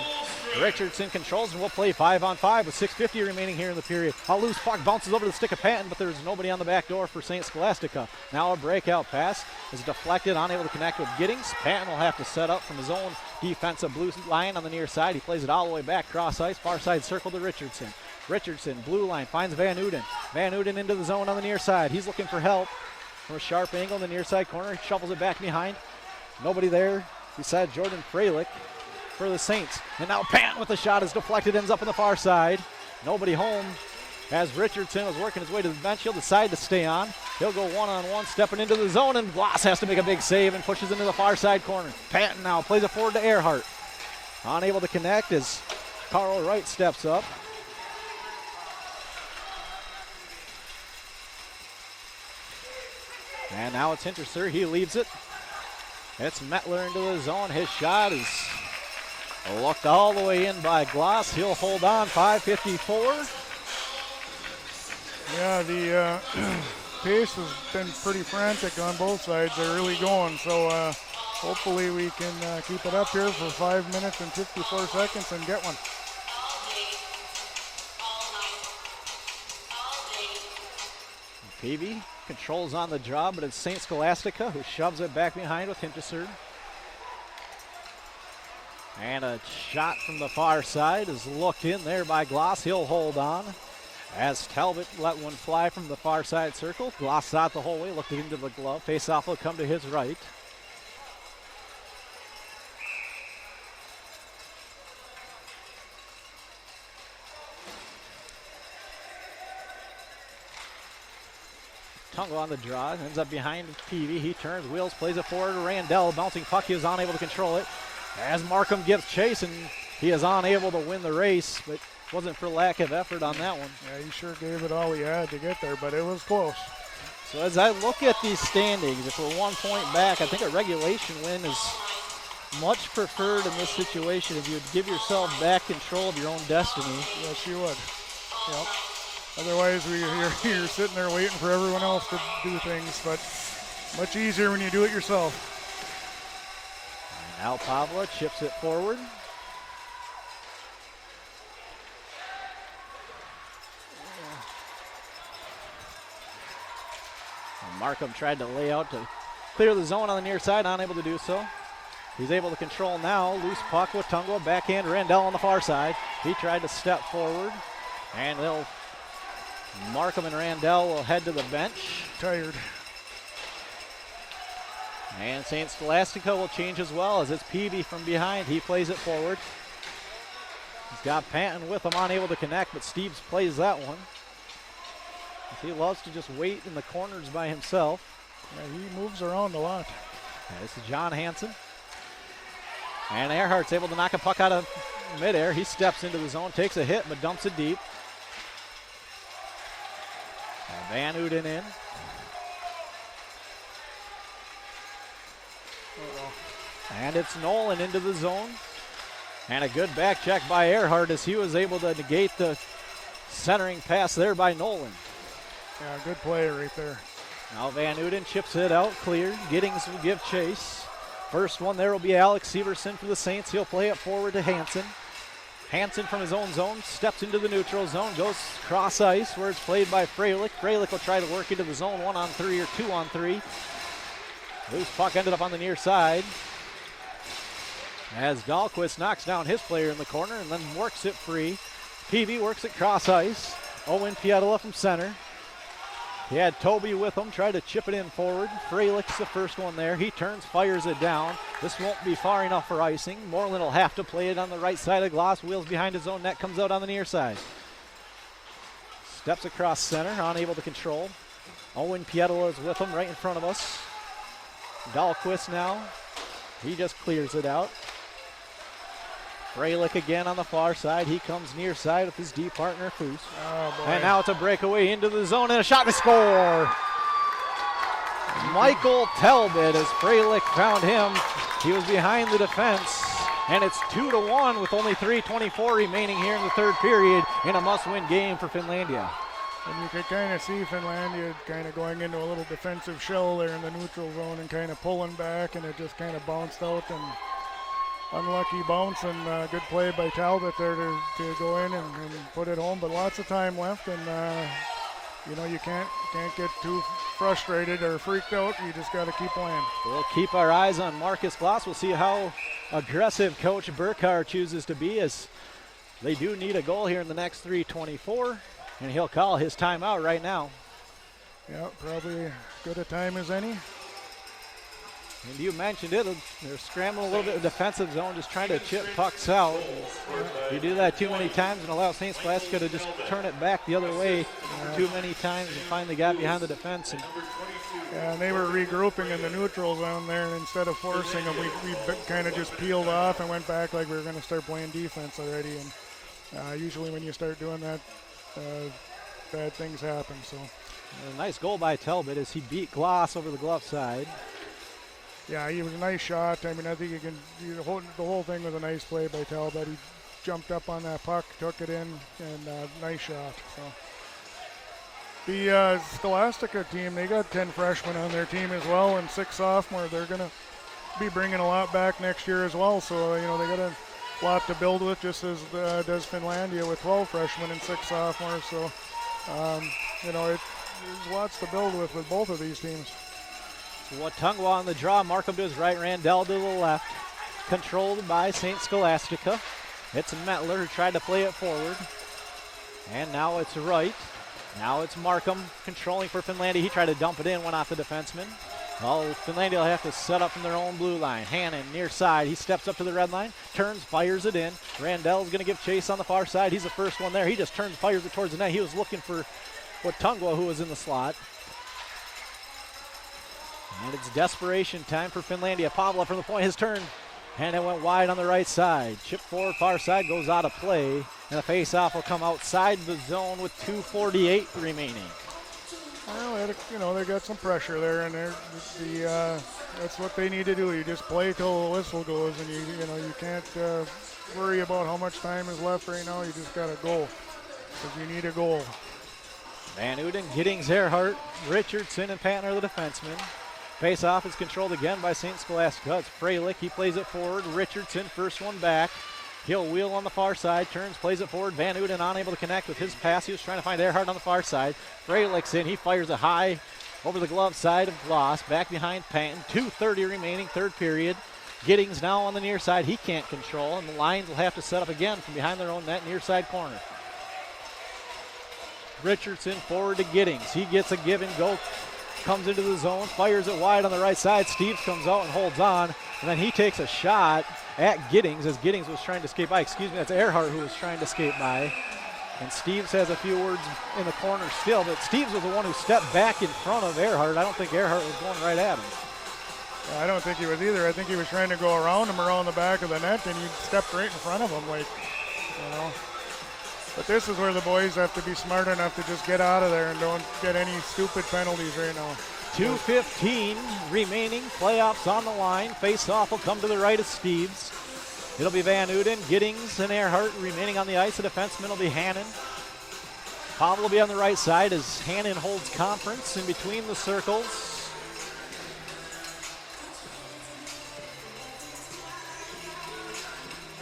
Speaker 2: Richardson controls and will play 5-on-5 with 6:50 remaining here in the period. A loose puck bounces over the stick of Patton, but there's nobody on the back door for St. Scholastica. Now a breakout pass is deflected, unable to connect with Giddings. Patton will have to set up from his own defensive blue line on the near side. He plays it all the way back, cross ice, far side circle to Richardson. Richardson, blue line, finds Van Uden. Van Uden into the zone on the near side. He's looking for help from a sharp angle in the near side corner. He shuffles it back behind. Nobody there besides Jordan Freilich for the Saints. And now Panton with the shot is deflected, ends up on the far side. Nobody home as Richardson was working his way to the bench. He'll decide to stay on. He'll go one-on-one, stepping into the zone, and Gloss has to make a big save and pushes into the far side corner. Panton now plays it forward to Earhart. Unable to connect as Carl Wright steps up. And now it's Hinterser. He leaves it. It's Mettler into the zone. His shot is looked all the way in by Gloss. He'll hold on. 5:54.
Speaker 3: Yeah, the pace has been pretty frantic on both sides. They're really going. So hopefully we can keep it up here for 5 minutes and 54 seconds and get one.
Speaker 2: Peavy controls on the draw, but it's St. Scholastica who shoves it back behind with Hinterser. And a shot from the far side is looked in there by Gloss. He'll hold on as Talbot let one fly from the far side circle. Gloss saw it the whole way, looked it into the glove. Face-off will come to his right. Tungo on the draw, ends up behind Peavy. He turns, wheels, plays it forward to Randell. Bouncing puck, he is unable to control it. As Markham gives chase, and he is unable to win the race, but wasn't for lack of effort on that one.
Speaker 3: Yeah, he sure gave it all he had to get there, but it was close.
Speaker 2: So as I look at these standings, if we're 1 point back, I think a regulation win is much preferred in this situation if you would give yourself back control of your own destiny.
Speaker 3: Yes, you would. Yep. Otherwise, you're sitting there waiting for everyone else to do things, but much easier when you do it yourself.
Speaker 2: And now Pavla chips it forward. And Markham tried to lay out to clear the zone on the near side, unable to do so. He's able to control now. Loose puck with Tungo, backhand Randell on the far side. He tried to step forward, and Markham and Randell will head to the bench.
Speaker 3: Tired.
Speaker 2: And St. Scholastica will change as well as it's Peavy from behind. He plays it forward. He's got Panton with him, unable to connect, but Steves plays that one. He loves to just wait in the corners by himself.
Speaker 3: Yeah, he moves around a lot.
Speaker 2: This is John Hansen. And Earhart's able to knock a puck out of midair. He steps into the zone, takes a hit, but dumps it deep. Van Uden in. And it's Nolan into the zone. And a good back check by Earhart as he was able to negate the centering pass there by Nolan.
Speaker 3: Yeah, good play right there.
Speaker 2: Now Van Uden chips it out, clear. Giddings will give chase. First one there will be Alex Severson for the Saints. He'll play it forward to Hansen. Hansen from his own zone steps into the neutral zone, goes cross ice where it's played by Freilich. Freilich will try to work into the zone 1-on-3 or 2-on-3. Loose puck ended up on the near side as Dahlquist knocks down his player in the corner and then works it free. Peavy works it cross ice. Owen Pietola from center. He had Toby with him, tried to chip it in forward. Freilich's the first one there. He turns, fires it down. This won't be far enough for icing. Moreland will have to play it on the right side of the glass. Wheels behind his own net, comes out on the near side. Steps across center, unable to control. Owen Pietola is with him right in front of us. Dahlquist now. He just clears it out. Freilich again on the far side. He comes near side with his D partner, Foose.
Speaker 3: Oh,
Speaker 2: and now it's a breakaway into the zone and a shot to score. Michael Talbot, as Freilich found him. He was behind the defense. And it's 2-1 with only 3:24 remaining here in the third period in a must-win game for Finlandia.
Speaker 3: And you could kind of see Finlandia kind of going into a little defensive shell there in the neutral zone and kind of pulling back, and it just kind of bounced out. And unlucky bounce and good play by Talbot there to go in and put it home, but lots of time left, and you can't get too frustrated or freaked out. You just got to keep playing.
Speaker 2: We'll keep our eyes on Marcus Gloss. We'll see how aggressive Coach Burkhardt chooses to be, as they do need a goal here in the next 3:24, and he'll call his timeout right now.
Speaker 3: Yeah, probably as good a time as any.
Speaker 2: And you mentioned it, they're scrambling a little bit in the defensive zone, just trying to chip pucks out. You do that too many times and allow St. Scholastica to just turn it back the other way too many times and find the gap behind the defense. And
Speaker 3: yeah, and they were regrouping in the neutral zone there, and instead of forcing them, we kind of just peeled off and went back like we were going to start playing defense already. And usually when you start doing that, bad things happen. So
Speaker 2: a nice goal by Talbot as he beat Gloss over the glove side.
Speaker 3: Yeah, it was a nice shot. I mean, I think the whole thing was a nice play by Talbot. He jumped up on that puck, took it in, and nice shot. So the Scholastica team, they got 10 freshmen on their team as well, and 6 sophomores. They're going to be bringing a lot back next year as well. So they got a lot to build with, just as does Finlandia with 12 freshmen and 6 sophomores. So there's lots to build with both of these teams.
Speaker 2: Watungwa on the draw. Markham to his right, Randell to the left. Controlled by St. Scholastica. It's Metler who tried to play it forward. And now it's right. Now it's Markham controlling for Finlandia. He tried to dump it in, went off the defenseman. Well, Finlandia will have to set up from their own blue line. Hannon near side. He steps up to the red line, turns, fires it in. Randell's going to give chase on the far side. He's the first one there. He just turns, fires it towards the net. He was looking for Watungwa, who was in the slot. And it's desperation time for Finlandia. Pavla from the point, his turn. And it went wide on the right side. Chip forward, far side, goes out of play. And the face-off will come outside the zone with 2:48 remaining.
Speaker 3: Well, they got some pressure there, and that's what they need to do. You just play till the whistle goes, and you can't worry about how much time is left right now. You just got to go, because you need a goal.
Speaker 2: Van Uden, Giddings, Earhart, Richardson, and Patton are the defensemen. Face-off is controlled again by St. Scholastica. It's Freilich. He plays it forward. Richardson, first one back. He'll wheel on the far side. Turns, plays it forward. Van Uden unable to connect with his pass. He was trying to find Earhart on the far side. Freilich's in. He fires it high over the glove side of Gloss. Back behind Patton. 2:30 remaining, third period. Giddings now on the near side. He can't control, and the Lions will have to set up again from behind their own net, near side corner. Richardson forward to Giddings. He gets a give and go. Comes into the zone, fires it wide on the right side. Steves comes out and holds on, and then he takes a shot at Giddings as Giddings was trying to skate by. Excuse me, that's Earhart who was trying to skate by. And Steves has a few words in the corner still, but Steves was the one who stepped back in front of Earhart. I don't think Earhart was going right at him.
Speaker 3: I don't think he was either. I think he was trying to go around him around the back of the net, and he stepped right in front of him, But this is where the boys have to be smart enough to just get out of there and don't get any stupid penalties right now.
Speaker 2: 2:15 remaining, playoffs on the line. Face-off will come to the right of Steves. It'll be Van Uden, Giddings, and Earhart remaining on the ice. The defenseman will be Hannon. Pavel will be on the right side as Hannon holds conference in between the circles.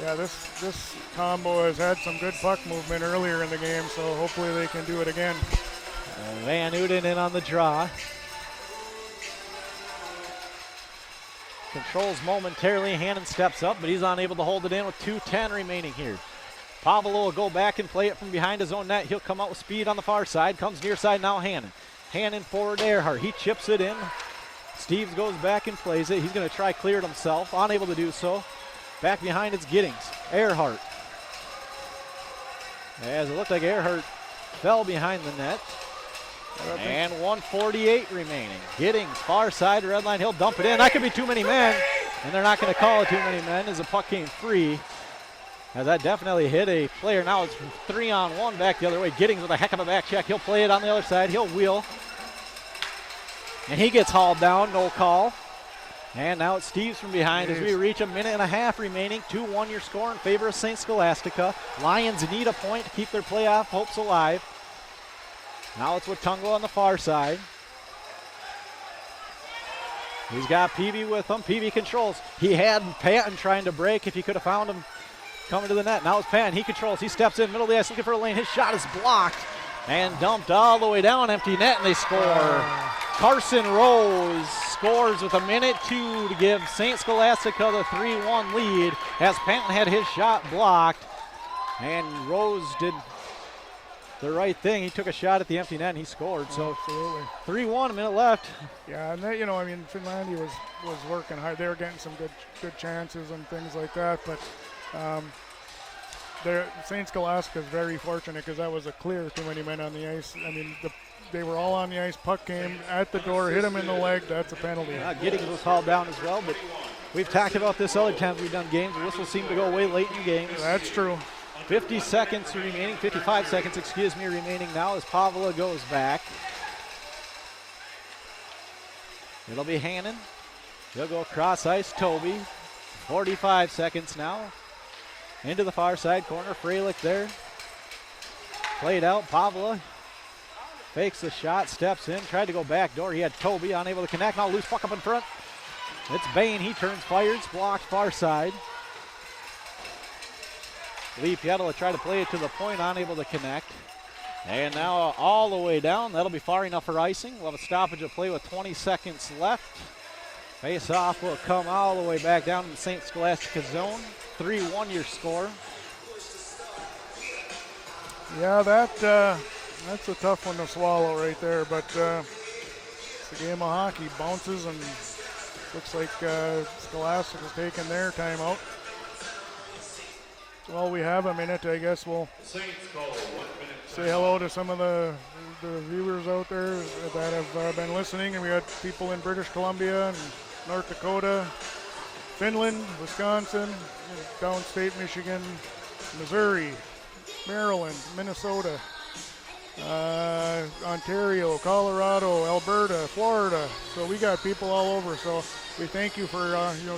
Speaker 3: Yeah, this combo has had some good puck movement earlier in the game, so hopefully they can do it again.
Speaker 2: Van Uden in on the draw. Controls momentarily. Hannon steps up, but he's unable to hold it in with 2:10 remaining here. Pavlo will go back and play it from behind his own net. He'll come out with speed on the far side. Comes near side now, Hannon. Hannon forward to Earhart. He chips it in. Steves goes back and plays it. He's going to try clear it himself. Unable to do so. Back behind it's Giddings. Earhart. As it looked like Earhart fell behind the net. And 1:48 remaining. Giddings, far side, red line. He'll dump it in. That could be too many men. And they're not going to call it too many men as the puck came free. As that definitely hit a player. Now it's 3-on-1 back the other way. Giddings with a heck of a back check. He'll play it on the other side. He'll wheel. And he gets hauled down. No call. And now it's Steves from behind as we reach a minute and a half remaining. 2-1 your score in favor of St. Scholastica. Lions need a point to keep their playoff hopes alive. Now it's Watungwa on the far side. He's got Peavy with him. Peavy controls. He had Patton trying to break if he could have found him coming to the net. Now it's Patton. He controls. He steps in, middle of the ice looking for a lane. His shot is blocked. And dumped all the way down, empty net, and they score. Carson Rose scores with 1:02 to give St. Scholastica the 3-1 lead as Panton had his shot blocked. And Rose did the right thing. He took a shot at the empty net and he scored. So
Speaker 3: absolutely.
Speaker 2: 3-1, a minute left.
Speaker 3: Yeah, and that, I mean, Finlandia was working hard. They were getting some good chances and things like that, but St. Scholastica is very fortunate because that was a clear too many men on the ice. I mean, they were all on the ice. Puck came at the door, hit him in the leg. That's a penalty.
Speaker 2: Giddings was hauled down as well, but we've talked about this other times we've done games. The whistles seem to go away late in games.
Speaker 3: That's true.
Speaker 2: 55 seconds remaining now as Pavla goes back. It'll be Hannon. He'll go cross ice, Toby. 45 seconds now. Into the far side corner, Freilich there. Played out, Pavla fakes the shot, steps in, tried to go back door. He had Toby, unable to connect. Now loose puck up in front. It's Bain, he turns, fires, blocked far side. Lee Pietala tried to play it to the point, unable to connect. And now all the way down, that'll be far enough for icing. We'll have a stoppage of play with 20 seconds left. Face off will come all the way back down in the St. Scholastica zone. 3-1 your score.
Speaker 3: Yeah, that's a tough one to swallow right there, but it's a game of hockey. Bounces and looks like Scholastica's taking their timeout. Well, we have a minute. I guess we'll say hello to some of the viewers out there that have been listening. And we got people in British Columbia and North Dakota, Finland, Wisconsin, downstate Michigan, Missouri, Maryland, Minnesota, Ontario, Colorado, Alberta, Florida. So we got people all over. So we thank you for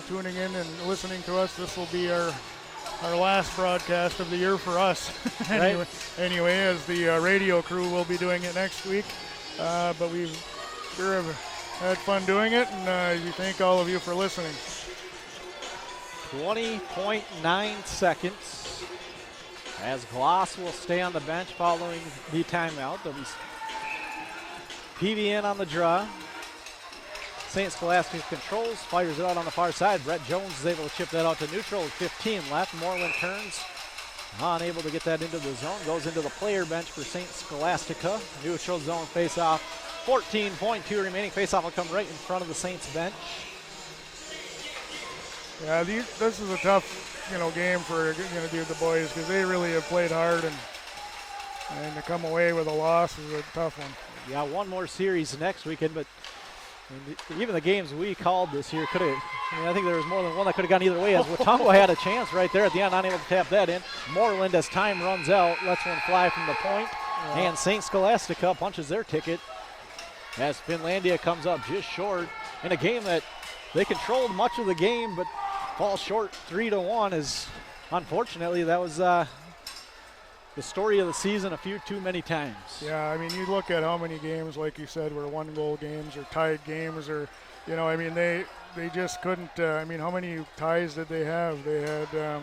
Speaker 3: tuning in and listening to us. This will be our last broadcast of the year for us. anyway, as the radio crew will be doing it next week. But we sure have had fun doing it, and we thank all of you for listening.
Speaker 2: 20.9 seconds as Gloss will stay on the bench following the timeout. There'll be PVN on the draw. St. Scholastica controls, fires it out on the far side. Brett Jones is able to chip that out to neutral with 15 left. Moreland turns, unable to get that into the zone. Goes into the player bench for St. Scholastica. Neutral zone face-off. 14.2 remaining. Face-off will come right in front of the Saints bench.
Speaker 3: Yeah, this is a tough, game for the boys because they really have played hard, and to come away with a loss is a tough one.
Speaker 2: Yeah, one more series next weekend, but even the games we called this year could have. I think there was more than one that could have gone either way. As Watongo had a chance right there at the end, unable to tap that in. Moreland, as time runs out, lets one fly from the point, and St. Scholastica punches their ticket as Finlandia comes up just short in a game that they controlled much of the game, but fall short 3-1. Is unfortunately that was the story of the season a few too many times.
Speaker 3: Yeah, I mean, you look at how many games, like you said, were one-goal games or tied games, or they just couldn't. How many ties did they have? They had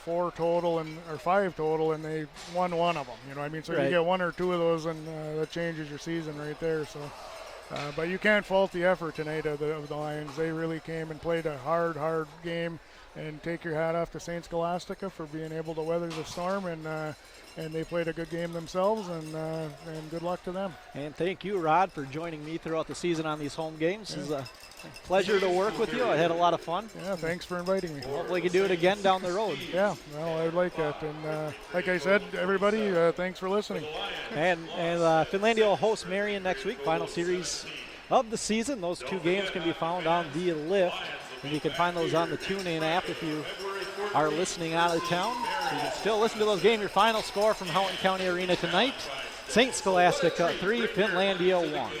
Speaker 3: 4 total or 5 total, and they won one of them. So
Speaker 2: right.
Speaker 3: You get 1 or 2 of those, and that changes your season right there. So. But you can't fault the effort tonight of the Lions. They really came and played a hard game, and take your hat off to St. Scholastica for being able to weather the storm, and they played a good game themselves, and good luck to them.
Speaker 2: And thank you, Rod, for joining me throughout the season on these home games. Yeah. It's a pleasure to work with you. I had a lot of fun.
Speaker 3: Yeah, thanks for inviting me.
Speaker 2: Hopefully we can do it again down the road.
Speaker 3: Yeah, well, I'd like that. And like I said, everybody, thanks for listening.
Speaker 2: And Finlandia will host Marion next week, final series of the season. Those 2 games can be found on The Lift, and you can find those on the TuneIn app if you are listening out of town. So you can still listen to those games. Your final score from Houghton County Arena tonight: St. Scholastica 3, Finlandia 1.